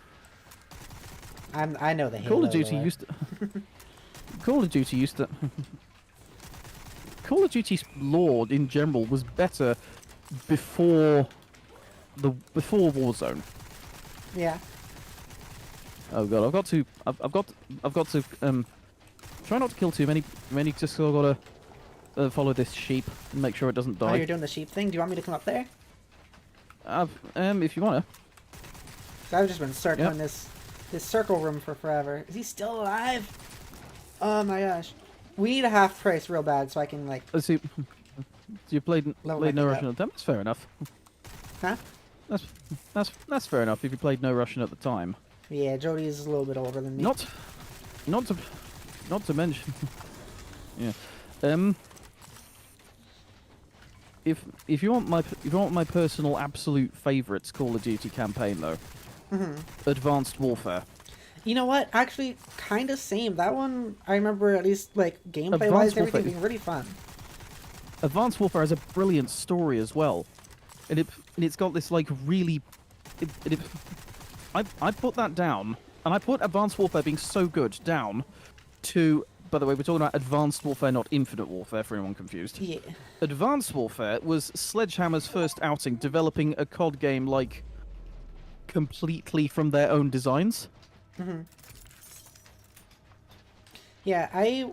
I know the Halo Call of Duty lore. used to... Call of Duty's lore in general was better before Warzone. Yeah. Oh god, I've got to try not to kill too many. Just so I've got to follow this sheep and make sure it doesn't die. Oh, you're doing the sheep thing. Do you want me to come up there? If you wanna. So I've just been circling this circle room for forever. Is he still alive? Oh my gosh. We need a half price real bad so I can like. Let's see. So you played No Russian at the time. That's fair enough. Huh? That's fair enough. If you played No Russian at the time. Yeah, Jody's a little bit older than me. Not to mention. Yeah. If you want my personal absolute favourite Call of Duty campaign though, Advanced Warfare. You know what? Actually, kind of same. That one I remember at least like gameplay-wise, everything being really fun. Advanced Warfare has a brilliant story as well, and it's got this like really. I put that down, and I put Advanced Warfare being so good down to. By the way, we're talking about Advanced Warfare, not Infinite Warfare, for anyone confused. Yeah. Advanced Warfare was Sledgehammer's first outing developing a COD game like completely from their own designs. Yeah, I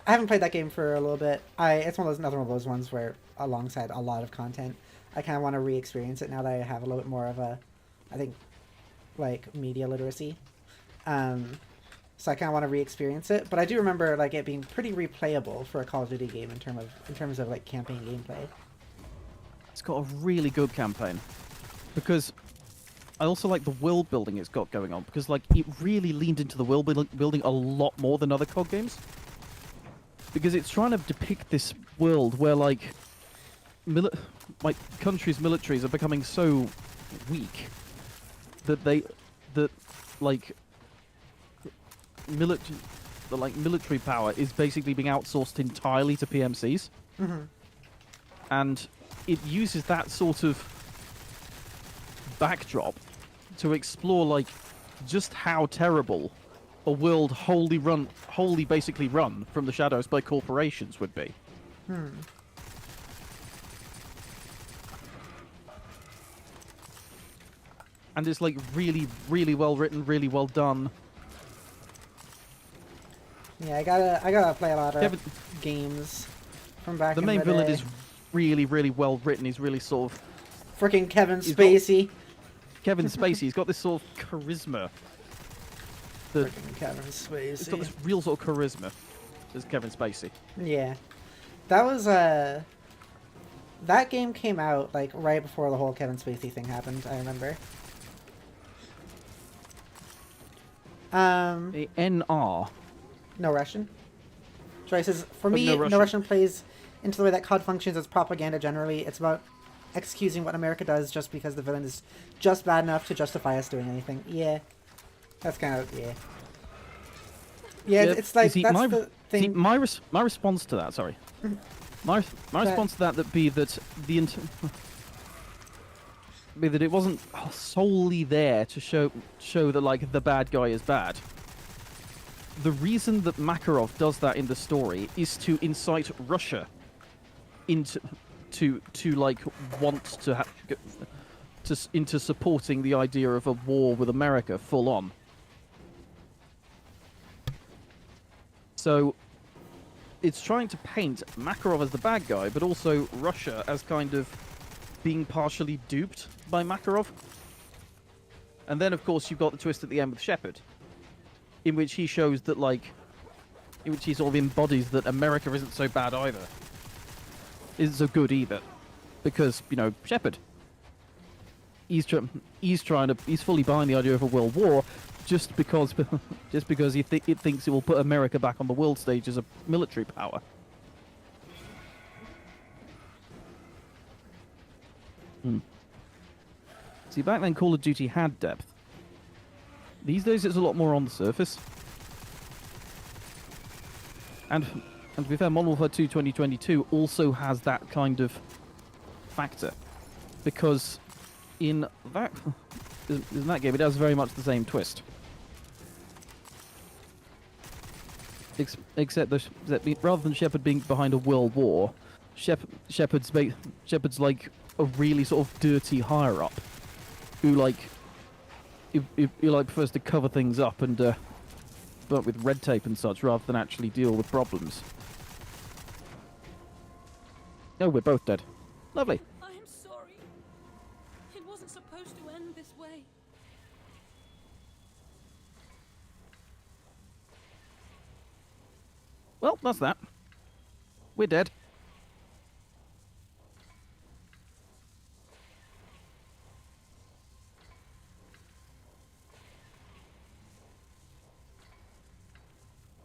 haven't played that game for a little bit. It's another one of those ones where alongside a lot of content, I kind of want to re-experience it now that I have a little bit more of a, I think, like media literacy. So I kind of want to re-experience it, but I do remember like it being pretty replayable for a Call of Duty game in terms of like campaign gameplay. It's got a really good campaign because I also like the world building it's got going on because like it really leaned into the world building a lot more than other COD games because it's trying to depict this world where like countries' militaries are becoming so weak that military power is basically being outsourced entirely to PMCs. And it uses that sort of backdrop to explore like just how terrible a world wholly basically run from the shadows by corporations would be. And it's like really, really well written, really well done. Yeah, I gotta play a lot of games from back in the day. The main villain is really, really well written. He's really sort of... Freaking Kevin Spacey. Kevin Spacey. He's got this sort of charisma. Freaking Kevin Spacey. He's got this real sort of charisma. As Kevin Spacey. Yeah. That was, that game came out, like, right before the whole Kevin Spacey thing happened, I remember. The NR. No Russian. Troy says, for me, No No Russian. Russian plays into the way that COD functions as propaganda generally. It's about excusing what America does just because the villain is just bad enough to justify us doing anything. Yeah. That's kind of, yeah. Yeah, it's like, that's the thing. See, my response to that, sorry. My response to that would be that that it wasn't solely there to show that like the bad guy is bad. the reason that Makarov does that in the story is to incite Russia into like want to into supporting the idea of a war with America full on. So it's trying to paint Makarov as the bad guy, but also Russia as kind of being partially duped by Makarov. And then, of course, you've got the twist at the end with Shepard, in which he shows that, like, in which he sort of embodies that America isn't so bad either. Isn't so good either. Because, you know, Shepard, he's fully behind the idea of a world war, just because he thinks it will put America back on the world stage as a military power. See, back then Call of Duty had depth. These days it's a lot more on the surface. And to be fair, Modern Warfare 2 2022 also has that kind of factor. Because in that game it has very much the same twist. Except that rather than Shepard being behind a world war, Shepard's like a really sort of dirty higher up, who like prefers to cover things up and but with red tape and such rather than actually deal with problems. Oh, we're both dead. Lovely. I am sorry. It wasn't supposed to end this way. Well, that's that. We're dead.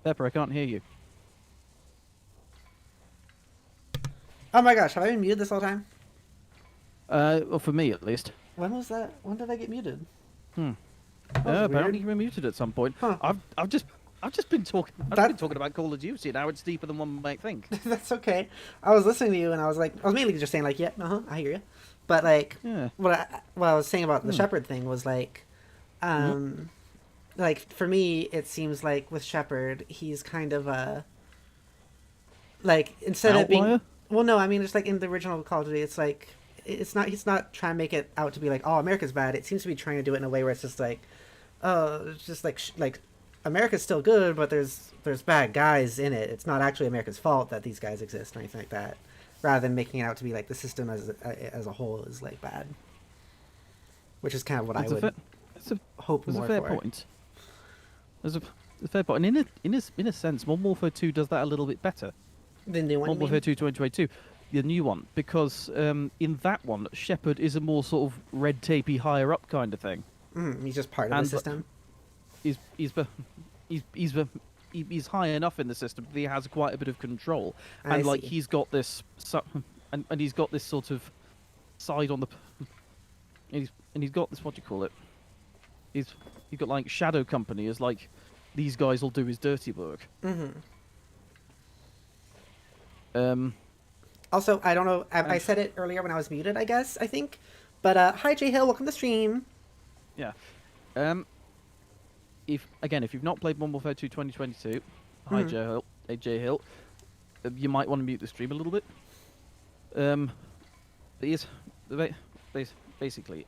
Pepper, I can't hear you. Oh my gosh, have I been muted this whole time? Well, for me at least. When was that? When did I get muted? Hmm. That was Apparently weird. you were muted at some point. Huh. I've just been talking. I've been talking about Call of Duty. Now it's deeper than one might think. That's okay. I was listening to you and I was mainly just saying like, yeah, I hear you. But like, Yeah. what I was saying about the Shepard thing was like, like for me, it seems like with Shepard, he's kind of a, like instead of being, Outlier? well, no, I mean just like in the original Call of Duty, it's like he's not trying to make it out to be like, oh, America's bad. It seems to be trying to do it in a way where it's just like, oh, it's just like America's still good, but there's bad guys in it. It's not actually America's fault that these guys exist or anything like that. Rather than making it out to be like the system as a whole is like bad, which is kind of what I would hope That's more a fair for. point. There's a fair point, and in a sense, Modern Warfare 2 does that a little bit better. The new one, Modern Warfare 2 2022, the new one, because in that one, Shepard is a more sort of red tapey, higher up kind of thing. He's just part of the system. He's high enough in the system that he has quite a bit of control, I and like see. he's got this and he's got this sort of side on the and he's got this, what do you call it? He's got like Shadow Company as like these guys will do his dirty work. Also, I don't know. I said it earlier when I was muted, I guess. I think. But hi, J Hill. Welcome to the stream. Yeah. If you've not played Modern Warfare 2 2022, hi J Hill, you might want to mute the stream a little bit. Basically,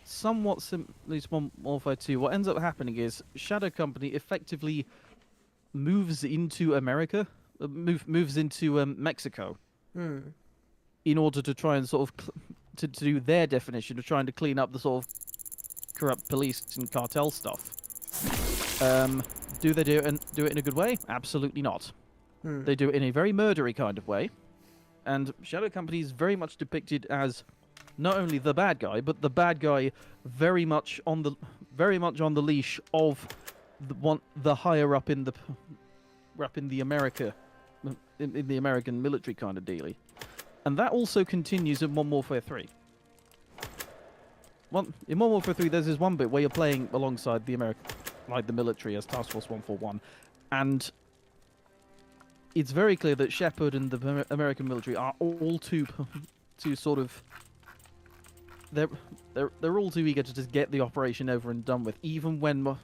somewhat similar to Modern Warfare 2, what ends up happening is Shadow Company effectively moves into America, moves into Mexico, in order to try and sort of to do their definition of trying to clean up the sort of corrupt police and cartel stuff. Do they do it in a good way? Absolutely not. They do it in a very murdery kind of way, and Shadow Company is very much depicted as not only the bad guy, but the bad guy very much on the leash of the higher up in the American military kind of dealy, and that also continues in Modern Warfare 3. In Modern Warfare 3, there's this one bit where you're playing alongside the military as Task Force 141, and it's very clear that Shepard and the American military are all too sort of they're all too eager to just get the operation over and done with, even when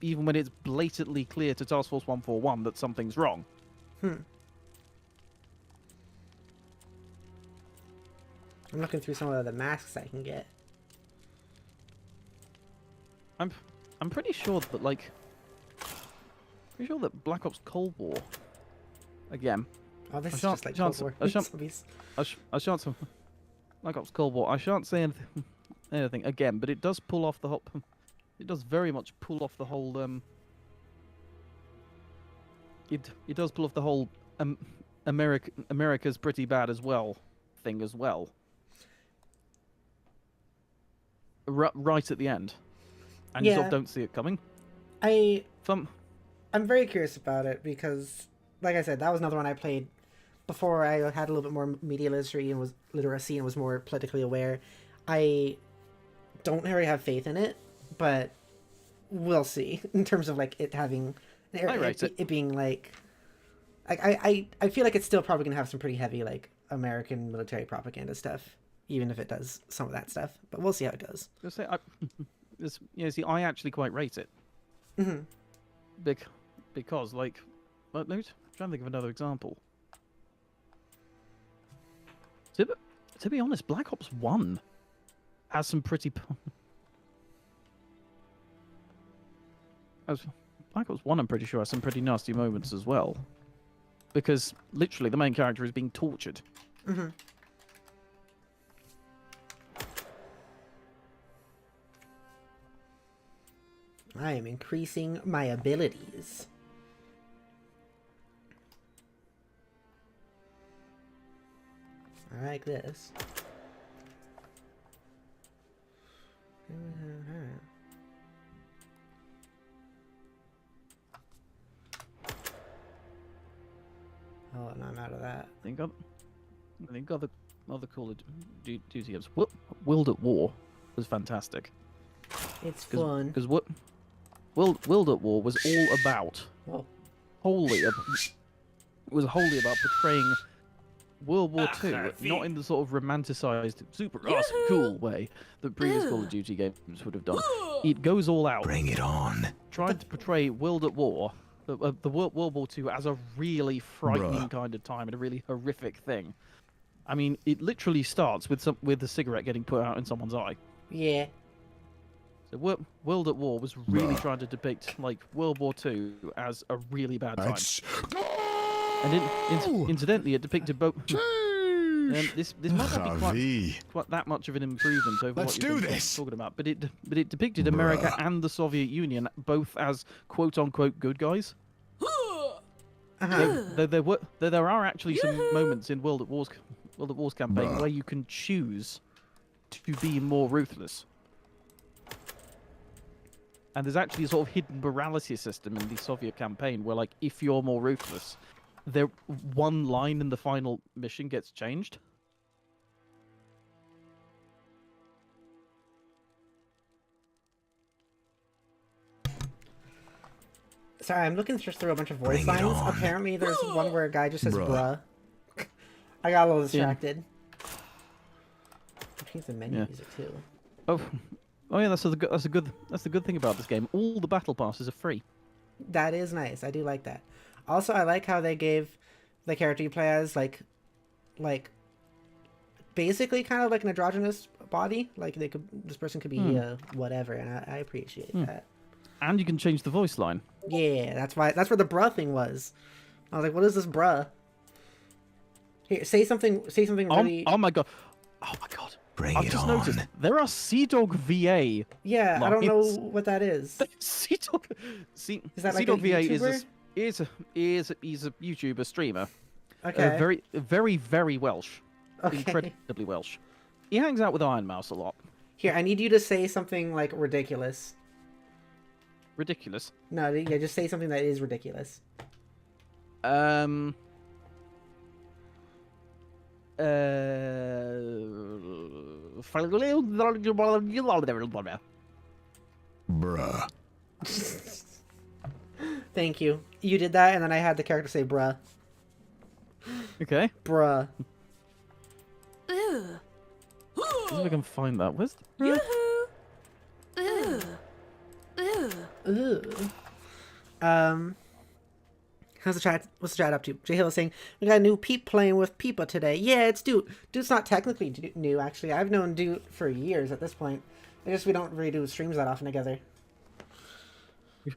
it's blatantly clear to Task Force 141 that something's wrong. I'm looking through some of the masks I can get. I'm pretty sure that Black Ops Cold War again. Oh, this I is shan't- just like shan't- Cold War. I shan't- Zombies. I shan't say Black Ops Cold War. I shan't say anything again, but it does pull off the whole. It does very much pull off the whole. It does pull off the whole America's pretty bad as well thing as well. Right at the end, and you sort Yeah. of don't see it coming. I'm very curious about it because, like I said, that was another one I played before I had a little bit more media literacy and was more politically aware. I don't really have faith in it, but we'll see in terms of like it having it being like I feel like it's still probably gonna have some pretty heavy like American military propaganda stuff, even if it does some of that stuff. But we'll see how it goes. See, I actually quite rate it. Mm-hmm. Because like, let me try and think of another example. To be honest, Black Ops 1 has some pretty. Black Ops 1, I'm pretty sure, has some pretty nasty moments as well. Because literally, the main character is being tortured. Mm-hmm. I am increasing my abilities. I like this. Oh, no, I'm out of that. I think other Call of Duty games. World at War was fantastic. It's fun. Because World at War was all about Oh. wholly about portraying World War II, not in the sort of romanticized, super awesome, cool way that previous Call of Duty games would have done. It goes all out. Bring it on. Tried to portray World at War, the World War II, as a really frightening kind of time and a really horrific thing. I mean, it literally starts with a cigarette getting put out in someone's eye. Yeah. So World at War was really trying to depict like World War II as a really bad time. And incidentally, it depicted both. This might not be quite that much of an improvement over what you've been talking about, but it depicted America and the Soviet Union both as quote unquote good guys. There are actually some moments in World at War's campaign where you can choose to be more ruthless. And there's actually a sort of hidden morality system in the Soviet campaign where, like, if you're more ruthless, one line in the final mission gets changed. Sorry, I'm looking through a bunch of voice lines. Apparently, there's one where a guy just says "bruh." I got a little distracted. I think the menu music too. Oh yeah, that's the good thing about this game. All the battle passes are free. That is nice. I do like that. Also, I like how they gave the character you play as like basically kind of like an androgynous body. Like this person could be whatever, and I appreciate that. And you can change the voice line. Yeah, that's where the bruh thing was. I was like, what is this bruh? Here, say something really... Oh my god. I've just noticed there are Sea Dog VA. Yeah, I don't know what that is. Sea Dog is that like Sea Dog a VA YouTuber? is a YouTuber streamer. Okay. Very, very, very Welsh. Okay. Incredibly Welsh. He hangs out with Iron Mouse a lot. Here, I need you to say something like ridiculous. Ridiculous. No, yeah, just say something that is ridiculous. Bruh. Thank you. You did that, and then I had the character say bruh. Okay. Bruh. See if I can find that. Where's the... Yoo-hoo! Ugh. Ugh. Ooh. How's the chat? What's the chat up to? J Hill is saying we got a new Peep playing with Peepa today. Yeah, it's Dude. Dude's not technically new actually. I've known Dude for years at this point. I guess we don't really do streams that often together.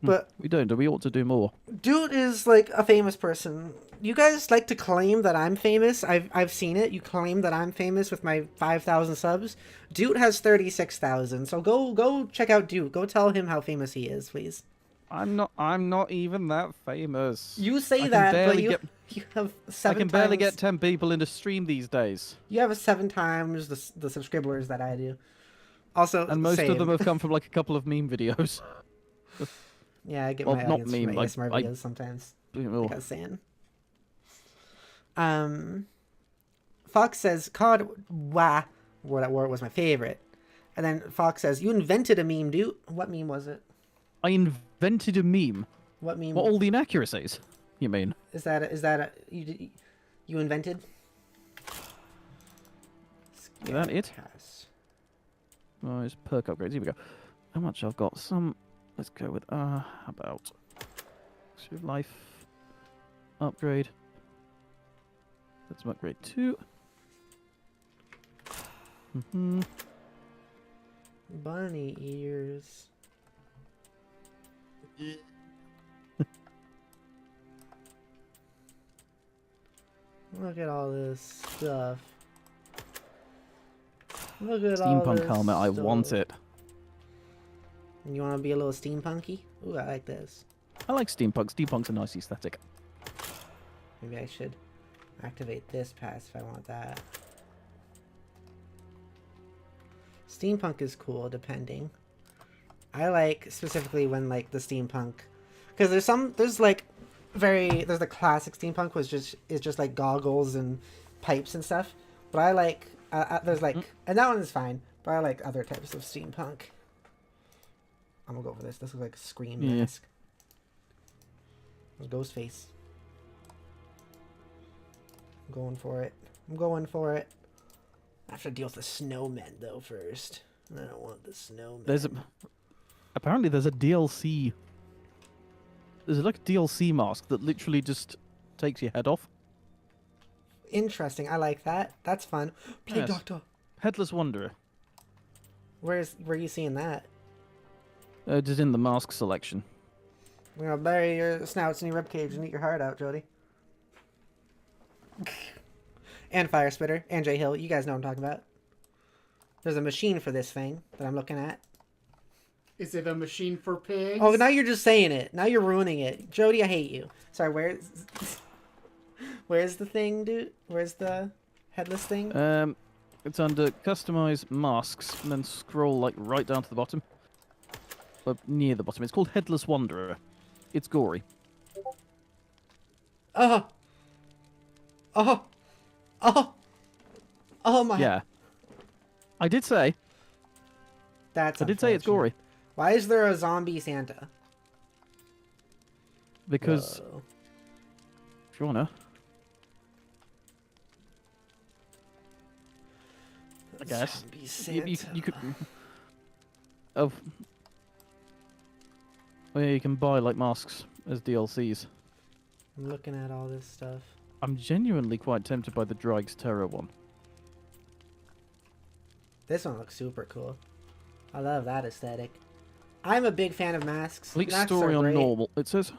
But we don't. We ought to do more. Dude is like a famous person. You guys like to claim that I'm famous. I've seen it. You claim that I'm famous with my 5,000 subs. Dude has 36,000. So go check out Dude. Go tell him how famous he is, please. I'm not even that famous. You say that, but you have I can barely get 10 people into stream these days. You have 7 times the subscribers that I do. Also, And most same. of them have come from like a couple of meme videos. Yeah, I get Well, my not audience meme, from like, ASMR videos sometimes. Oh. Like I was saying. Fox says, COD wah, what was my favorite. And then Fox says, you invented a meme, dude. What meme was it? I invented a meme. What meme? What, all the inaccuracies, you mean? Is that you invented? Is that it? Yes. Oh, it's perk upgrades. Here we go. How much I've got? Some. Let's go with how about life upgrade. Let's upgrade 2. Bunny ears. Look at all this stuff. Look at all Steampunk this helmet. I want stuff. it. You want to be a little steampunky? Ooh, I like this. I like steampunk. Steampunk's a nice aesthetic. Maybe I should activate this pass if I want that. Steampunk is cool, depending. I like specifically when like the steampunk, because there's the classic steampunk is just like goggles and pipes and stuff. But I like there's like and that one is fine. But I like other types of steampunk. I'm gonna go for this. This looks like a Scream mask. Ghost face. I'm going for it. I have to deal with the snowmen though first. I don't want the snowmen. Apparently there's a DLC. There's like a DLC mask that literally just takes your head off. Interesting. I like that. That's fun. Plague Yes. Doctor. Headless Wanderer. Where are you seeing that? Just in the mask selection. I'm gonna bury your snouts in your ribcage and eat your heart out, Jody. And Fire Spitter and J Hill. You guys know what I'm talking about. There's a machine for this thing that I'm looking at. Is it a machine for pigs? Oh, now you're just saying it. Now you're ruining it. Jody, I hate you. Sorry, where's the thing, dude? Where's the headless thing? It's under Customize Masks, and then scroll like right down to the bottom. Near the bottom. It's called Headless Wanderer. It's gory. Oh my. Yeah. I did say. I did say it's gory. Why is there a zombie Santa? Because Whoa. if you wanna. I guess. Zombie Santa. You could. Oh. Well, yeah, you can buy like masks as DLCs. I'm looking at all this stuff. I'm genuinely quite tempted by the Drags Terror one. This one looks super cool. I love that aesthetic. I'm a big fan of masks. Complete Masks story are on great. normal. It says.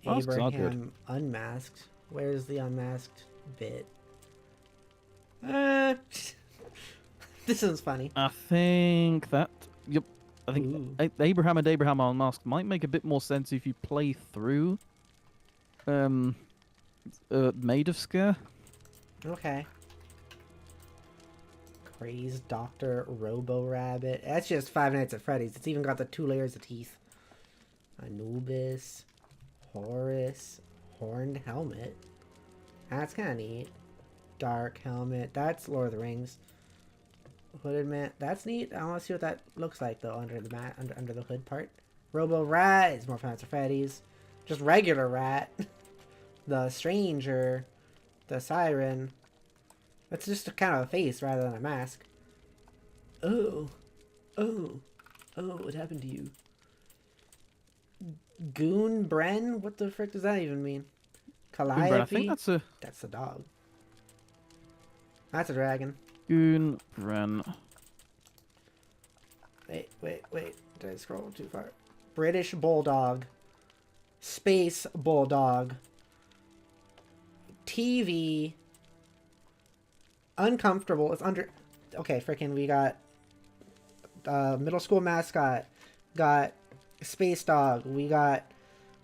Masks are good. Abraham unmasked. Where's the unmasked bit? This one's funny. I think that. Yep. I think Abraham and Abraham Unmasked might make a bit more sense if you play through. Maid of Sker. Okay. Crazed Dr. Robo Rabbit. That's just Five Nights at Freddy's. It's even got the 2 layers of teeth. Anubis. Horus. Horned Helmet. That's kind of neat. Dark Helmet. That's Lord of the Rings. Hooded Man. That's neat. I want to see what that looks like though under the under the hood part. Robo Rat is more Five Nights at Freddy's. Just regular rat. The Stranger. The siren. That's just a kind of a face rather than a mask. Oh. Oh. Oh, what happened to you? Goon Bren? What the frick does that even mean? Calliope? Goon Bren, I think That's a dog. That's a dragon. Goon Bren. Wait. Did I scroll too far? British Bulldog. Space Bulldog. TV. Uncomfortable. It's under... Okay, freaking, we got... middle school mascot. Got Space Dog. We got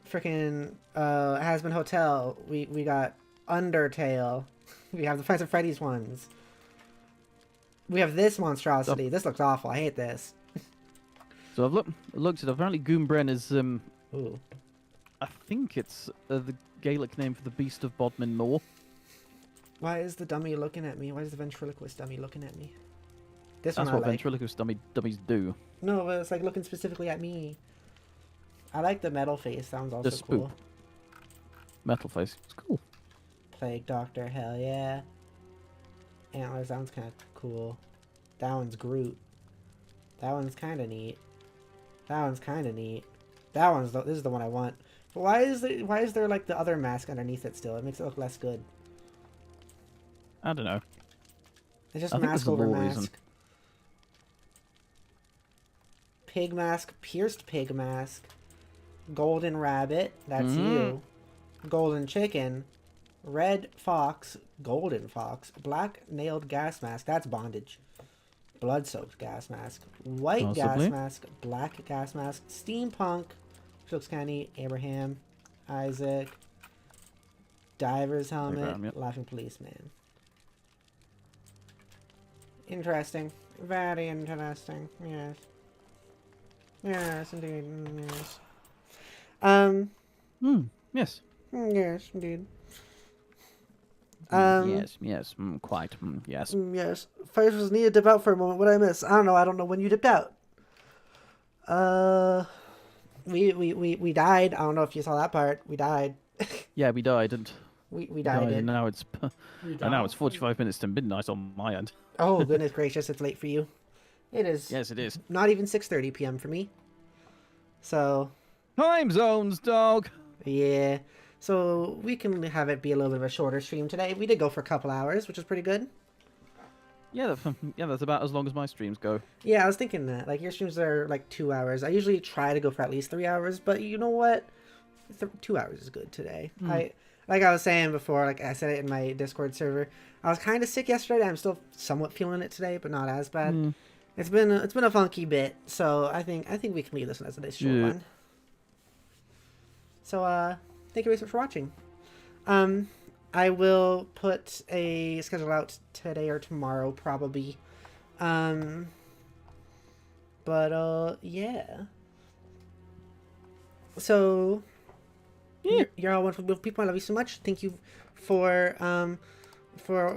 freaking Has-Been Hotel. We got Undertale. We have the Five Nights at Freddy's ones. We have this monstrosity. This looks awful. I hate this. So I've looked at it. Apparently Goon Bren is Ooh. I think it's the Gaelic name for the beast of Bodmin Moor. Why is the dummy looking at me? Why is the ventriloquist dummy looking at me? This That's one I what like. ventriloquist dummies do. No, but it's like looking specifically at me. I like the metal face. That one's also The spoop. cool. Metal face. It's cool. Plague Doctor, hell yeah. Antlers, that one's kind of cool. That one's Groot. That one's kind of neat. That one's kind of neat. That one's this is the one I want. But why is there like the other mask underneath it still? It makes it look less good. I don't know. It's just I think mask there's a over lore mask. reason. Pig mask, pierced pig mask. Golden rabbit, that's Mm. you. Golden chicken. Red fox, golden fox. Black nailed gas mask, that's bondage. Blood soaked gas mask. White gas Possibly. mask, black gas mask. Steampunk, which looks kind of neat. Abraham, Isaac. Diver's helmet, Abraham, yep. laughing policeman. Interesting. Very interesting. Yes. Yes, indeed. Yes. Yes. Yes, indeed. Yes. Quite. Yes. Yes. First was need to dip out for a moment. What did I miss? I don't know. I don't know when you dipped out. We died. I don't know if you saw that part. We died. Yeah, we died, and We died. and now it's You and now it's 45 minutes to midnight on my end. Oh goodness gracious! It's late for you. It is. Yes, it is. Not even 6:30 p.m. for me. So Time zones, dog. yeah. So we can have it be a little bit of a shorter stream today. We did go for a couple hours, which is pretty good. Yeah, that's about as long as my streams go. Yeah, I was thinking that. Like, your streams are like 2 hours. I usually try to go for at least 3 hours, but you know what? 2 hours is good today. Like I was saying before, like I said it in my Discord server, I was kind of sick yesterday. I'm still somewhat feeling it today, but not as bad. It's been a funky bit, so I think we can leave this one as a nice short one. So thank you very much for watching. I will put a schedule out today or tomorrow probably. But yeah. So you're all wonderful people. I love you so much. Thank you for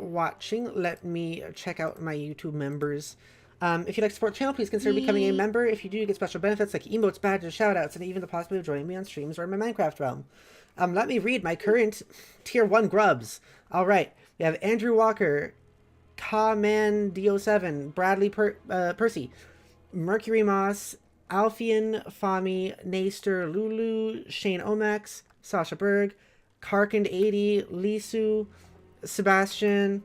watching. Let me check out my YouTube members. If you'd like to support the channel, please consider becoming a member. If you do, you get special benefits like emotes, badges, shoutouts, and even the possibility of joining me on streams or in my Minecraft realm. Let me read my current tier 1 grubs. All right, we have Andrew Walker, Kaman Do7, Bradley Percy, Mercury Moss, Alfian, Fami, Naster, Lulu, Shane Omax, Sasha Berg, Karkand80, Lisu, Sebastian,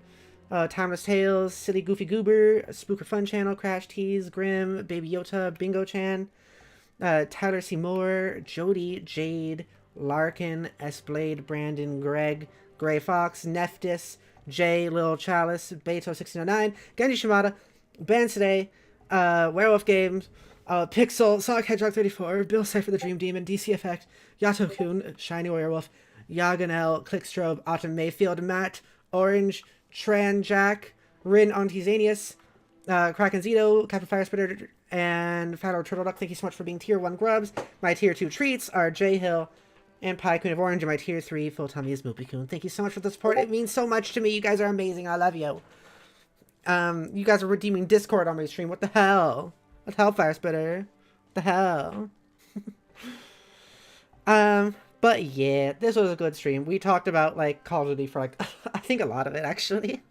Timeless Tales, Silly Goofy Goober, Spooker Fun Channel, Crash Tease, Grim, Baby Yota, Bingo Chan, Tyler Seymour, Jody, Jade, Larkin, S-Blade, Brandon, Greg, Gray Fox, Neftis, Jay, Lil Chalice, Beto1609, Genji Shimada, Bansuday, Werewolf Games, Pixel, Sonic Hedgehog 34, Bill Cypher the Dream Demon, DC Effect, Yato-kun, Shiny Werewolf, Yaganel, Clickstrobe, Autumn Mayfield, Matt, Orange, Tranjack, Rin Ontizanius, Kraken Zito, Captain Fire Spitter, and Fatter Turtle Duck. Thank you so much for being tier 1 grubs. My tier 2 treats are J Hill and Pie Queen of Orange, and my tier 3 full tummy is Moopy-kun. Thank you so much for the support. It means so much to me. You guys are amazing. I love you. You guys are redeeming Discord on my stream. What the hell? What the hell, Fire Spitter? What the hell? But yeah, this was a good stream. We talked about like Call of Duty for like I think a lot of it actually.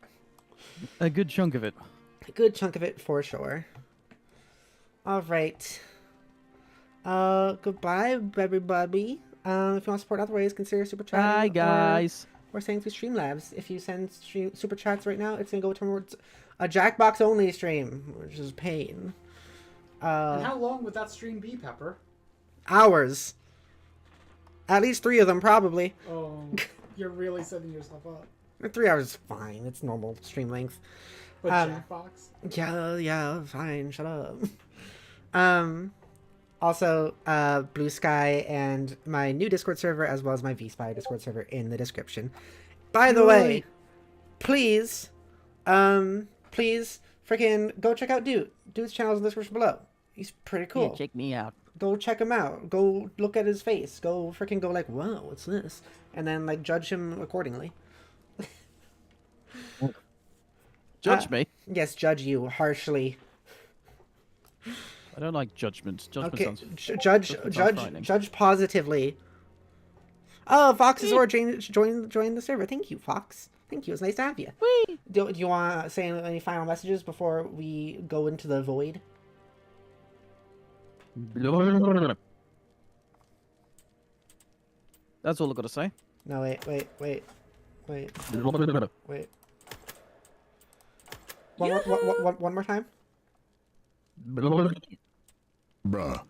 A good chunk of it. A good chunk of it for sure. All right. Goodbye, everybody. If you want to support other ways, consider super chatting. Bye, guys. Or saying through Streamlabs. If you send super chats right now, it's gonna go towards a Jackbox only stream, which is pain. And how long would that stream be, Pepper? Hours. At least 3 of them, probably. Oh, you're really setting yourself up. 3 hours is fine. It's normal stream length. But Jackbox? Yeah, fine. Shut up. Also, Blue Sky and my new Discord server, as well as my VSpy Discord server in the description. By the way, please, freaking go check out Dude. Dude's channel is in the description below. He's pretty cool. Yeah, check me out. Go check him out. Go look at his face. Go freaking go like, whoa, what's this? And then like judge him accordingly. Judge me? Yes, judge you harshly. I don't like judgment. Judgment Okay, sounds frightening. judge positively. Oh, Fox is joined the server. Thank you, Fox. Thank you. It's nice to have you. Whee! Do you want to say any final messages before we go into the void? That's all I gotta say. No, wait. One more time. Bruh.